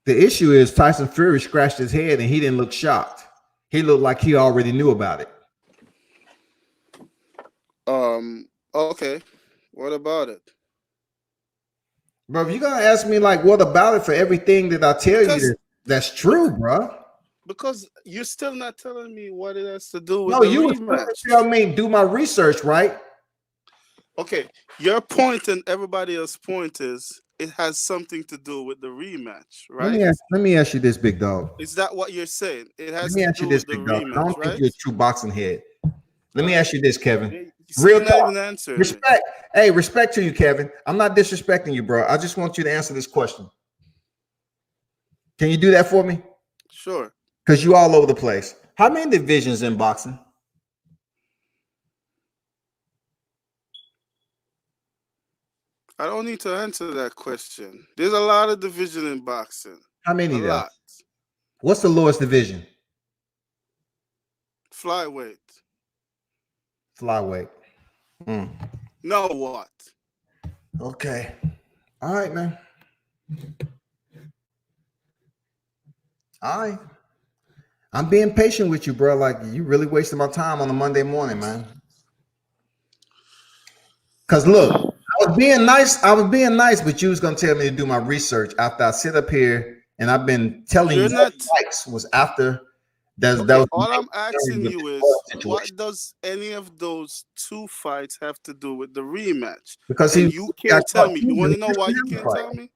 The issue is Tyson Fury scratched his head and he didn't look shocked. He looked like he already knew about it. Okay. What about it? Bro, if you're gonna ask me like what about it for everything that I tell you that's true, bro. Because you're still not telling me what it has to do with you were supposed to tell me do my research, right? Okay, your point and everybody else's point is it has something to do with the rematch, right? Let me ask you this, big dog. Is that what you're saying? It has let me to ask do you this, with big the dog. rematch, I don't right? think you're a true boxing head. Let me ask you this, Kevin. Real talk. Respect. Hey, respect to you, Kevin. I'm not disrespecting you, bro. I just want you to answer this question. Can you do that for me? Sure. Because you all over the place. How many divisions in boxing? I don't need to answer that question. There's a lot of division in boxing. How many? A lot. What's the lowest division? Flyweight. Flyweight. Now what? Okay. All right, man. All right. I'm being patient with you, bro. Like you really wasted my time on a Monday morning, man. Cause look, I was being nice. I was being nice, but you was gonna tell me to do my research after I sit up here and I've been telling you You're that not fights was after that okay. was All I'm with asking this you oil is, situation. what does any of those two fights have to do with the rematch? Because And he you got can't tell caught me. You cheating in want the to know why Christian you Hammer can't fight. tell me?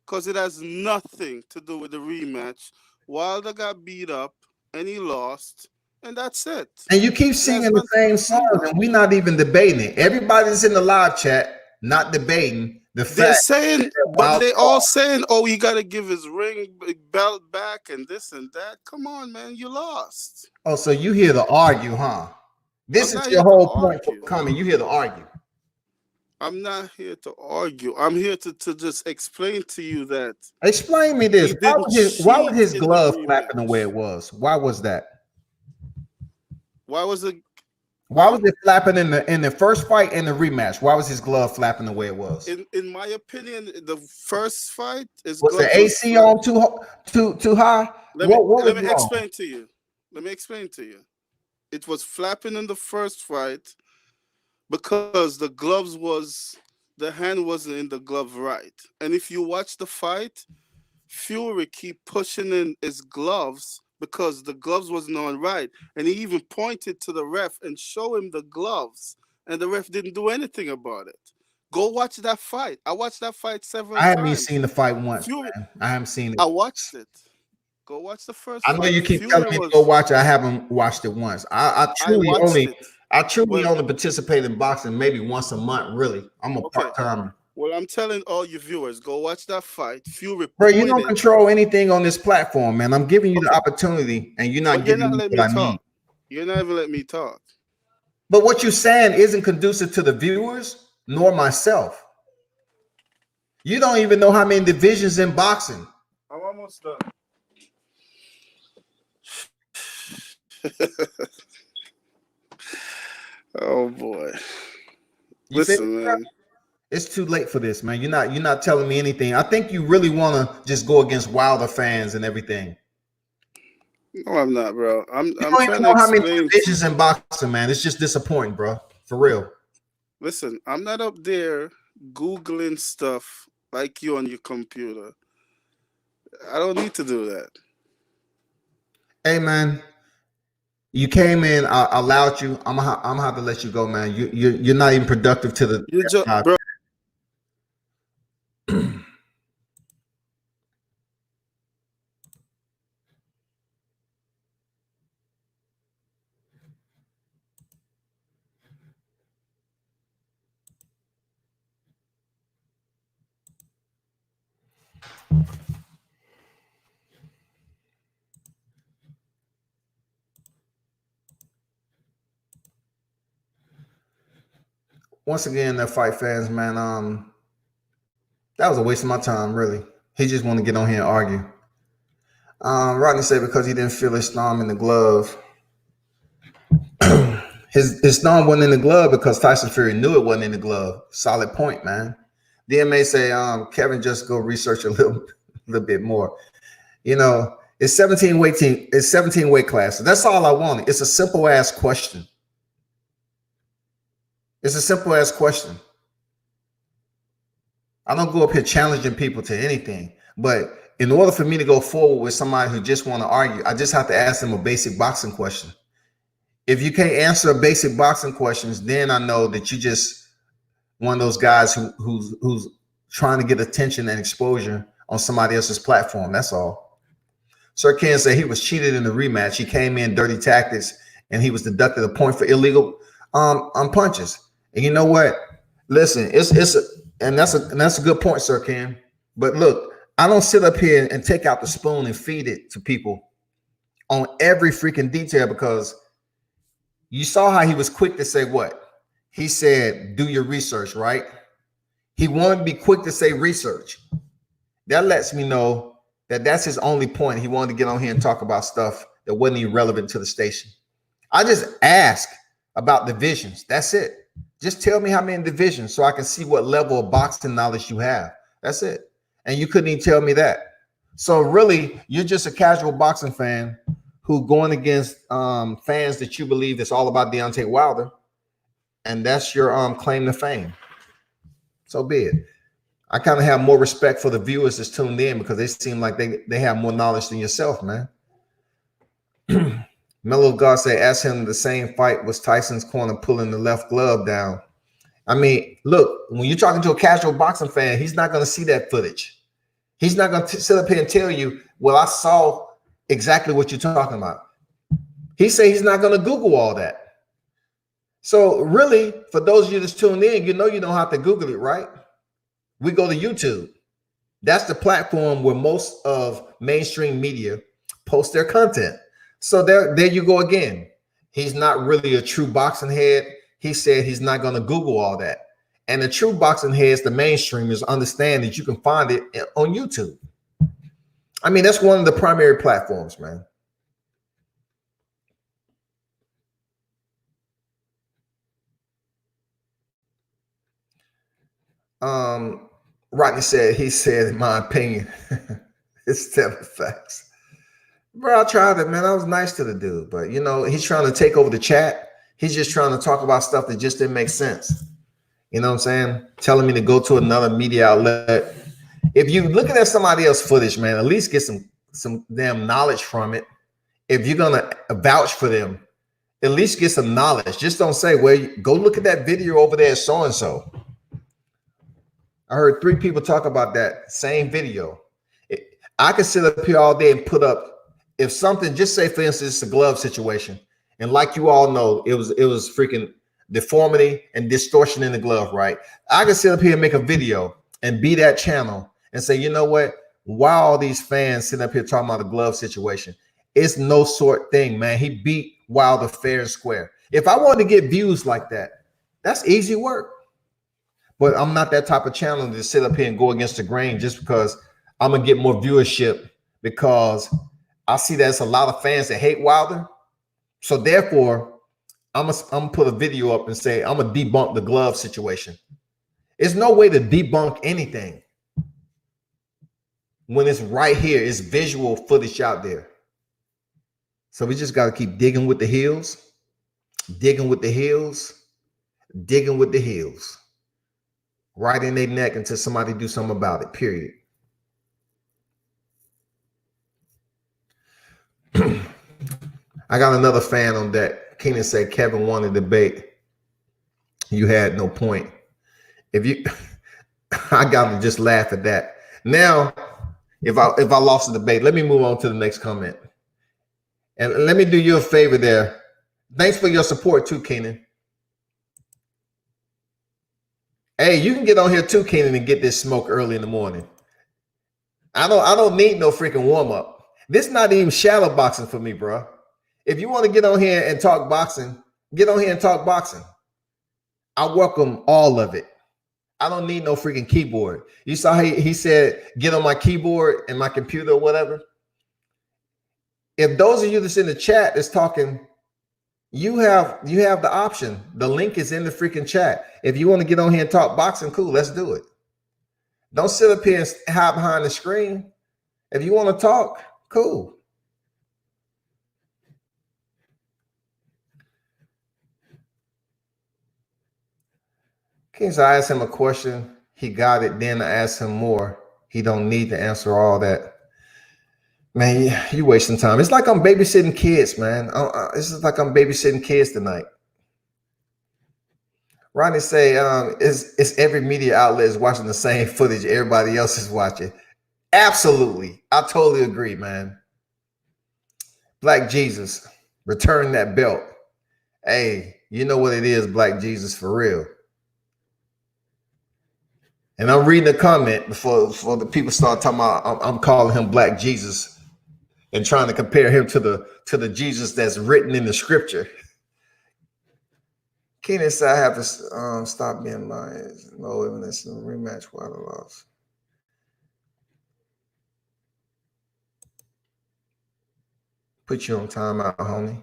Because it has nothing to do with the rematch. Wilder got beat up and he lost, and that's it. And you keep It has singing the nothing to do same with the songs, and rematch. we're not even debating it. Everybody's in the live chat not debating the They're fact saying, that but Wilder they all lost. saying, "Oh, you got to give his ring belt back and this and that." Come on, man, you lost. Oh, so you here to argue, huh? I'm This is not your here to whole point for argue. coming. You here to argue. I'm not here to argue. I'm here to just explain to you that Explain me this. he didn't Why was cheat his in the glove flapping the way rematch. it was? Why was that? Why was it? Why was it flapping in the first fight and the rematch? Why was his glove flapping the way it was? In my opinion, the first fight, his Was the gloves was AC flat. on too high? Let me What was let me wrong? explain to you. Let me explain to you. It was flapping in the first fight because the hand wasn't in the glove right. And if you watch the fight, Fury keep pushing in his gloves because the gloves wasn't on right, and he even pointed to the ref and show him the gloves, and the ref didn't do anything about it. Go watch that fight. I watched that fight several I haven't even times. seen the fight once, Fury, man. I haven't seen it. I watched it. Go watch the first I know fight. you keep telling Fury me to go was. watch it. I haven't watched it once. I watched it. I truly Well, only participate in boxing maybe once a month. Really, I'm a part okay. timer. Well, I'm telling all you viewers, go watch that fight. Fury Bro, you don't pointed. control anything on this platform, man. I'm giving you the Okay, opportunity, and you're not but you're giving not me letting what me I need. talk. You're not even letting me talk. But what you're saying isn't conducive to the viewers nor myself. You don't even know how many divisions in boxing. I'm almost done. Oh boy. You feel me, Listen, bro? man. It's too late for this, man. You're not telling me anything. I think you really want to just go against Wilder fans and everything. No, I'm not, bro. You I'm don't even trying to know how many explain. divisions in boxing, man. It's just disappointing, bro. For real. Listen, I'm not up there Googling stuff like you on your computer. I don't need to do that. Hey, man, you came in. I allowed you. I'm gonna have to let you go, man. You're not even productive to the You just, job. bro. Once again, that fight fans, man. That was a waste of my time, really. He just want to get on here and argue. Rodney said because he didn't feel his thumb in the glove. His thumb wasn't in the glove because Tyson Fury knew it wasn't in the glove. Solid point, man. DMA say Kevin just go research a little bit more. You know, it's 17 weight team, it's 17 weight classes. That's all I wanted. It's a simple ass question. It's a simple ass question. I don't go up here challenging people to anything, but in order for me to go forward with somebody who just want to argue, I just have to ask them a basic boxing question. If you can't answer a basic boxing questions, then I know that you just one of those guys who's trying to get attention and exposure on somebody else's platform. That's all. Sir Ken said he was cheated in the rematch. He came in dirty tactics and he was deducted a point for illegal punches. And you know what? Listen, that's a good point, Sir Ken. But look, I don't sit up here and take out the spoon and feed it to people on every freaking detail because you saw how he was quick to say what? He said, do your research, right? He wanted to be quick to say research. That lets me know that that's his only point. He wanted to get on here and talk about stuff that wasn't even relevant to the station. I just ask about divisions. That's it. Just tell me how many divisions so I can see what level of boxing knowledge you have. That's it. And you couldn't even tell me that. So really, you're just a casual boxing fan who going against fans that you believe it's all about Deontay Wilder, and that's your claim to fame. So be it. I kind of have more respect for the viewers that's tuned in because they seem like they have more knowledge than yourself, man. Mellow God say, ask him the same fight was Tyson's corner pulling the left glove down. I mean, look, when you're talking to a casual boxing fan, he's not going to see that footage. He's not going to sit up here and tell you, well, I saw exactly what you're talking about. He say he's not going to Google all that. So really, for those of you that's tuned in, you don't have to Google it, right? We go to YouTube. That's the platform where most of mainstream media post their content. So there you go again. He's not really a true boxing head. He said he's not going to Google all that. And the true boxing heads, the mainstreamers, understand that you can find it on YouTube. I mean, that's one of the primary platforms, man. Rodney said, in my opinion, it's seven facts. Bro, I tried it, man. I was nice to the dude, but he's trying to take over the chat. He's just trying to talk about stuff that just didn't make sense. You know what I'm saying? Telling me to go to another media outlet. If you're looking at somebody else's footage, man, at least get some damn knowledge from it. If you're gonna vouch for them, at least get some knowledge. Just don't say, well, go look at that video over there, so-and-so. I heard 3 people talk about that same video. I could sit up here all day and put up, if something, just say, for instance, it's a glove situation. And like you all know, it was freaking deformity and distortion in the glove, right? I could sit up here and make a video and be that channel and say, you know what? Why all these fans sitting up here talking about the glove situation? It's no sort thing, man. He beat Wilder fair and square. If I wanted to get views like that, that's easy work. But I'm not that type of channel to sit up here and go against the grain just because I'm going to get more viewership, because I see there's a lot of fans that hate Wilder. So therefore, I'm gonna put a video up and say, I'm going to debunk the glove situation. There's no way to debunk anything when it's right here. It's visual footage out there. So we just got to keep digging with the heels, digging with the heels, digging with the heels, right in their neck until somebody do something about it, period. I got another fan on deck. Keenan said, Kevin won a debate. You had no point. If you, I got to just laugh at that. Now, if I lost the debate, let me move on to the next comment. And let me do you a favor there. Thanks for your support too, Keenan. Hey, you can get on here too, Keenan, and get this smoke early in the morning. I don't need no freaking warm-up. This not even shadow boxing for me, bro. If you want to get on here and talk boxing, get on here and talk boxing. I welcome all of it. I don't need no freaking keyboard. You saw he said, get on my keyboard and my computer or whatever. If those of you that's in the chat is talking, you have the option. The link is in the freaking chat. If you want to get on here and talk boxing, cool, let's do it. Don't sit up here and hide behind the screen. If you want to talk, cool. So I asked him a question. He got it. Then I asked him more. He don't need to answer all that. Man, you wasting time. It's like I'm babysitting kids, man. It's just like I'm babysitting kids tonight. Ronnie say, it's every media outlet is watching the same footage everybody else is watching. Absolutely. I totally agree, man. Black Jesus, return that belt. Hey, you know what it is, Black Jesus, for real. And I'm reading a comment before the people start talking about I'm calling him Black Jesus and trying to compare him to the Jesus that's written in the scripture. Keenan said I have to stop being biased. No evidence in the rematch while the loss. Put you on timeout, homie.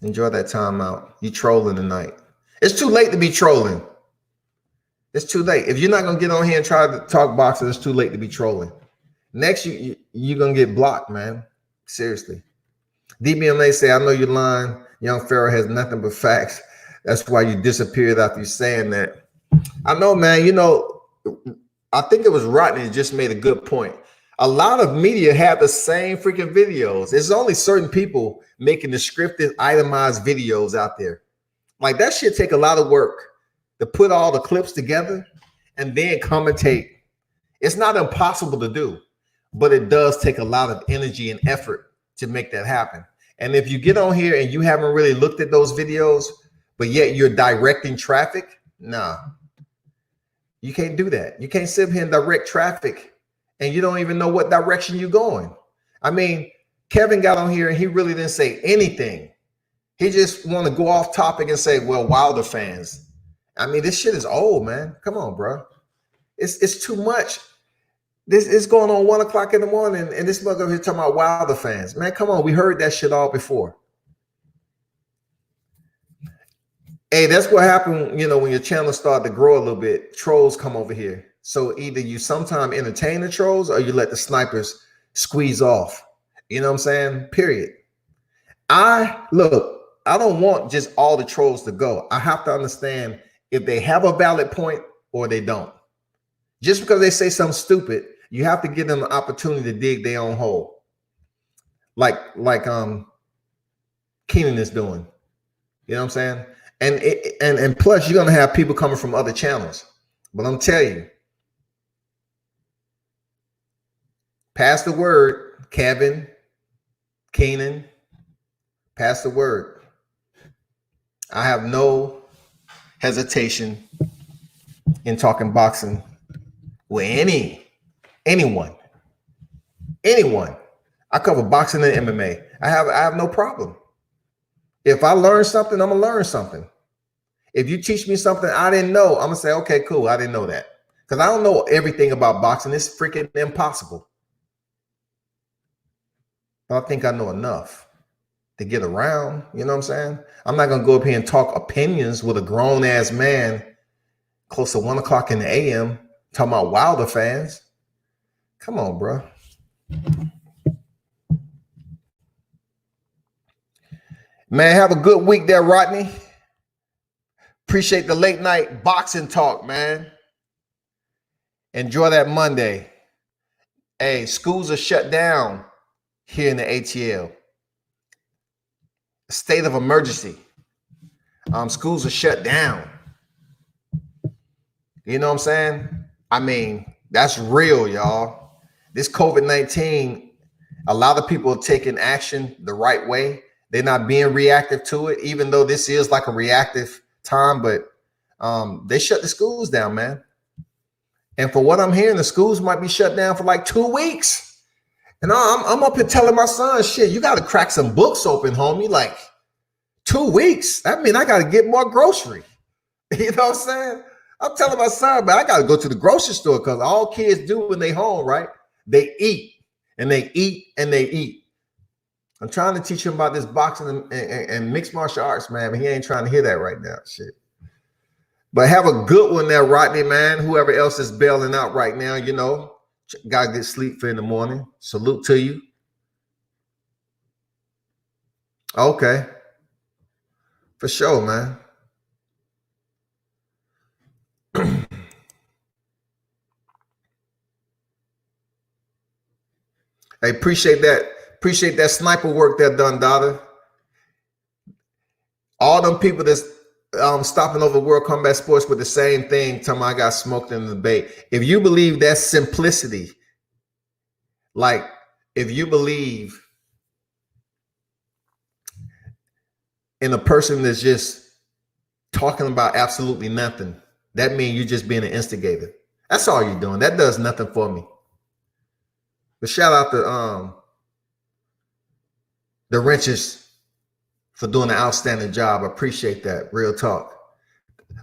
Enjoy that timeout. You trolling tonight. It's too late to be trolling. It's too late. If you're not gonna get on here and try to talk boxing, it's too late to be trolling. Next, you're gonna get blocked, man. Seriously. DBMA say, I know you're lying. Young Pharaoh has nothing but facts. That's why you disappeared after you saying that. I know, man. You know, I think it was Rodney that just made a good point. A lot of media have the same freaking videos. There's only certain people making the scripted, itemized videos out there. Like that shit take a lot of work to put all the clips together and then commentate. It's not impossible to do, but it does take a lot of energy and effort to make that happen. And if you get on here and you haven't really looked at those videos, but yet you're directing traffic, nah, you can't do that. You can't sit here and direct traffic and you don't even know what direction you're going. I mean, Kevin got on here and he really didn't say anything. He just want to go off topic and say, well, Wilder fans. I mean, this shit is old, man. Come on, bro. It's too much. This is going on 1 o'clock in the morning and this motherfucker here talking about Wilder fans. Man, come on. We heard that shit all before. Hey, that's what happened, you know, when your channel started to grow a little bit, trolls come over here. So either you sometime entertain the trolls or you let the snipers squeeze off. You know what I'm saying? Period. I don't want just all the trolls to go. I have to understand if they have a valid point or they don't. Just because they say something stupid, you have to give them an opportunity to dig their own hole. Like Keenan is doing. You know what I'm saying? And plus you're gonna have people coming from other channels. But I'm telling you, pass the word, Kevin, Keenan, pass the word. I have no hesitation in talking boxing with anyone. I cover boxing and MMA. I have no problem. If I learn something, I'm gonna learn something. If you teach me something I didn't know, I'm gonna say, okay, cool, I didn't know that. Because I don't know everything about boxing. It's freaking impossible. But I think I know enough to get around. You know what I'm saying? I'm not gonna go up here and talk opinions with a grown-ass man close to 1 o'clock in the AM talking about Wilder fans. Come on, bro. Man, have a good week there, Rodney. Appreciate the late night boxing talk, man. Enjoy that Monday. Hey, schools are shut down here in the ATL. State of emergency. Schools are shut down. You know what I'm saying? I mean, that's real, y'all. This COVID-19, a lot of people are taking action the right way. They're not being reactive to it, even though this is like a reactive time, but they shut the schools down, man. And for what I'm hearing, the schools might be shut down for like 2 weeks. And I'm up here telling my son, shit, you got to crack some books open, homie. Like 2 weeks. I mean, I got to get more grocery. You know what I'm saying? I'm telling my son, but I got to go to the grocery store because all kids do when they home, right? They eat and they eat and they eat. I'm trying to teach him about this boxing and mixed martial arts, man, but he ain't trying to hear that right now. Shit. But have a good one there, Rodney, man. Whoever else is bailing out right now, you know, gotta get sleep for in the morning. Salute to you. Okay. For sure, man. I appreciate that. Appreciate that sniper work there done, daughter. All them people that's stopping over World Combat Sports with the same thing, telling me I got smoked in the debate. If you believe that's simplicity, like if you believe in a person that's just talking about absolutely nothing, that means you're just being an instigator. That's all you're doing. That does nothing for me. But shout out to the wrenches for doing an outstanding job. I appreciate that. Real talk.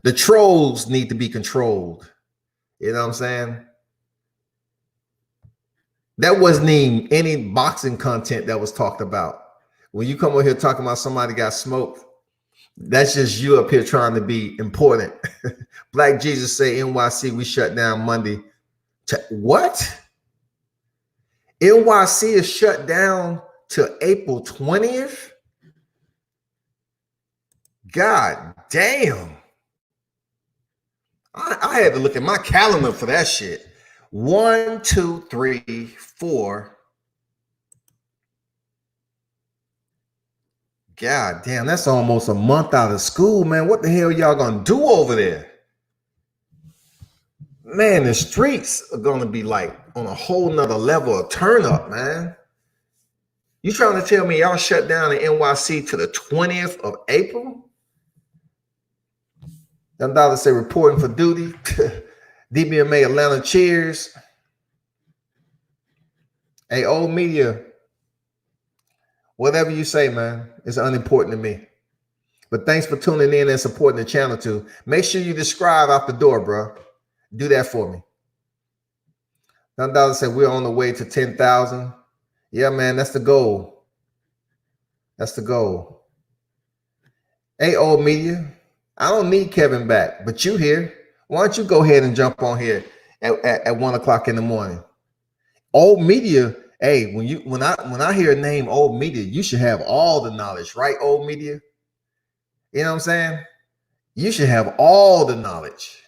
The trolls need to be controlled. You know what I'm saying? That wasn't even any boxing content that was talked about. When you come over here talking about somebody got smoked, That's just you up here trying to be important. Black Jesus say NYC, we shut down Monday. What? NYC is shut down till April 20th? God damn. I had to look at my calendar for that shit. 1, 2, 3, 4. God damn, that's almost a month out of school, man. What the hell y'all gonna do over there? Man, the streets are gonna be like on a whole nother level of turn up, man. You trying to tell me y'all shut down the NYC to the 20th of April? Them dollars say reporting for duty. DBMA Atlanta cheers. Hey, old media, whatever you say, man, it's unimportant to me. But thanks for tuning in and supporting the channel too. Make sure you subscribe out the door, bro. Do that for me. Them dollars say we're on the way to 10,000. Yeah, man, that's the goal. That's the goal. Hey, old media, I don't need Kevin back, but you here. Why don't you go ahead and jump on here at 1 o'clock in the morning? Old media, hey, when I hear a name old media, you should have all the knowledge, right? Old media. You know what I'm saying? You should have all the knowledge.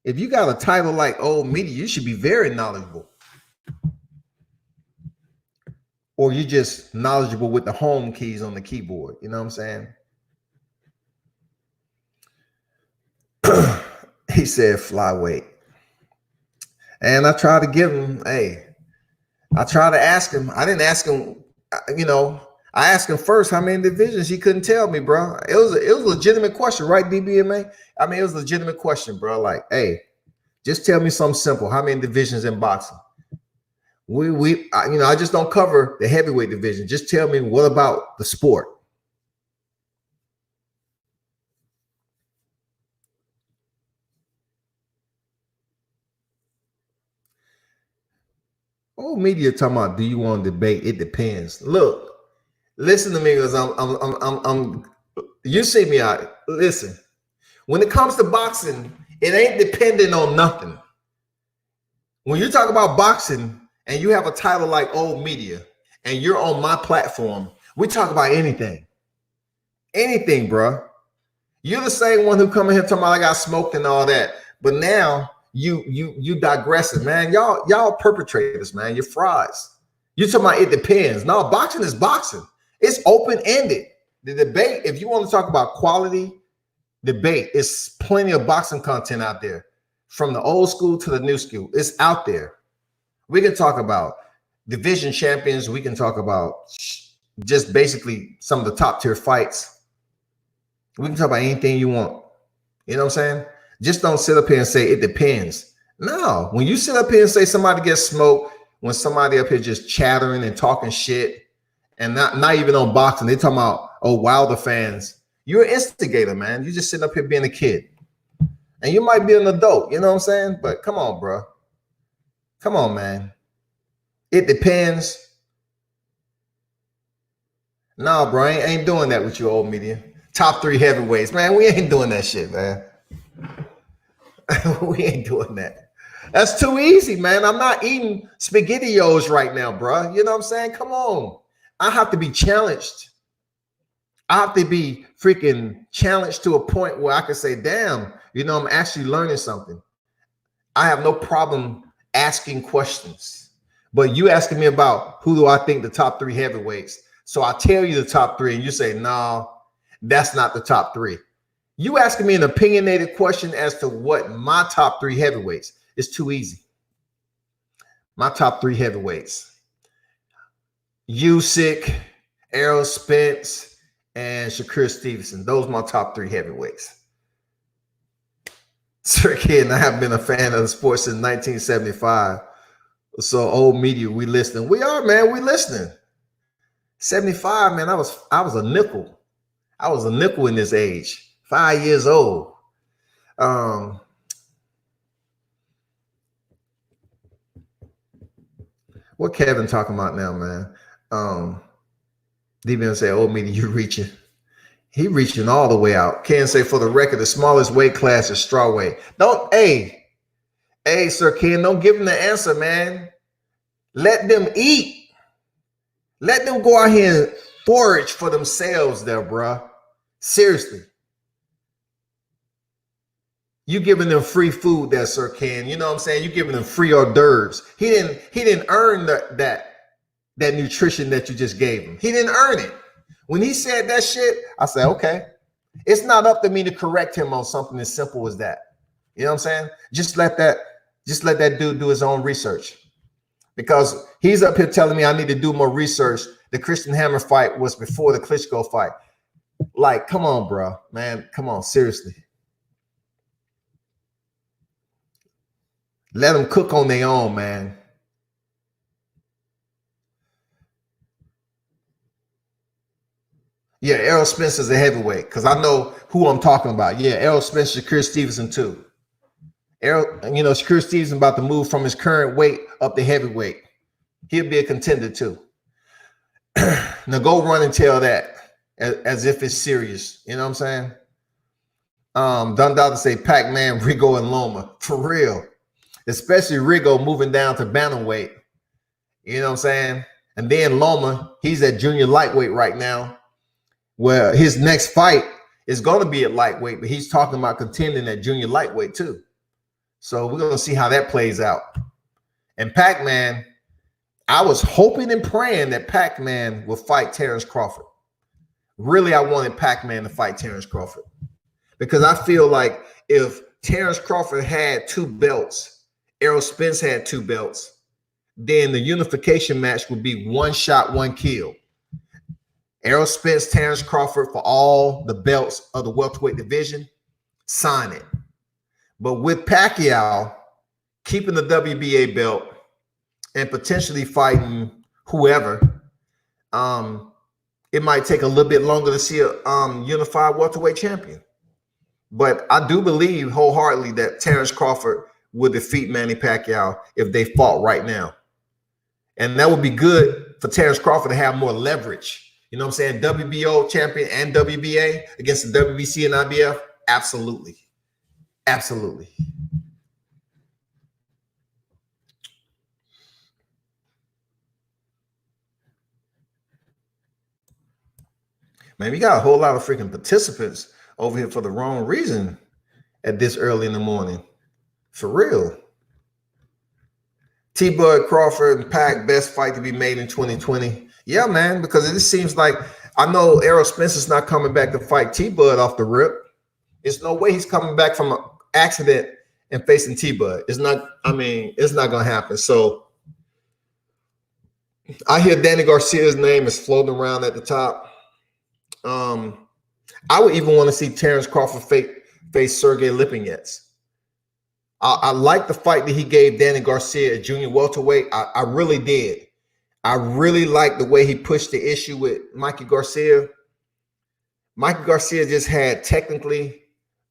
If you got a title like old media, you should be very knowledgeable. Or you just knowledgeable with the home keys on the keyboard. You know what I'm saying? He said flyweight. And I tried to give him, hey, I tried to ask him. I didn't ask him, you know, I asked him first how many divisions. He couldn't tell me, bro. It was a legitimate question, right, DBMA? I mean, it was a legitimate question, bro. Like, hey, just tell me something simple. How many divisions in boxing? I just don't cover the heavyweight division. Just tell me, what about the sport? Old media talking about, do you want to debate? It depends. Look, listen to me, because I'm you see me out. Listen, when it comes to boxing, it ain't dependent on nothing. When you talk about boxing and you have a title like old media and you're on my platform, we talk about anything. Anything, bro. You're the same one who come in here talking about I got smoked and all that. But now you digressing, man. Y'all perpetrators, man. You're frauds. You talking about it depends. No, boxing is boxing. It's open-ended. The debate, if you want to talk about quality debate, it's plenty of boxing content out there. From the old school to the new school, it's out there. We can talk about division champions. We can talk about just basically some of the top tier fights. We can talk about anything you want. You know what I'm saying? Just don't sit up here and say it depends. No, when you sit up here and say somebody gets smoked, when somebody up here just chattering and talking shit, and not even on boxing, they talking about, oh, Wilder fans. You're an instigator, man. You just sitting up here being a kid. And you might be an adult, you know what I'm saying? But come on, bro. Come on, man. It depends. No, bro, I ain't doing that with you, old media. Top 3 heavyweights, man. We ain't doing that shit, man. We ain't doing that. That's too easy, man. I'm not eating SpaghettiOs right now, bro. You know what I'm saying? Come on. I have to be challenged. I have to be freaking challenged to a point where I can say, damn, you know, I'm actually learning something. I have no problem asking questions. But you asking me about who do I think the top 3 heavyweights. So I tell you the top 3 and you say, no, that's not the top 3. You asking me an opinionated question as to what my top 3 heavyweights is too easy. My top 3 heavyweights. Usyk, Errol Spence, and Shakur Stevenson. Those are my top 3 heavyweights. Sir Kid, and I have been a fan of the sport since 1975. So old media, we listening. We are, man. We listening. 75, man. I was a nickel. I was a nickel in this age. 5 years old. What Kevin talking about now, man? DBN say, old media, you reaching. He reaching all the way out. Ken say, for the record, the smallest weight class is strawweight. Don't, hey, Sir Ken, don't give him the answer, man. Let them eat. Let them go out here and forage for themselves there, bruh. Seriously. You giving them free food there, Sir Ken. You know what I'm saying? You giving them free hors d'oeuvres. He didn't earn that nutrition that you just gave him. He didn't earn it. When he said that shit, I said, okay. It's not up to me to correct him on something as simple as that. You know what I'm saying? Just let that dude do his own research. Because he's up here telling me I need to do more research. The Christian Hammer fight was before the Klitschko fight. Like, come on, bro, man. Come on, seriously. Let them cook on their own, man. Yeah, Errol Spencer's a heavyweight because I know who I'm talking about. Yeah, Errol Spencer, Shakur Stevenson too. Shakur Stevenson about to move from his current weight up to heavyweight. He'll be a contender too. Now go run and tell that as if it's serious. You know what I'm saying? Dundalton say Pac-Man, Rigo, and Loma. For real. Especially Rigo moving down to bantamweight. You know what I'm saying? And then Loma, he's at junior lightweight right now. Well, his next fight is going to be at lightweight, but he's talking about contending at junior lightweight too. So we're going to see how that plays out. And Pac-Man, I was hoping and praying that Pac-Man would fight Terrence Crawford. Really, I wanted Pac-Man to fight Terrence Crawford because I feel like if Terrence Crawford had 2 belts, Errol Spence had 2 belts, then the unification match would be 1 shot, 1 kill. Errol Spence, Terrence Crawford for all the belts of the welterweight division, sign it. But with Pacquiao keeping the WBA belt and potentially fighting whoever, it might take a little bit longer to see a unified welterweight champion. But I do believe wholeheartedly that Terrence Crawford would defeat Manny Pacquiao if they fought right now. And that would be good for Terrence Crawford to have more leverage. You know what I'm saying? WBO champion and WBA against the WBC and IBF? Absolutely. Absolutely. Man, we got a whole lot of freaking participants over here for the wrong reason at this early in the morning. For real. T-Bud Crawford and Pac, best fight to be made in 2020. Yeah, man, because it just seems like I know Errol Spencer's not coming back to fight T-Bud off the rip. There's no way he's coming back from an accident and facing T-Bud. It's not going to happen. So I hear Danny Garcia's name is floating around at the top. I would even want to see Terrence Crawford face Sergey Lipinets. I like the fight that he gave Danny Garcia at junior welterweight. I really did. I really like the way he pushed the issue with Mikey Garcia. Mikey Garcia just had technically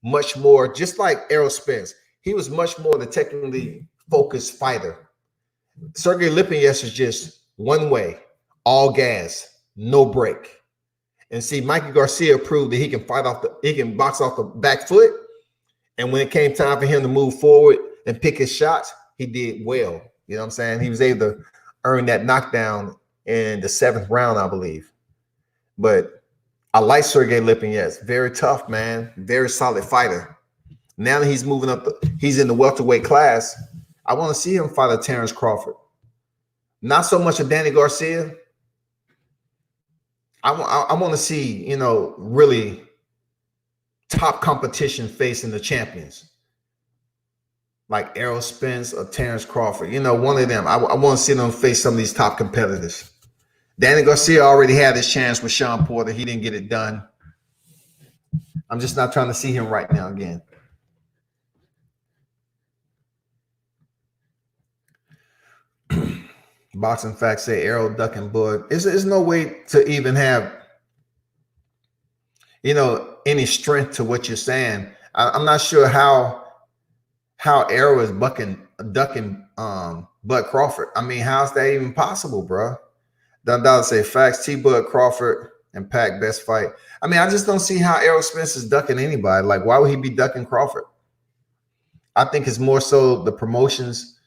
much more, just like Errol Spence. He was much more the technically focused fighter. Sergey Lipinets is just one way, all gas, no break. And see, Mikey Garcia proved that he can box off the back foot. And when it came time for him to move forward and pick his shots, he did well. You know what I'm saying? He was able to earn that knockdown in the 7th round, I believe. But I like Sergey Lipinets. Very tough, man. Very solid fighter. Now that he's moving up, he's in the welterweight class. I want to see him fight a Terrence Crawford. Not so much a Danny Garcia. I want to see, really top competition facing the champions. Like Errol Spence or Terrence Crawford, one of them. I want to see them face some of these top competitors. Danny Garcia already had his chance with Sean Porter. He didn't get it done. I'm just not trying to see him right now again. Boxing Facts say Errol ducking Bud. There's no way to even have, any strength to what you're saying. I'm not sure how Errol is ducking Bud Crawford. I mean, how's that even possible, bro? Dundalton say Facts. T. Bud Crawford Impact best fight. I mean, I just don't see how Errol Spence is ducking anybody. Like, why would he be ducking Crawford? I think it's more so the promotions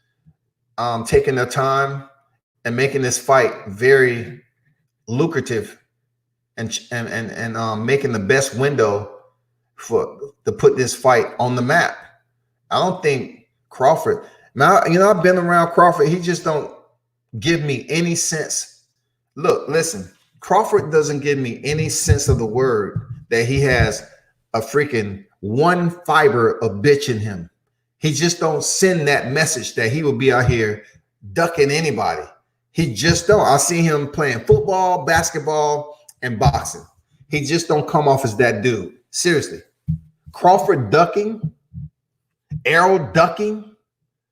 taking their time and making this fight very lucrative and making the best window to put this fight on the map. I don't think Crawford. Now, I've been around Crawford. He just don't give me any sense. Look, listen. Crawford doesn't give me any sense of the word that he has a freaking one fiber of bitch in him. He just don't send that message that he will be out here ducking anybody. He just don't. I see him playing football, basketball, and boxing. He just don't come off as that dude. Seriously. Crawford ducking, Errol ducking,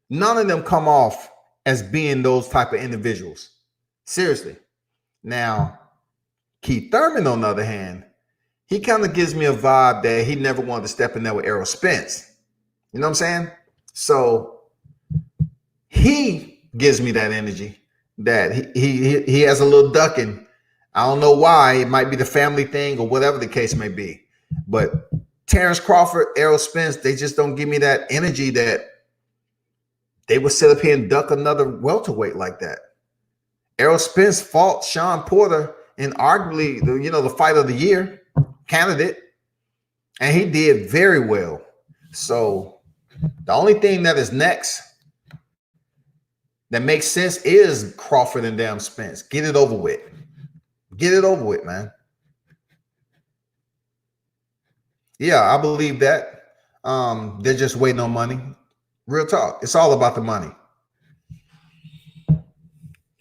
none of them come off as being those type of individuals. Seriously. Now, Keith Thurman, on the other hand, he kind of gives me a vibe that he never wanted to step in there with Errol Spence. You know what I'm saying? So he gives me that energy that he has a little ducking. I don't know why. It might be the family thing or whatever the case may be. But Terrence Crawford, Errol Spence, they just don't give me that energy that they would sit up here and duck another welterweight like that. Errol Spence fought Sean Porter in arguably the fight of the year candidate, and he did very well. So the only thing that is next that makes sense is Crawford and damn Spence. Get it over with. Get it over with, man. Yeah, I believe that. They're just waiting on money. Real talk. It's all about the money.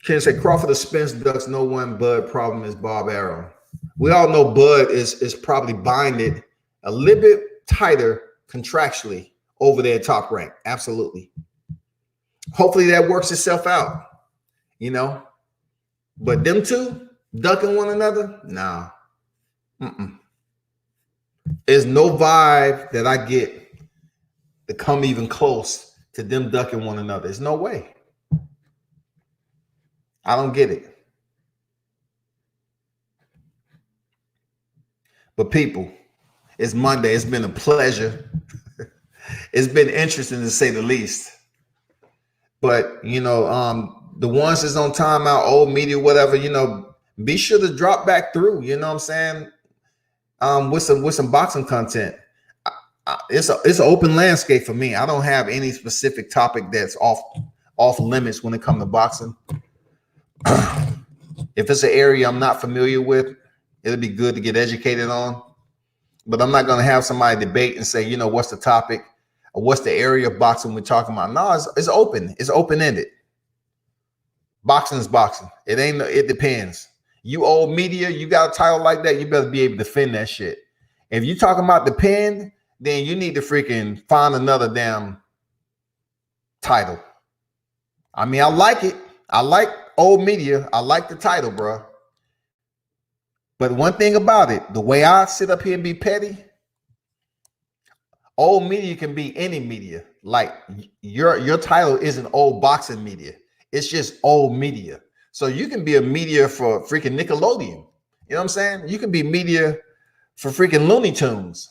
Ken say Crawford or Spence ducks no one. Bud problem is Bob Arum. We all know Bud is probably binded a little bit tighter contractually over there at Top Rank. Absolutely. Hopefully that works itself out, But them two ducking one another, nah. There's no vibe that I get to come even close to them ducking one another. There's no way. I don't get it. But people, it's Monday. It's been a pleasure. It's been interesting to say the least. But, the ones that's on timeout, old media, whatever, be sure to drop back through, you know what I'm saying? With some boxing content. It's an open landscape for me. I don't have any specific topic that's off limits when it comes to boxing. If it's an area I'm not familiar with, it'll be good to get educated on. But I'm not going to have somebody debate and say, what's the topic or what's the area of boxing we're talking about. No, it's open. It's open-ended. Boxing is boxing. It depends. You old media, you got a title like that, you better be able to defend that shit. If you talking about depend, then you need to freaking find another damn title. I mean, I like it. I like old media. I like the title, bro. But one thing about it, the way I sit up here and be petty, old media can be any media. Like your title isn't old boxing media. It's just old media. So you can be a media for freaking Nickelodeon. You know what I'm saying? You can be media for freaking Looney Tunes.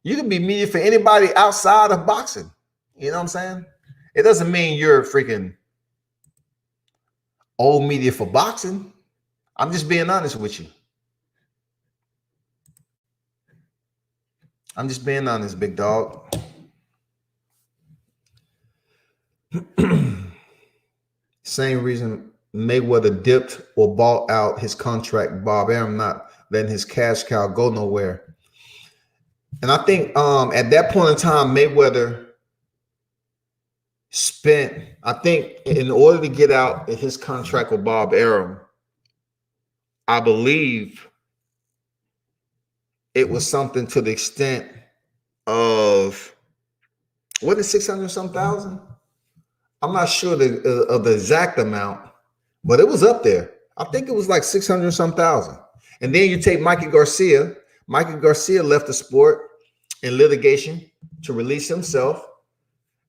You can be media for anybody outside of boxing. You know what I'm saying? It doesn't mean you're freaking old media for boxing. I'm just being honest with you. I'm just being honest, big dog. Same reason Mayweather dipped or bought out his contract. Bob Arum not letting his cash cow go nowhere. And I think at that point in time, Mayweather spent, I think in order to get out of his contract with Bob Arum, I believe it was something to the extent of, what is 600 some thousand? I'm not sure of the exact amount, but it was up there. I think it was like 600 some thousand. And then you take Mikey Garcia. Mikey Garcia left the sport in litigation to release himself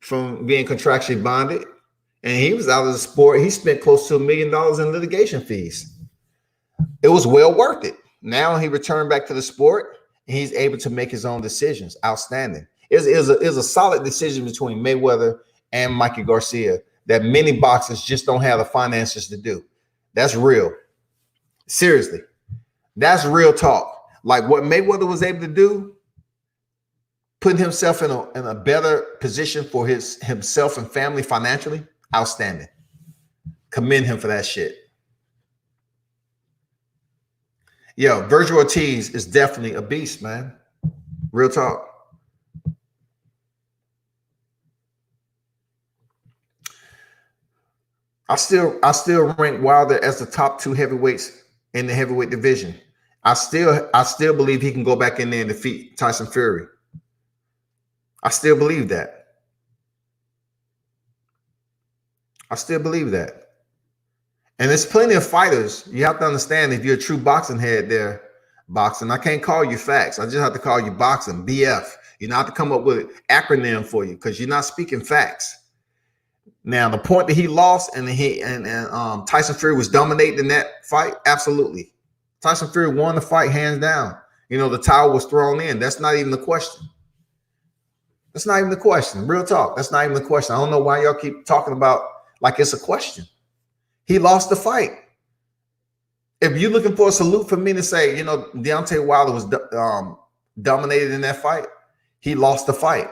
from being contractually bonded. And he was out of the sport. He spent close to $1 million in litigation fees. It was well worth it. Now he returned back to the sport, and he's able to make his own decisions. Outstanding. Is a solid decision between Mayweather and Mikey Garcia that many boxers just don't have the finances to do. That's real. Seriously, that's real talk. Like what Mayweather was able to do, putting himself in a better position for himself and family financially, outstanding. Commend him for that shit. Yo, Virgil Ortiz is definitely a beast, man. Real talk. I still rank Wilder as the top 2 heavyweights in the heavyweight division. I still believe he can go back in there and defeat Tyson Fury. I still believe that. I still believe that. And there's plenty of fighters. You have to understand, if you're a true boxing head there, boxing, I can't call you facts. I just have to call you boxing, BF. You know, I have to come up with an acronym for you because you're not speaking facts. Now, the point that he lost and Tyson Fury was dominating in that fight, absolutely. Tyson Fury won the fight hands down. You know, the towel was thrown in. That's not even the question. That's not even the question. Real talk. That's not even the question. I don't know why y'all keep talking about like it's a question. He lost the fight. If you're looking for a salute for me to say, you know, Deontay Wilder was dominated in that fight, he lost the fight.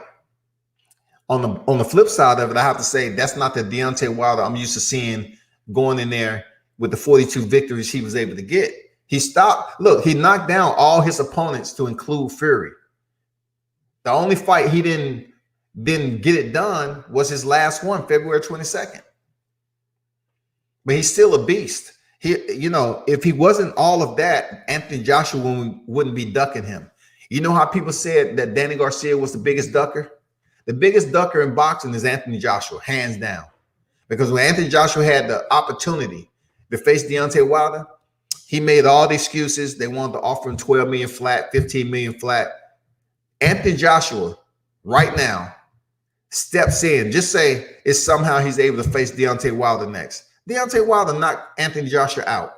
On the flip side of it, I have to say that's not the Deontay Wilder I'm used to seeing going in there with the 42 victories he was able to get. He stopped. Look, he knocked down all his opponents to include Fury. The only fight he didn't get it done was his last one, February 22nd. But he's still a beast. He, you know, if he wasn't all of that, Anthony Joshua wouldn't be ducking him. You know how people said that Danny Garcia was the biggest ducker? The biggest ducker in boxing is Anthony Joshua, hands down. Because when Anthony Joshua had the opportunity to face Deontay Wilder, he made all the excuses. They wanted to offer him 12 million flat, 15 million flat. Anthony Joshua, right now, steps in. Just say it's somehow he's able to face Deontay Wilder next. Deontay Wilder knocked Anthony Joshua out.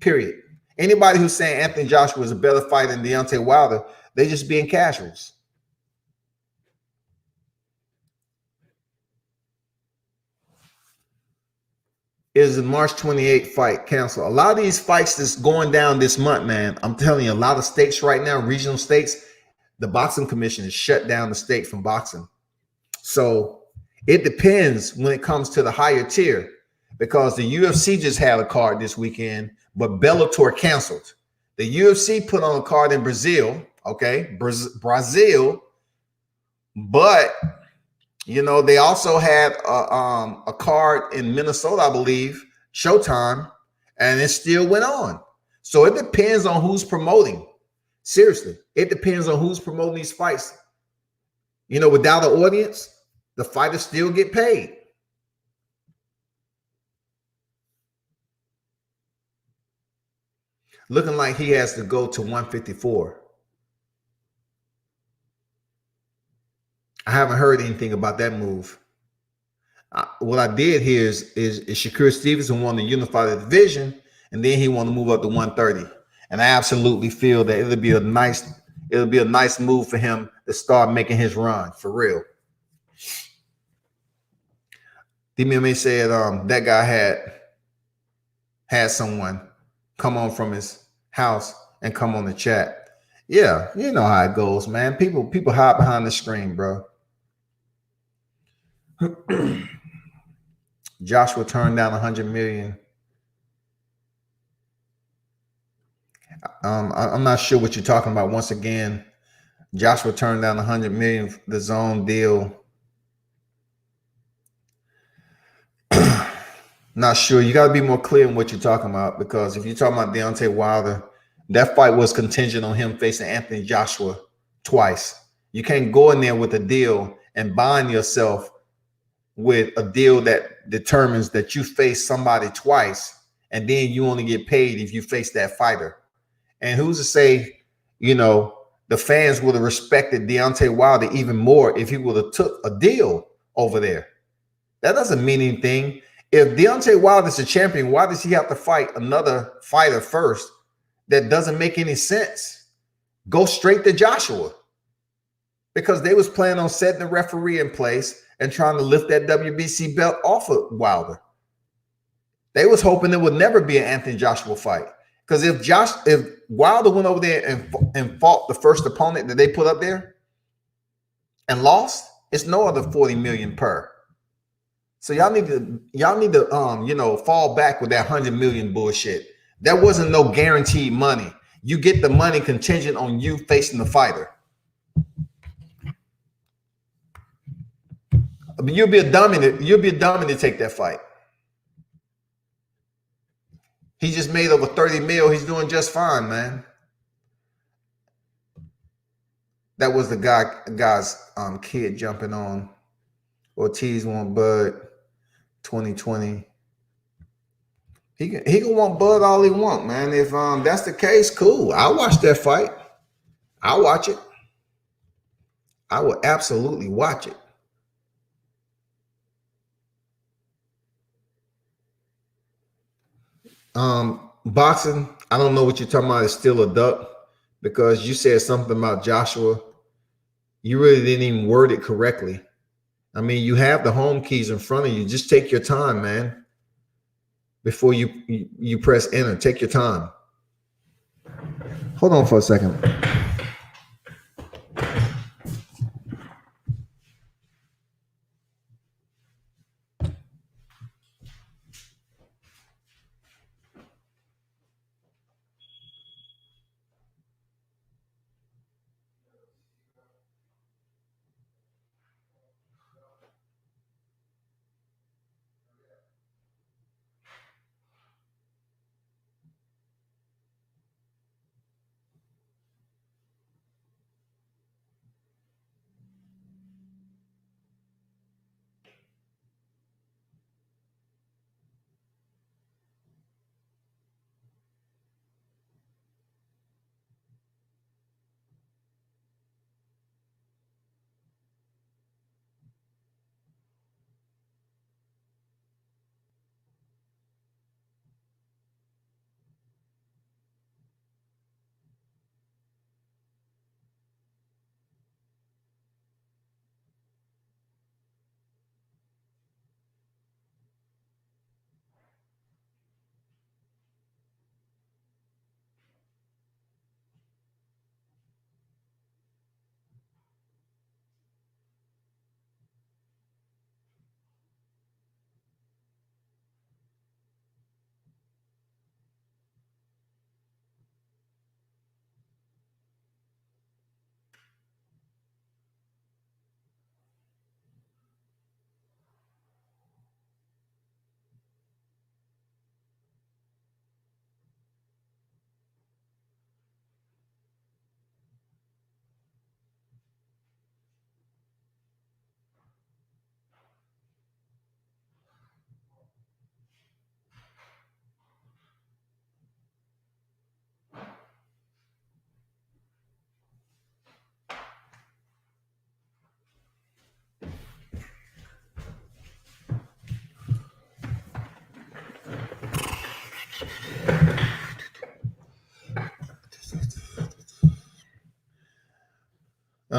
Period. Anybody who's saying Anthony Joshua is a better fighter than Deontay Wilder, they just being casuals. Is the March 28th fight canceled? A lot of these fights that's going down this month, man, I'm telling you, a lot of states right now, regional states, the boxing commission has shut down the state from boxing. So it depends when it comes to the higher tier, because the UFC just had a card this weekend, but Bellator canceled. The UFC put on a card in Brazil, okay, Brazil, but you know, they also had a card in Minnesota, I believe, Showtime, and it still went on. So it depends on who's promoting. Seriously, it depends on who's promoting these fights. You know, without an audience, the fighters still get paid. Looking like he has to go to 154. I haven't heard anything about that move. What I did hear is Shakur Stevenson wanted to unify the division, and then he wanted to move up to 130. And I absolutely feel that it'll be a nice move for him to start making his run for real. DMMA said that guy had someone come on from his house and come on the chat. Yeah, you know how it goes, man. People hide behind the screen, bro. Joshua turned down 100 million. I'm not sure what you're talking about. Once again, Joshua turned down 100 million for the zone deal. Not sure. You got to be more clear in what you're talking about, because if you're talking about Deontay Wilder, that fight was contingent on him facing Anthony Joshua twice. You can't go in there with a deal and bind yourself with a deal that determines that you face somebody twice, and then you only get paid if you face that fighter. And who's to say, you know, the fans would have respected Deontay Wilder even more if he would have took a deal over there. That doesn't mean anything. If Deontay Wilder is a champion, why does he have to fight another fighter first that doesn't make any sense. Go straight to Joshua, because they was planning on setting the referee in place and trying to lift that WBC belt off of Wilder. They was hoping there would never be an Anthony Joshua fight, because if Wilder went over there and fought the first opponent that they put up there and lost, it's no other 40 million per. So y'all need to fall back with that 100 million bullshit. That wasn't no guaranteed money. You get the money contingent on you facing the fighter. But you'll be a dummy to take that fight. He just made over 30 mil. He's doing just fine, man. That was the guy's kid jumping on. Ortiz want Bud 2020. He can want Bud all he want, man. If that's the case, cool. I'll watch that fight. I'll watch it. I will absolutely watch it. Boxing, I don't know what you're talking about. Is still a duck, because you said something about Joshua. You really didn't even word it correctly. I mean, you have the home keys in front of you. Just take your time, man. Before you press enter, take your time. Hold on for a second.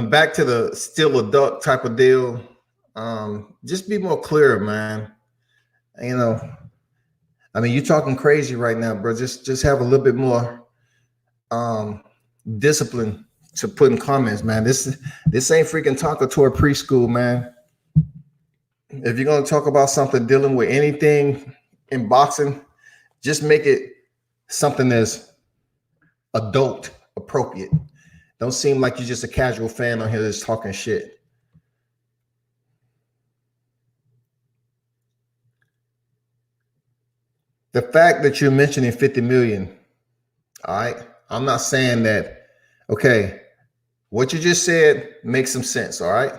Back to the still a duck type of deal. Just be more clear, man. You know, I mean, you're talking crazy right now, bro. Just have a little bit more discipline to put in comments, man. This ain't freaking Tonka Toy preschool, man. If you're gonna talk about something dealing with anything in boxing, just make it something that's adult appropriate. Don't seem like you're just a casual fan on here that's talking shit. The fact that you're mentioning 50 million, all right, I'm not saying that, okay, what you just said makes some sense, all right?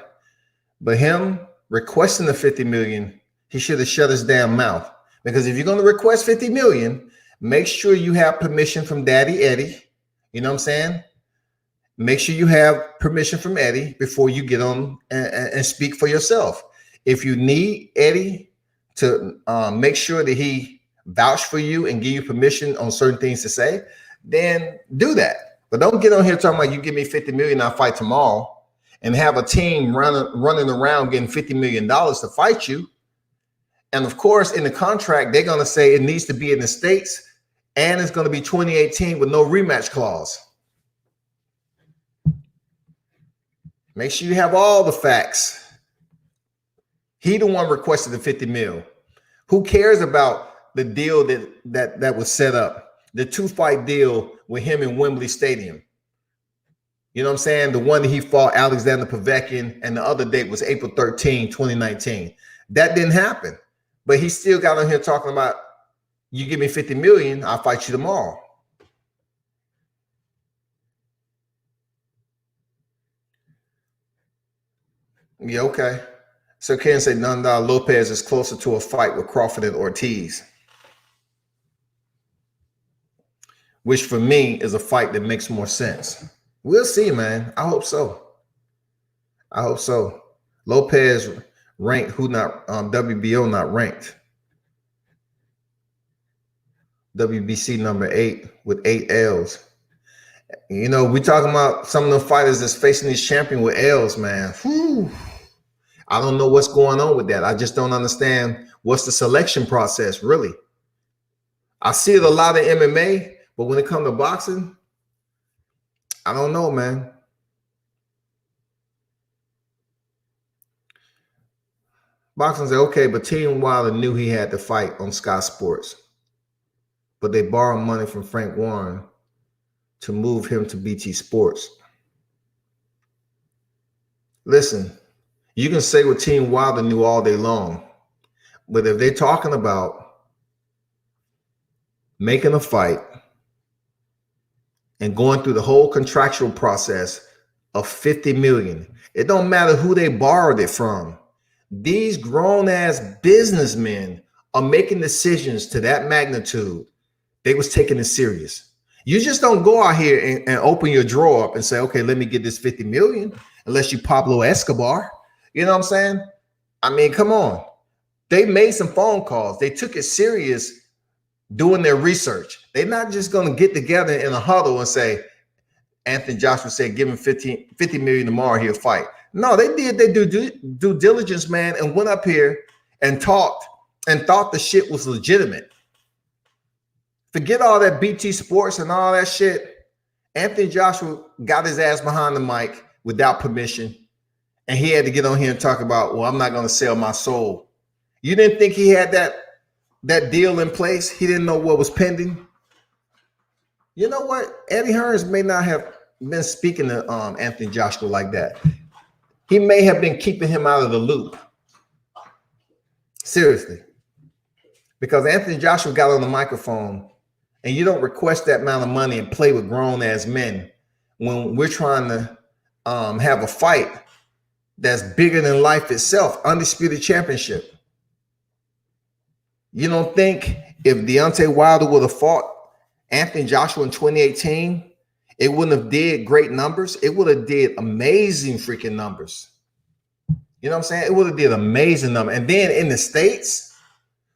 But him requesting the 50 million, he should have shut his damn mouth. Because if you're going to request 50 million, make sure you have permission from Daddy Eddie. You know what I'm saying? Make sure you have permission from Eddie before you get on and speak for yourself. If you need Eddie to make sure that he vouch for you and give you permission on certain things to say, then do that. But don't get on here talking about you give me 50 million, I'll fight tomorrow, and have a team running around getting $50 million to fight you. And of course, in the contract, they're going to say it needs to be in the States and it's going to be 2018 with no rematch clause. Make sure you have all the facts. He the one requested the 50 mil. Who cares about the deal that was set up? The 2-fight deal with him in Wembley Stadium. You know what I'm saying? The one that he fought Alexander Povetkin, and the other date was April 13, 2019. That didn't happen. But he still got on here talking about, you give me 50 million, I'll fight you tomorrow. Yeah, okay. So Ken said Nanda Lopez is closer to a fight with Crawford and Ortiz, which for me is a fight that makes more sense. We'll see, man. I hope so. I hope so. Lopez ranked, who not WBO not ranked. WBC number 8 with 8 L's. You know, we talking about some of the fighters that's facing these champion with L's, man. Whew. I don't know what's going on with that. I just don't understand what's the selection process, really. I see it a lot in MMA, but when it comes to boxing, I don't know, man. Boxing said, okay, but Team Wilder knew he had to fight on Sky Sports, but they borrowed money from Frank Warren to move him to BT Sports. Listen, you can say what Team Wilder knew all day long, but if they're talking about making a fight and going through the whole contractual process of 50 million, it don't matter who they borrowed it from. These grown-ass businessmen are making decisions to that magnitude. They was taking it serious. You just don't go out here and open your drawer up and say, okay, let me get this 50 million, unless you Pablo Escobar. You know what I'm saying? I mean, come on. They made some phone calls. They took it serious doing their research. They're not just going to get together in a huddle and say, Anthony Joshua said, give him 50 million tomorrow, he'll fight. No, they did their due diligence, man, and went up here and talked and thought the shit was legitimate. Forget all that BT Sports and all that shit. Anthony Joshua got his ass behind the mic without permission, and he had to get on here and talk about, well, I'm not going to sell my soul. You didn't think he had that deal in place? He didn't know what was pending? You know what? Eddie Hearns may not have been speaking to Anthony Joshua like that. He may have been keeping him out of the loop. Seriously. Because Anthony Joshua got on the microphone, and you don't request that amount of money and play with grown-ass men when we're trying to have a fight that's bigger than life itself, undisputed championship. You don't think if Deontay Wilder would have fought Anthony Joshua in 2018, it wouldn't have did great numbers? It would have did amazing freaking numbers. You know what I'm saying? It would have did amazing numbers. And then in the States,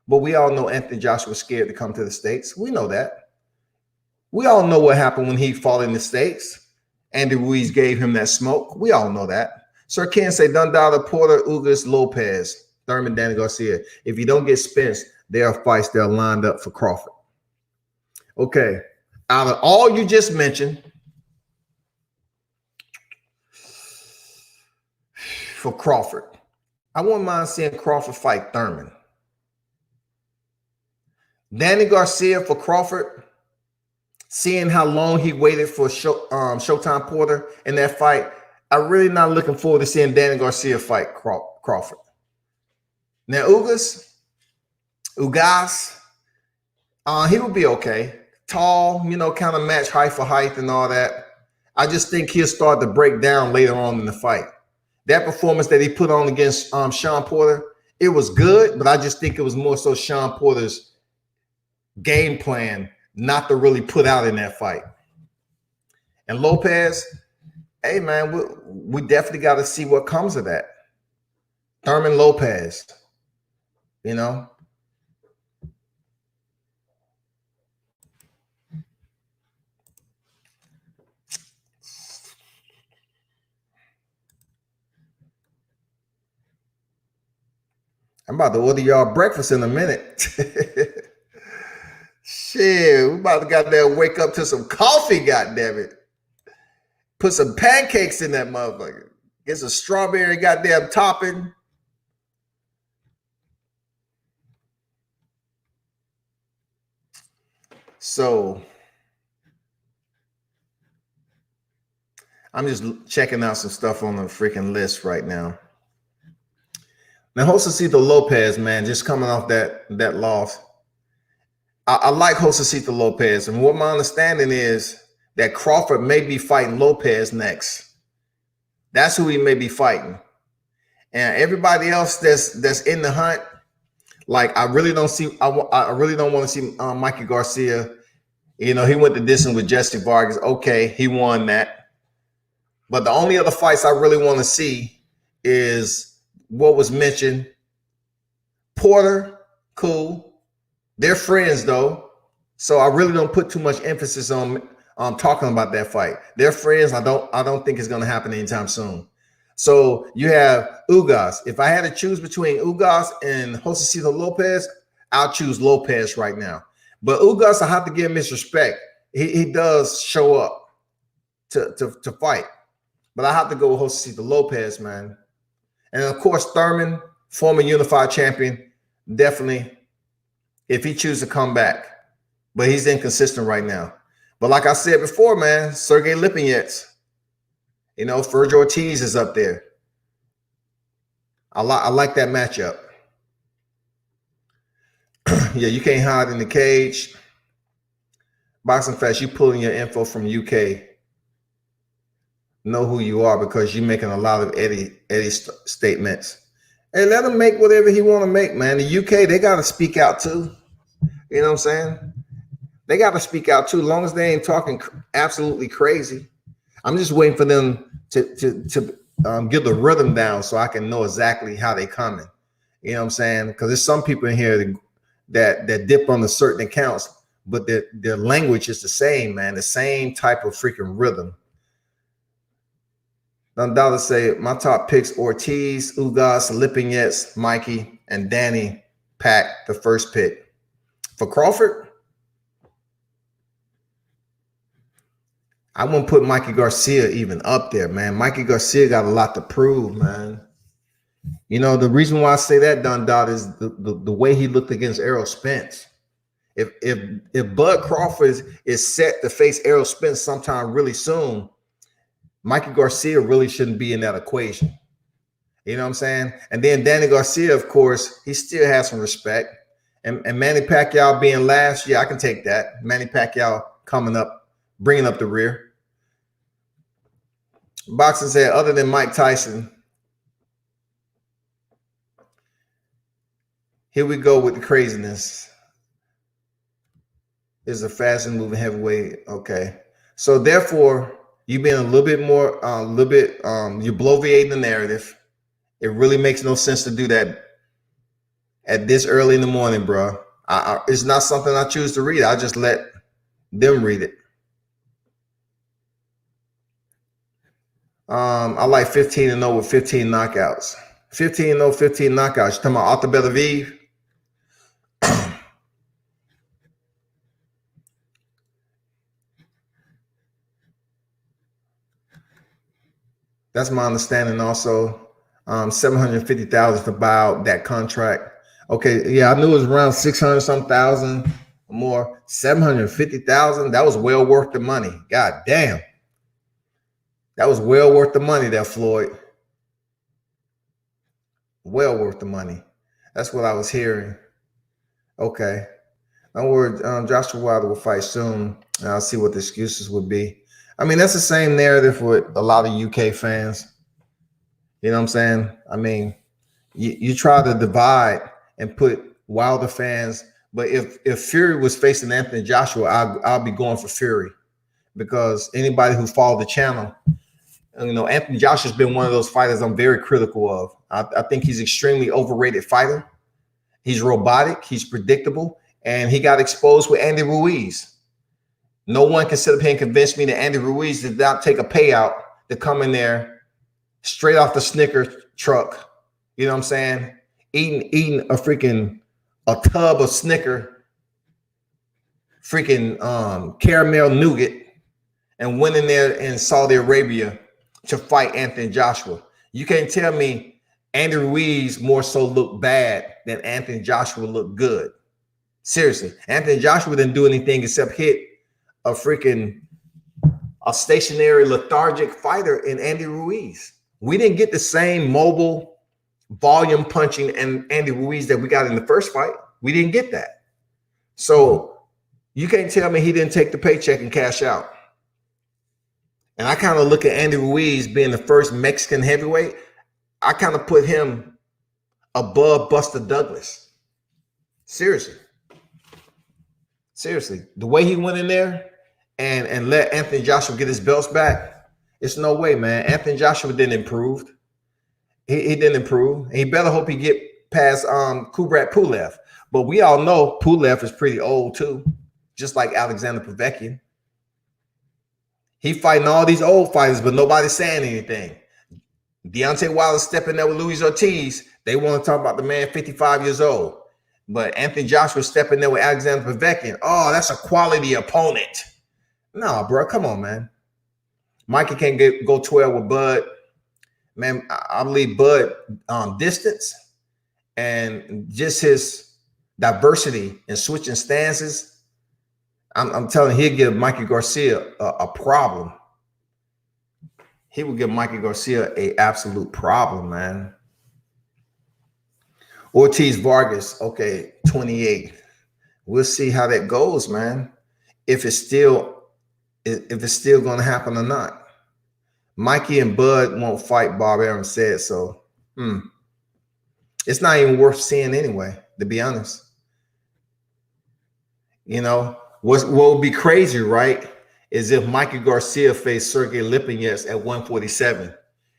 but we all know Anthony Joshua was scared to come to the States. We know that. We all know what happened when he fought in the States. Andy Ruiz gave him that smoke. We all know that. Sir Ken say Dundada, Porter, Ugas, Lopez, Thurman, Danny Garcia. If you don't get Spence, there are fights that are lined up for Crawford. Okay. Out of all you just mentioned, for Crawford, I wouldn't mind seeing Crawford fight Thurman. Danny Garcia for Crawford, seeing how long he waited for Showtime Porter in that fight, I'm really not looking forward to seeing Danny Garcia fight Crawford. Now, Ugas, he would be okay. Tall, you know, kind of match height for height and all that. I just think he'll start to break down later on in the fight. That performance that he put on against Sean Porter, it was good, but I just think it was more so Sean Porter's game plan not to really put out in that fight. And Lopez, hey, man, we definitely got to see what comes of that. Thurman Lopez, you know. I'm about to order y'all breakfast in a minute. Shit, we about to goddamn wake up to some coffee, goddamn it. Put some pancakes in that motherfucker. Get some strawberry goddamn topping. So I'm just checking out some stuff on the freaking list right now. Now, Josecito Lopez, man, just coming off that loss. I like Josecito Lopez, and what my understanding is that Crawford may be fighting Lopez next. That's who he may be fighting. And everybody else that's in the hunt, like I really don't see. I really don't want to see Mikey Garcia. You know, he went the distance with Jesse Vargas. Okay, he won that. But the only other fights I really want to see is what was mentioned. Porter, cool. They're friends though, so I really don't put too much emphasis on talking about that fight. They're friends. I don't think it's going to happen anytime soon. So you have Ugas. If I had to choose between Ugas and Josecito Lopez, I'll choose Lopez right now. But Ugas, I have to give him his respect. He does show up to fight. But I have to go with Josecito Lopez, man. And of course, Thurman, former unified champion, definitely. If he chooses to come back, but he's inconsistent right now. But like I said before, man, Sergey Lipinets, you know, Ferg Ortiz is up there. I like that matchup. Yeah, you can't hide in the cage. Boxing Fest, you pulling your info from UK. Know who you are because you're making a lot of Eddie statements. Hey, let him make whatever he want to make, man. The UK, they got to speak out too. You know what I'm saying? They got to speak out too, as long as they ain't talking absolutely crazy. I'm just waiting for them to get the rhythm down so I can know exactly how they coming. You know what I'm saying? Because there's some people in here that dip on the certain accounts, but their language is the same, man. The same type of freaking rhythm. Dollar say my top picks: Ortiz, Ugas, Lipinets, Mikey, and Danny Pack, the first pick. For Crawford, I wouldn't put Mikey Garcia even up there, man. Mikey Garcia got a lot to prove, man. You know, the reason why I say that, Don Dot, is the way he looked against Errol Spence. If Bud Crawford is set to face Errol Spence sometime really soon, Mikey Garcia really shouldn't be in that equation. You know what I'm saying? And then Danny Garcia, of course, he still has some respect. And Manny Pacquiao being last, yeah, I can take that. Manny Pacquiao coming up, bringing up the rear. Boxing said, other than Mike Tyson, here we go with the craziness. Is a fast and moving heavyweight. Okay. So therefore, you've been a little bit more, you're bloviating the narrative. It really makes no sense to do that at this early in the morning, bro. It's not something I choose to read. I just let them read it. I like 15-0 with 15 knockouts. 15-0, 15 knockouts. You talking about Arthur Beterbiev? That's my understanding also. 750,000 to buy out that contract. Okay, yeah, I knew it was around 600 some thousand or more. 750,000, that was well worth the money. God damn. That was well worth the money there, Floyd. Well worth the money. That's what I was hearing. Okay. Don't worry, Joshua Wilder will fight soon. And I'll see what the excuses would be. I mean, that's the same narrative with a lot of UK fans. You know what I'm saying? I mean, you try to divide and put Wilder fans, but if Fury was facing Anthony Joshua, I'll be going for Fury, because anybody who followed the channel, you know, Anthony Joshua's been one of those fighters I'm very critical of. I think he's extremely overrated fighter. He's robotic, he's predictable, and he got exposed with Andy Ruiz. No one can sit up here and convince me that Andy Ruiz did not take a payout to come in there straight off the Snickers truck, you know what I'm saying, eating a tub of Snicker, caramel nougat, and went in there in Saudi Arabia to fight Anthony Joshua. You can't tell me Andy Ruiz more so looked bad than Anthony Joshua looked good. Seriously, Anthony Joshua didn't do anything except hit a stationary lethargic fighter in Andy Ruiz. We didn't get the same mobile volume punching and Andy Ruiz that we got in the first fight. We didn't get that. So you can't tell me he didn't take the paycheck and cash out. And I kind of look at Andy Ruiz being the first Mexican heavyweight. I kind of put him above Buster Douglas. Seriously. The way he went in there and let Anthony Joshua get his belts back, it's no way, man. Anthony Joshua didn't improve. He didn't improve. He better hope he get past Kubrat Pulev. But we all know Pulev is pretty old too, just like Alexander Povetkin. He fighting all these old fighters, but nobody's saying anything. Deontay Wilder stepping there with Luis Ortiz. They want to talk about the man 55 years old. But Anthony Joshua stepping there with Alexander Povetkin. Oh, that's a quality opponent. No, bro, come on, man. Mikey can't go 12 with Bud. Man, I believe Bud distance and just his diversity and switching stances. I'm telling you, he'll give Mikey Garcia a problem. He would give Mikey Garcia an absolute problem, man. Ortiz Vargas, okay, 28. We'll see how that goes, man. If it's still going to happen or not. Mikey and Bud won't fight, Bob Arum said so. It's not even worth seeing anyway, to be honest. You know, what would be crazy, right, is if Mikey Garcia faced Sergey Lipinets at 147.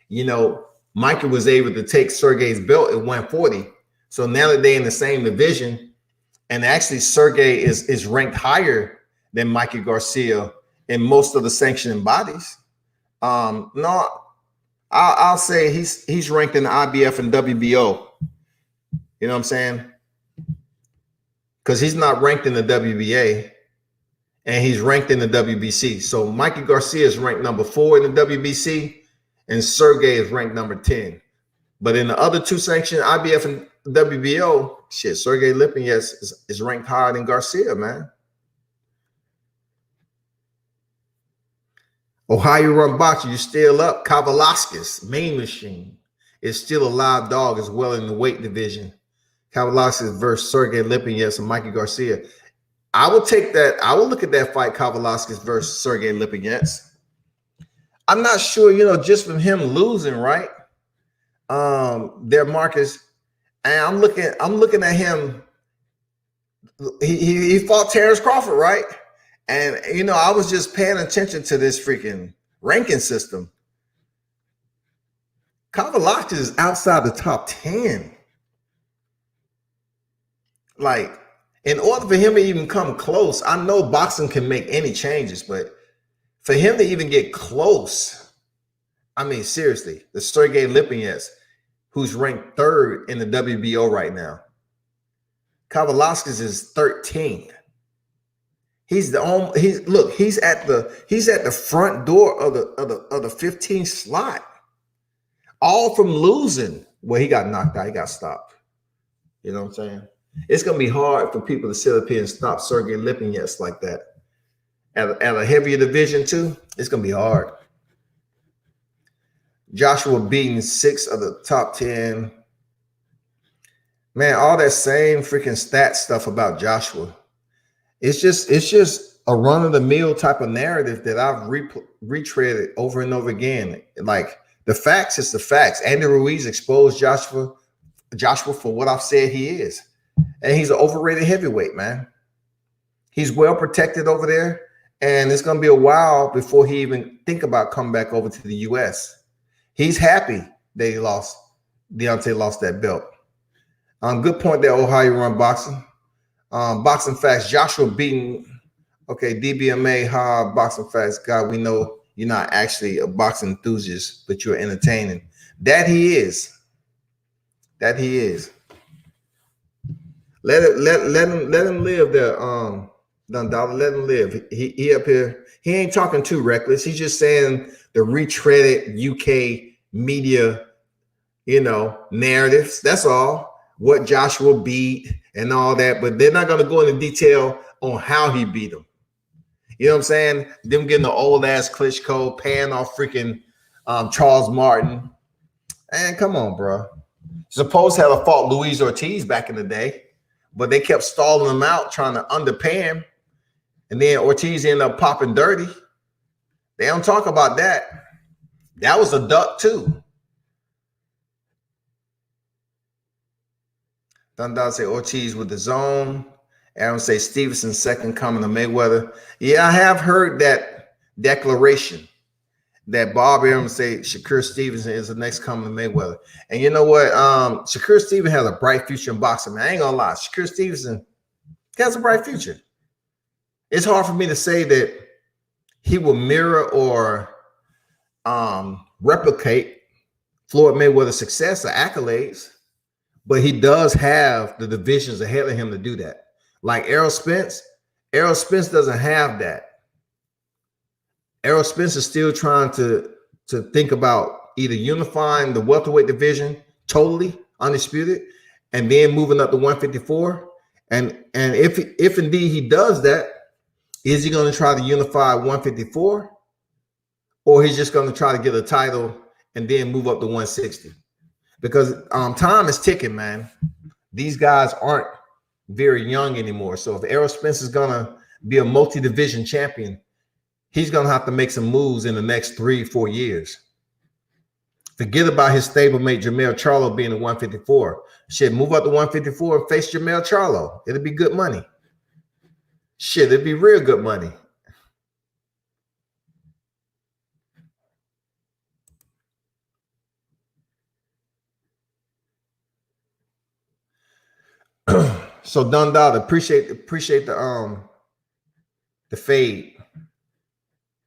You know, Mikey was able to take Sergey's belt at 140. So now that they're in the same division, and actually Sergey is ranked higher than Mikey Garcia in most of the sanctioning bodies. No, I'll say he's ranked in the IBF and WBO. You know what I'm saying? Because he's not ranked in the WBA, and he's ranked in the WBC. So Mikey Garcia is ranked number 4 in the WBC, and Sergey is ranked number 10. But in the other two sanctioned IBF and WBO, shit, Sergey Lipinets is ranked higher than Garcia, man. Ohio Run Boxing, you still up. Kavalauskas, Main Machine, is still a live dog as well in the weight division. Kavalauskas versus Sergey Lipinets and Mikey Garcia. I will take that. I will look at that fight, Kavalauskas versus Sergey Lipinets. I'm not sure, you know, just from him losing, right? Their Marcus, and I'm looking at him. He fought Terrence Crawford, right? And you know, I was just paying attention to this freaking ranking system. Kavalauskas is outside the top 10. Like, in order for him to even come close, I know boxing can make any changes, but for him to even get close, I mean, seriously, the Sergey Lipinets, who's ranked 3rd in the WBO right now. Kavalauskas is 13th. He's at the front door of the 15th slot. All from losing. Well, he got knocked out, he got stopped. You know what I'm saying? It's gonna be hard for people to sit up here and stop Sergey Lipinets like that. At a heavier division too, it's gonna be hard. Joshua beating 6 of the top 10. Man, all that same freaking stat stuff about Joshua. It's just a run-of-the-mill type of narrative that I've retreaded over and over again. Like, the facts is the facts. Andy Ruiz exposed Joshua for what I've said he is. And he's an overrated heavyweight, man. He's well protected over there, and it's going to be a while before he even think about coming back over to the U.S. He's happy that Deontay lost that belt. Good point there, Ohio Run Boxing. Boxing Facts, Joshua beating, okay, DBMA, Boxing Facts. God, we know you're not actually a boxing enthusiast, but you're entertaining. That he is. Let him live there. Don Dollar, let him live. He up here. He ain't talking too reckless. He's just saying the retreaded UK media, narratives. That's all. What Joshua beat and all that, but they're not going to go into detail on how he beat him. You know what I'm saying? Them getting the old ass Klitschko, paying off freaking Charles Martin. And come on, bro. Suppose had a fought Luis Ortiz back in the day, but they kept stalling him out, trying to underpay him. And then Ortiz ended up popping dirty. They don't talk about that. That was a duck too. Dundal say Ortiz with the zone. Aaron say Stevenson second coming to Mayweather. Yeah, I have heard that declaration that Bob Arum say Shakur Stevenson is the next coming to Mayweather. And you know what? Shakur Stevenson has a bright future in boxing, man. I ain't gonna lie. Shakur Stevenson has a bright future. It's hard for me to say that he will mirror or replicate Floyd Mayweather's success or accolades, but he does have the divisions ahead of him to do that. Like Errol Spence doesn't have that. Errol Spence is still trying to think about either unifying the welterweight division totally undisputed and then moving up to 154. And if indeed he does that, is he going to try to unify 154, or he's just going to try to get a title and then move up to 160? Because time is ticking, man. These guys aren't very young anymore. So if Errol Spence is going to be a multi-division champion, he's going to have to make some moves in the next 3-4 years. Forget about his stablemate Jermell Charlo being at 154. Shit, move up to 154 and face Jermell Charlo. It'll be good money. Shit, it'd be real good money. So Dundal, appreciate the fade.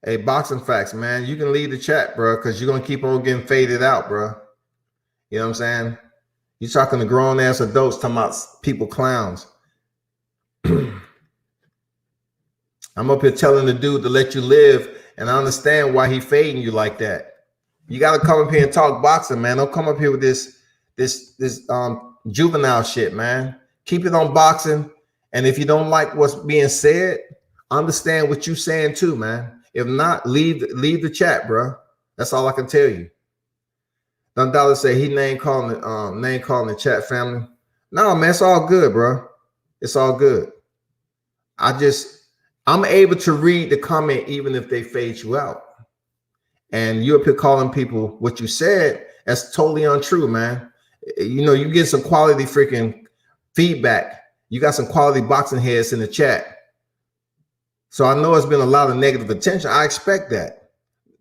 Hey, boxing facts, man. You can leave the chat, bro, because you're gonna keep on getting faded out, bro. You know what I'm saying? You're talking to grown ass adults, talking about people clowns. I'm up here telling the dude to let you live, and I understand why he fading you like that. You got to come up here and talk boxing, man. Don't come up here with this juvenile shit, man. Keep it on boxing, and if you don't like what's being said, understand what you're saying too, man. If not, leave the chat, bro. That's all I can tell you. Dundala say he name calling the chat family. No, man, it's all good, bro. It's all good. I'm able to read the comment even if they fade you out. And you're up here calling people what you said, that's totally untrue, man. You know, you get some quality freaking feedback. You got some quality boxing heads in the chat. So I know it's been a lot of negative attention. I expect that.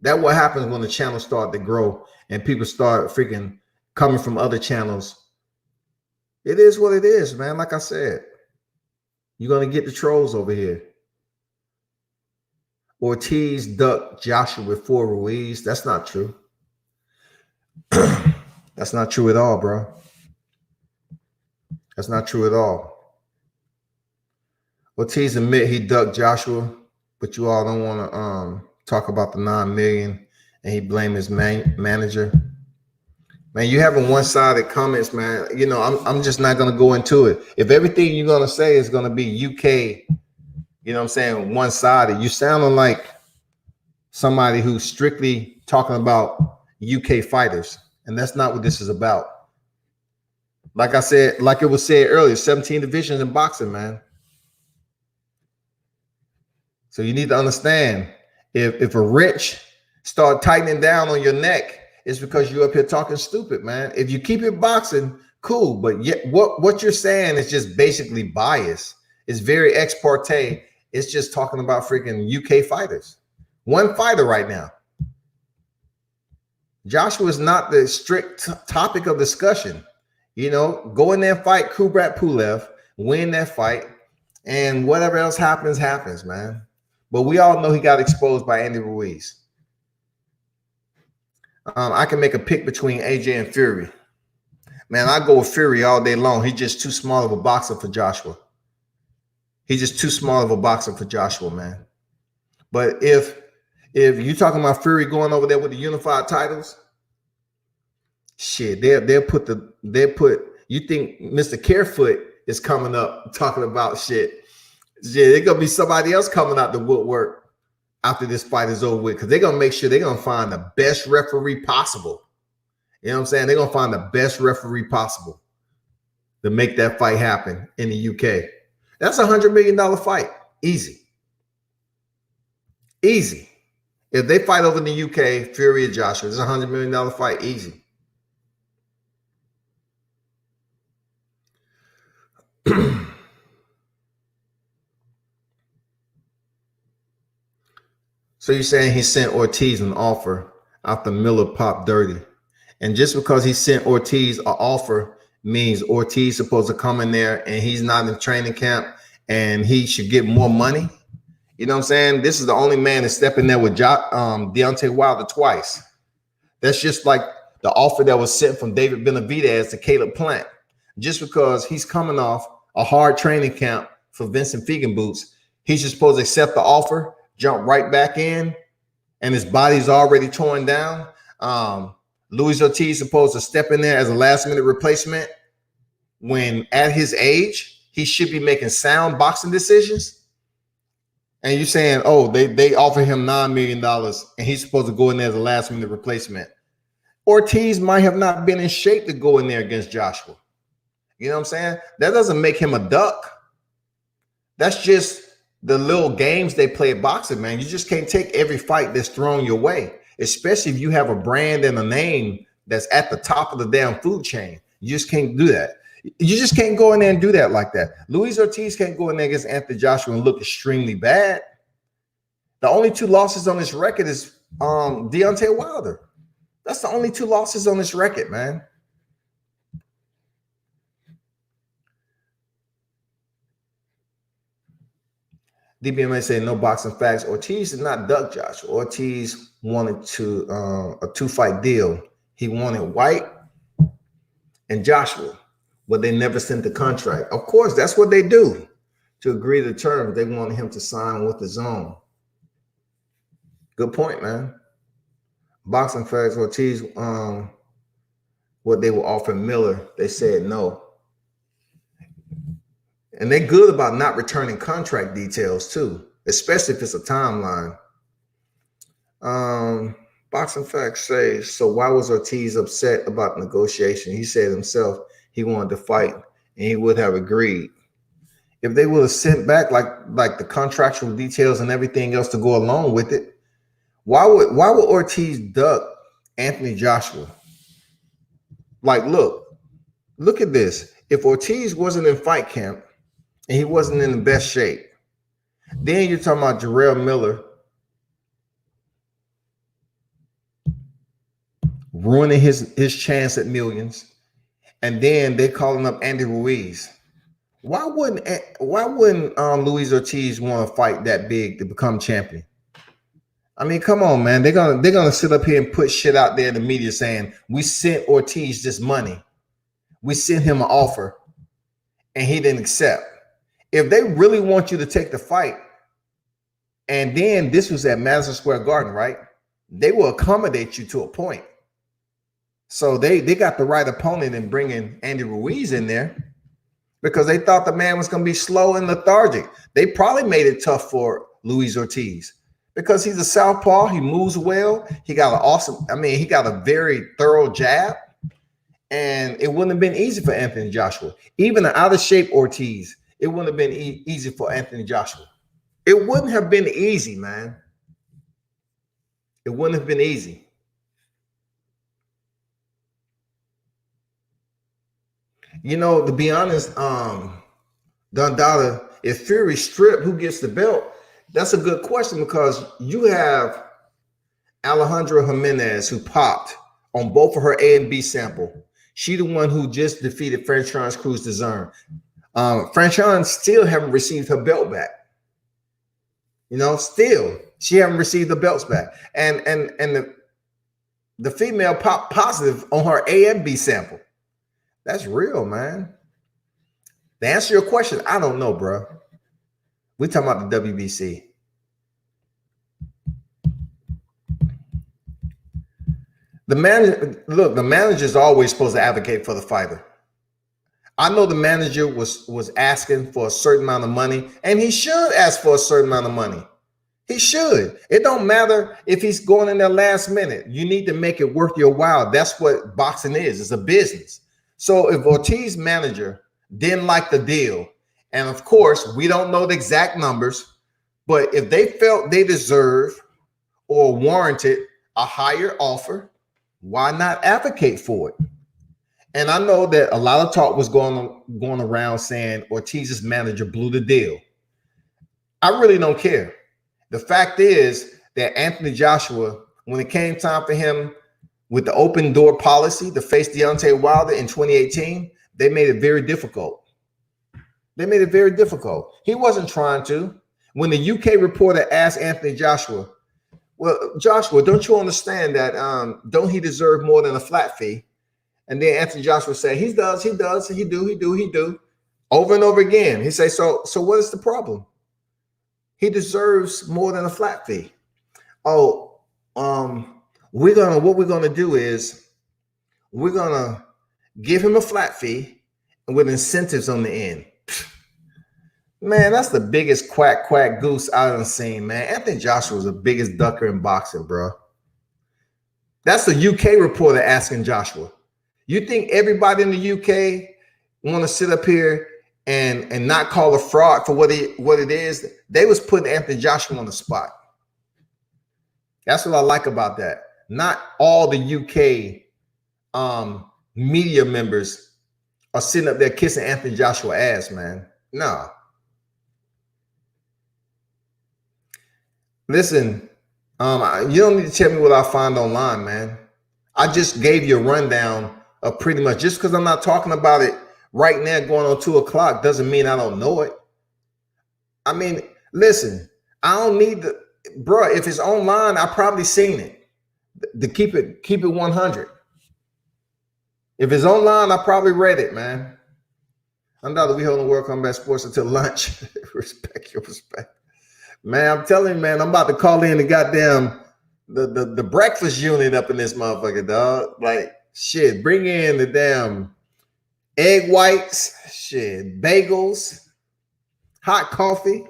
That's what happens when the channels start to grow and people start freaking coming from other channels. It is what it is, man. Like I said, you're going to get the trolls over here. Ortiz ducked Joshua before Ruiz. That's not true. That's not true at all, bro. That's not true at all. Ortiz admit he ducked Joshua, but you all don't want to talk about the 9 million, and he blamed his manager. Man, you having one-sided comments, man. You know, I'm just not gonna go into it. If everything you're gonna say is gonna be UK, you know what I'm saying, one-sided, you sounding like somebody who's strictly talking about UK fighters, and that's not what this is about. Like I said, like it was said earlier, 17 divisions in boxing, man. So you need to understand, if a rich start tightening down on your neck, it's because you're up here talking stupid, man. If you keep it boxing, cool. But yet what you're saying is just basically bias. It's very ex parte. It's just talking about freaking UK fighters. One fighter right now. Joshua is not the strict topic of discussion. You know, go in there and fight Kubrat Pulev, win that fight, and whatever else happens, happens, man. But we all know he got exposed by Andy Ruiz. I can make a pick between AJ and Fury. Man, I go with Fury all day long. He's just too small of a boxer for Joshua. He's just too small of a boxer for Joshua, man. But if you're talking about Fury going over there with the unified titles, shit, they'll put you think Mr. CAREFOOT is coming up talking about shit. Yeah, there's gonna be somebody else coming out the woodwork after this fight is over with, because they're gonna make sure they're gonna find the best referee possible. You know what I'm saying? They're gonna find the best referee possible to make that fight happen in the UK. That's $100 million fight. Easy. Easy. If they fight over in the UK, Fury and Joshua, it's a $100 million fight. Easy. So you're saying he sent Ortiz an offer after Miller popped dirty. And just because he sent Ortiz an offer means Ortiz supposed to come in there and he's not in training camp and he should get more money. You know what I'm saying? This is the only man to step in there with Deontay Wilder twice. That's just like the offer that was sent from David Benavidez to Caleb Plant. Just because he's coming off a hard training camp for Vincent Feigenboots, he's just supposed to accept the offer, jump right back in, and his body's already torn down. Luis Ortiz supposed to step in there as a last-minute replacement when at his age, he should be making sound boxing decisions. And you're saying, oh, they offer him $9 million and he's supposed to go in there as a last-minute replacement. Ortiz might have not been in shape to go in there against Joshua. You know what I'm saying? That doesn't make him a duck. That's just the little games they play at boxing, man. You just can't take every fight that's thrown your way, especially if you have a brand and a name that's at the top of the damn food chain. You just can't do that. You just can't go in there and do that like that. Luis Ortiz can't go in there against Anthony Joshua and look extremely bad. The only two losses on this record is Deontay Wilder. That's the only two losses on this record, man. DBMA said no boxing facts. Ortiz did not duck Joshua. Ortiz wanted to a 2-fight deal. He wanted White and Joshua, but they never sent the contract. Of course, that's what they do to agree to terms. They wanted him to sign with his own. Good point, man. Boxing facts. Ortiz, what they were offering Miller, they said no. And they're good about not returning contract details too, especially if it's a timeline. Boxing facts say, so why was Ortiz upset about negotiation? He said himself he wanted to fight and he would have agreed. If they would have sent back like the contractual details and everything else to go along with it, why would Ortiz duck Anthony Joshua? Like, look at this. If Ortiz wasn't in fight camp and he wasn't in the best shape, then you're talking about Jarrell Miller ruining his chance at millions, and then they're calling up Andy Ruiz. Why wouldn't Luis Ortiz want to fight that big to become champion? I mean, come on, man. They're gonna sit up here and put shit out there in the media saying we sent Ortiz this money, we sent him an offer, and he didn't accept. If they really want you to take the fight, and then this was at Madison Square Garden, right? They will accommodate you to a point. So they got the right opponent in bringing Andy Ruiz in there because they thought the man was going to be slow and lethargic. They probably made it tough for Luis Ortiz because he's a southpaw. He moves well. He got he got a very thorough jab, and it wouldn't have been easy for Anthony Joshua. Even an out of shape Ortiz, it wouldn't have been easy for Anthony Joshua. It wouldn't have been easy, man. It wouldn't have been easy. You know, to be honest, Dundada, if Fury stripped, who gets the belt? That's a good question because you have Alejandra Jimenez who popped on both of her A and B sample. She the one who just defeated Franchon Cruz Dezern. Franchon still haven't received her belt back. You know, still she haven't received the belts back. And the female popped positive on her A and B sample. That's real, man. To answer your question, I don't know, bro. We're talking about the WBC. The manager, look, the manager is always supposed to advocate for the fighter. I know the manager was asking for a certain amount of money, and he should ask for a certain amount of money. He should. It don't matter if he's going in there last minute. You need to make it worth your while. That's what boxing is. It's a business. So if Ortiz's manager didn't like the deal, and of course, we don't know the exact numbers, but if they felt they deserve or warranted a higher offer, why not advocate for it? And I know that a lot of talk was going around saying Ortiz's manager blew the deal. I really don't care. The fact is that Anthony Joshua, when it came time for him with the open door policy to face Deontay Wilder in 2018, they made it very difficult. They made it very difficult. He wasn't trying to. When the UK reporter asked Anthony Joshua, well, Joshua, don't you understand that don't he deserve more than a flat fee? And then Anthony Joshua said, he does, he do. Over and over again. He say, so what is the problem? He deserves more than a flat fee. Oh, what we're gonna do is we're gonna give him a flat fee and with incentives on the end. Man, that's the biggest quack goose I done seen, man. Anthony Joshua was the biggest ducker in boxing, bro. That's the UK reporter asking Joshua. You think everybody in the UK want to sit up here and not call a fraud for what it is? They was putting Anthony Joshua on the spot. That's what I like about that. Not all the UK media members are sitting up there kissing Anthony Joshua ass, man. No. Listen, you don't need to tell me what I find online, man. I just gave you a rundown of pretty much, just because I'm not talking about it right now going on 2 o'clock doesn't mean I don't know it. I mean, listen, I don't need the, bro, if it's online, I probably seen it. To keep it 100. If it's online, I probably read it, man. Undoubtedly, we holding World Combat Sports until lunch. Respect your respect. Man, I'm telling you, man, I'm about to call in the goddamn the breakfast unit up in this motherfucker, dog. Like, shit, bring in the damn egg whites, shit, bagels, hot coffee.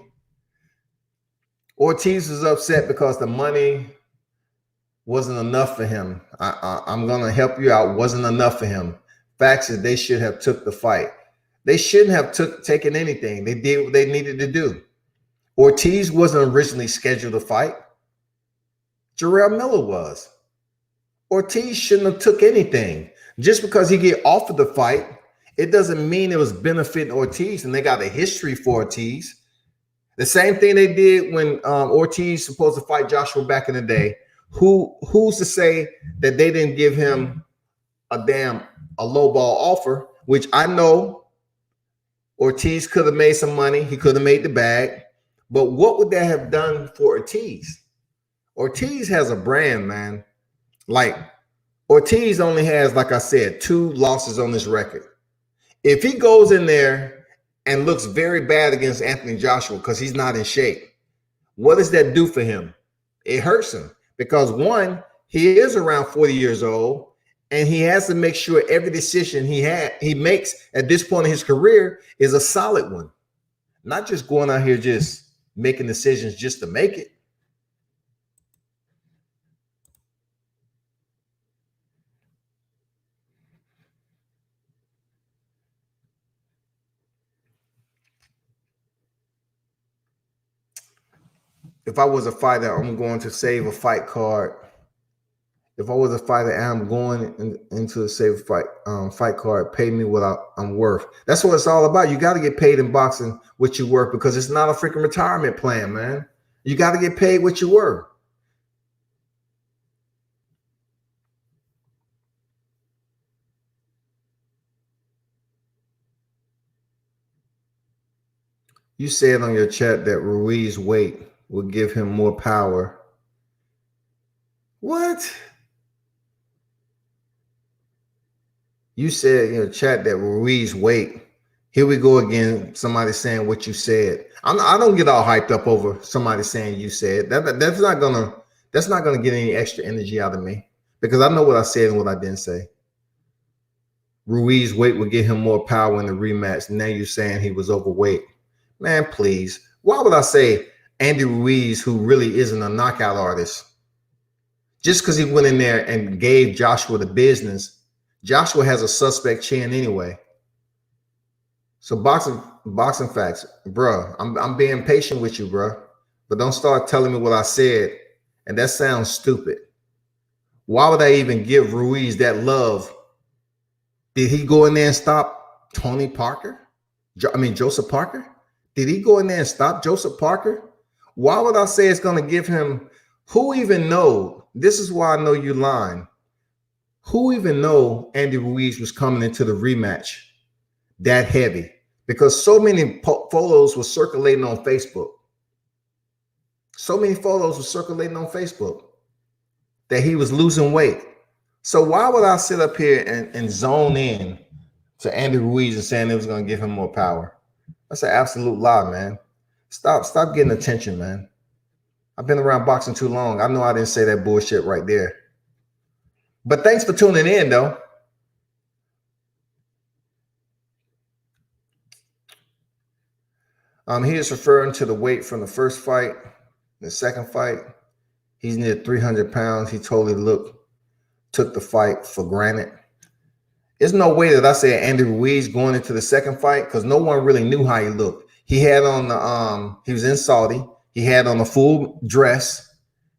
Ortiz was upset because the money wasn't enough for him. I'm gonna help you out. Wasn't enough for him. Facts is they should have took the fight. They shouldn't have taken anything. They did what they needed to do. Ortiz wasn't originally scheduled to fight. Jarrell Miller was. Ortiz shouldn't have took anything. Just because he get offered the fight, it doesn't mean it was benefiting Ortiz, and they got a history for Ortiz. The same thing they did when Ortiz supposed to fight Joshua back in the day. Who's to say that they didn't give him a low ball offer, which I know Ortiz could have made some money. He could have made the bag. But what would that have done for Ortiz? Ortiz has a brand, man. Like, Ortiz only has, like I said, 2 losses on his record. If he goes in there and looks very bad against Anthony Joshua because he's not in shape, what does that do for him? It hurts him because, one, he is around 40 years old, and he has to make sure every decision he makes at this point in his career is a solid one. Not just going out here just making decisions just to make it. If I was a fighter, I'm going to save a fight card. If I was a fighter and I'm going into a save fight card, pay me what I'm worth. That's what it's all about. You got to get paid in boxing what you worth, because it's not a freaking retirement plan, man. You got to get paid what you worth. You said on your chat that Ruiz weight will give him more power. What? You said in your chat that Ruiz weight. Here we go again. Somebody saying what you said. I don't get all hyped up over somebody saying you said. That's not gonna get any extra energy out of me because I know what I said and what I didn't say. Ruiz weight would get him more power in the rematch. Now you're saying he was overweight. Man, please. Why would I say Andy Ruiz, who really isn't a knockout artist, just because he went in there and gave Joshua the business? Joshua has a suspect chin anyway. So boxing facts, bro. I'm being patient with you, bro. But don't start telling me what I said, and that sounds stupid. Why would I even give Ruiz that love? Did he go in there and stop Tony Parker? Joseph Parker? Did he go in there and stop Joseph Parker? Why would I say it's going to give him? Who even know? This is why I know you lying. Who even know Andy Ruiz was coming into the rematch that heavy? Because so many photos were circulating on Facebook. So many photos were circulating on Facebook that he was losing weight. So why would I sit up here and zone in to Andy Ruiz and saying it was going to give him more power? That's an absolute lie, man. Stop getting attention, man. I've been around boxing too long. I know I didn't say that bullshit right there. But thanks for tuning in, though. He is referring to the weight from the first fight, the second fight. He's near 300 pounds. He totally took the fight for granted. There's no way that I said Andy Ruiz going into the second fight because no one really knew how he looked. He had on the he was in Saudi. He had on a full dress.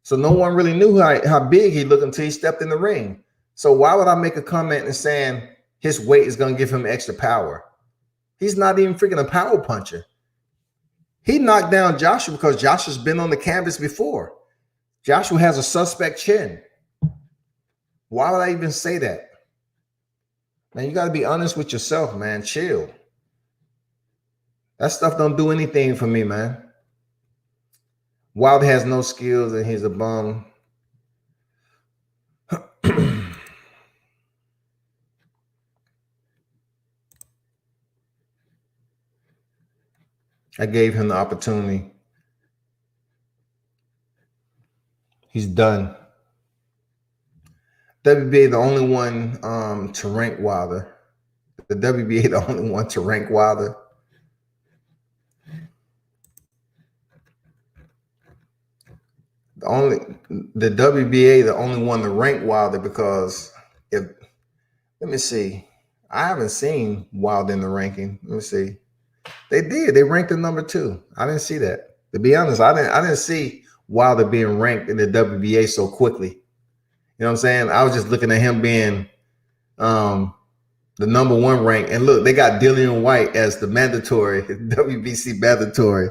So no one really knew how big he looked until he stepped in the ring. So why would I make a comment and saying his weight is going to give him extra power? He's not even freaking a power puncher. He knocked down Joshua because Joshua's been on the canvas before. Joshua has a suspect chin. Why would I even say that? Man, you got to be honest with yourself, man. Chill. That stuff don't do anything for me, man. Wilder has no skills and he's a bum. I gave him the opportunity. He's done. WBA the only one to rank Wilder. The WBA the only one to rank Wilder. The WBA the only one to rank Wilder because let me see. I haven't seen Wilder in the ranking. Let me see. They did. They ranked him number 2. I didn't see that. To be honest, I didn't see Wilder being ranked in the WBA so quickly. You know what I'm saying? I was just looking at him being the number 1 rank. And look, they got Dillian White as the mandatory, WBC mandatory.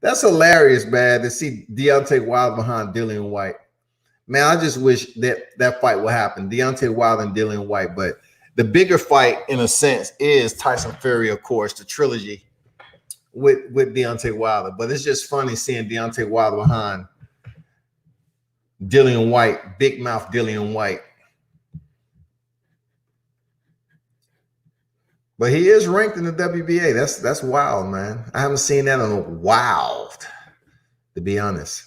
That's hilarious, man, to see Deontay Wilder behind Dillian White. Man, I just wish that fight would happen. Deontay Wilder and Dillian White. But the bigger fight, in a sense, is Tyson Fury, of course, the trilogy with Deontay Wilder. But it's just funny seeing Deontay Wilder behind Dillian White, big mouth Dillian White. But he is ranked in the WBA. That's wild, man. I haven't seen that in a while, to be honest.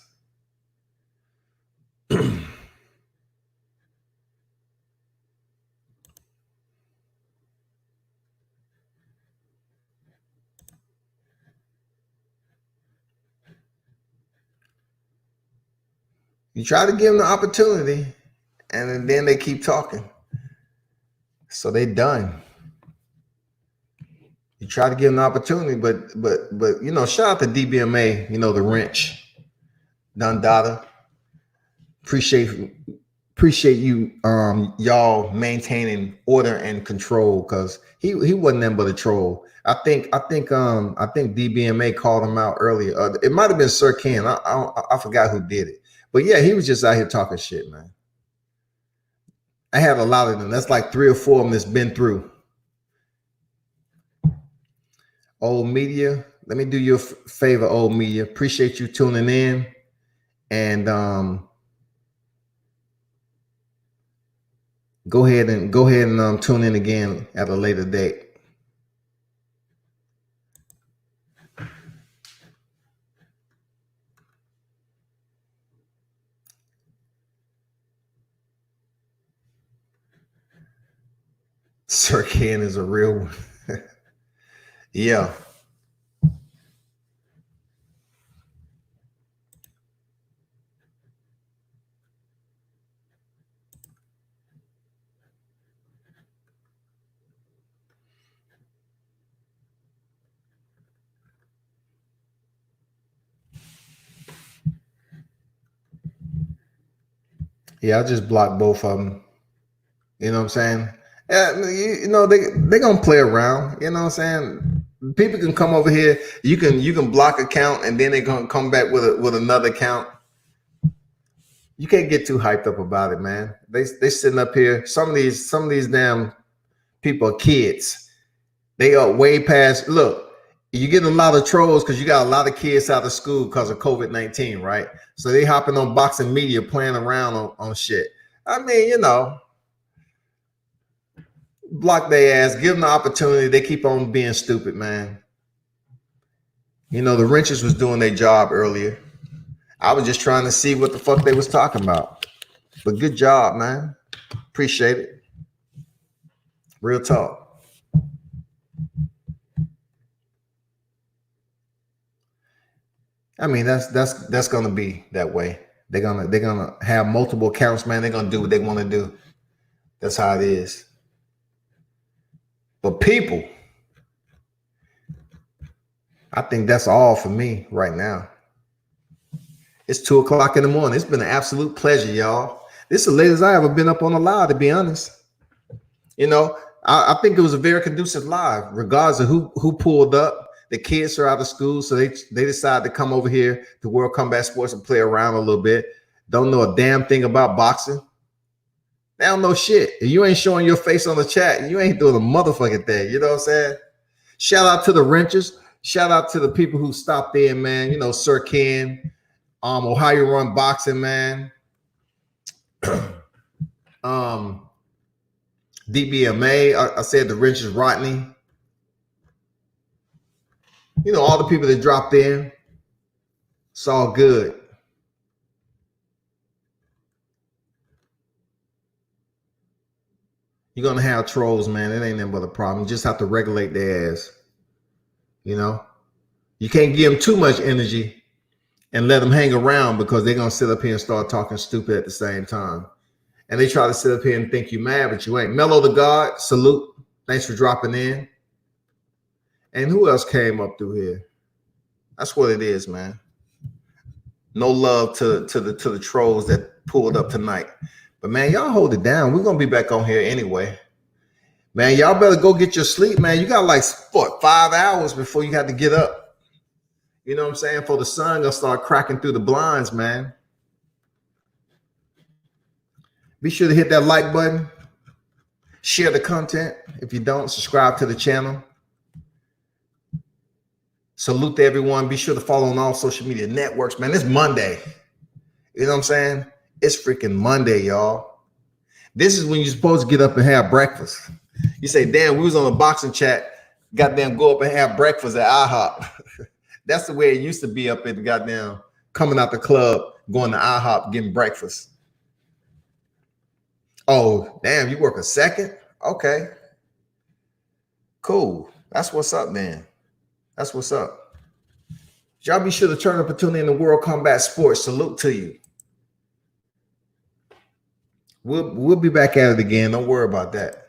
You try to give them the opportunity, and then they keep talking. So they done. You try to give them the opportunity, but you know, shout out to DBMA, you know, the wrench, Dundada. Appreciate you y'all maintaining order and control because he wasn't nothing but a troll. I think DBMA called him out earlier. It might have been Sir Ken. I forgot who did it. But yeah, he was just out here talking shit, man. I have a lot of them. That's like 3 or 4 of them that's been through. Old media, let me do you a favor, old media. Appreciate you tuning in. And Go ahead and tune in again at a later date. Sirkin is a real one. Yeah. Yeah, I just blocked both of them. You know what I'm saying? Yeah, you know they gonna play around. You know what I'm saying? People can come over here. You can block account and then they're gonna come back with another account. You can't get too hyped up about it, man. They sitting up here. Some of these damn people are kids. They are way past. Look, you get a lot of trolls because you got a lot of kids out of school because of COVID-19, right? So they hopping on boxing media, playing around on shit. I mean, you know, block their ass, give them the opportunity. They keep on being stupid, man. You know, the wrenches was doing their job earlier. I was just trying to see what the fuck they was talking about. But good job, man. Appreciate it. Real talk. I mean, that's gonna be that way. They're gonna have multiple accounts, man. They're gonna do what they want to do. That's how it is. But people, I think that's all for me right now. It's 2:00 in the morning. It's been an absolute pleasure, y'all. This is the latest I ever been up on a live, to be honest. You know, I think it was a very conducive live, regardless of who pulled up. The kids are out of school, so they decided to come over here to World Combat Sports and play around a little bit. Don't know a damn thing about boxing. They don't know shit. If you ain't showing your face on the chat, you ain't doing a motherfucking thing. You know what I'm saying? Shout out to the wrenchers. Shout out to the people who stopped in, man. You know, Sir Ken, Ohio Run Boxing, man. DBMA. I said the wrenchers, Rodney. You know, all the people that dropped in. It's all good. You're gonna have trolls, man. It ain't nothing but a problem. You just have to regulate their ass. You know, you can't give them too much energy and let them hang around because they're gonna sit up here and start talking stupid at the same time. And they try to sit up here and think you mad, but you ain't. Mellow the God, salute. Thanks for dropping in. And who else came up through here? That's what it is, man. No love to the trolls that pulled up tonight. But man, y'all hold it down. We're gonna be back on here anyway. Man, y'all better go get your sleep, man. You got like what, 5 hours before you have to get up. You know what I'm saying? For the sun gonna start cracking through the blinds, man. Be sure to hit that like button. Share the content. If you don't, subscribe to the channel. Salute to everyone. Be sure to follow on all social media networks, man. It's Monday. You know what I'm saying? It's freaking Monday, y'all. This is when you're supposed to get up and have breakfast. You say, damn, we was on a boxing chat. Goddamn, go up and have breakfast at IHOP. That's the way it used to be up at the goddamn coming out the club, going to IHOP, getting breakfast. Oh, damn, you work a second? Okay. Cool. That's what's up, man. That's what's up. Y'all be sure to turn up and tune in to World Combat Sports. Salute to you. We'll be back at it again. Don't worry about that.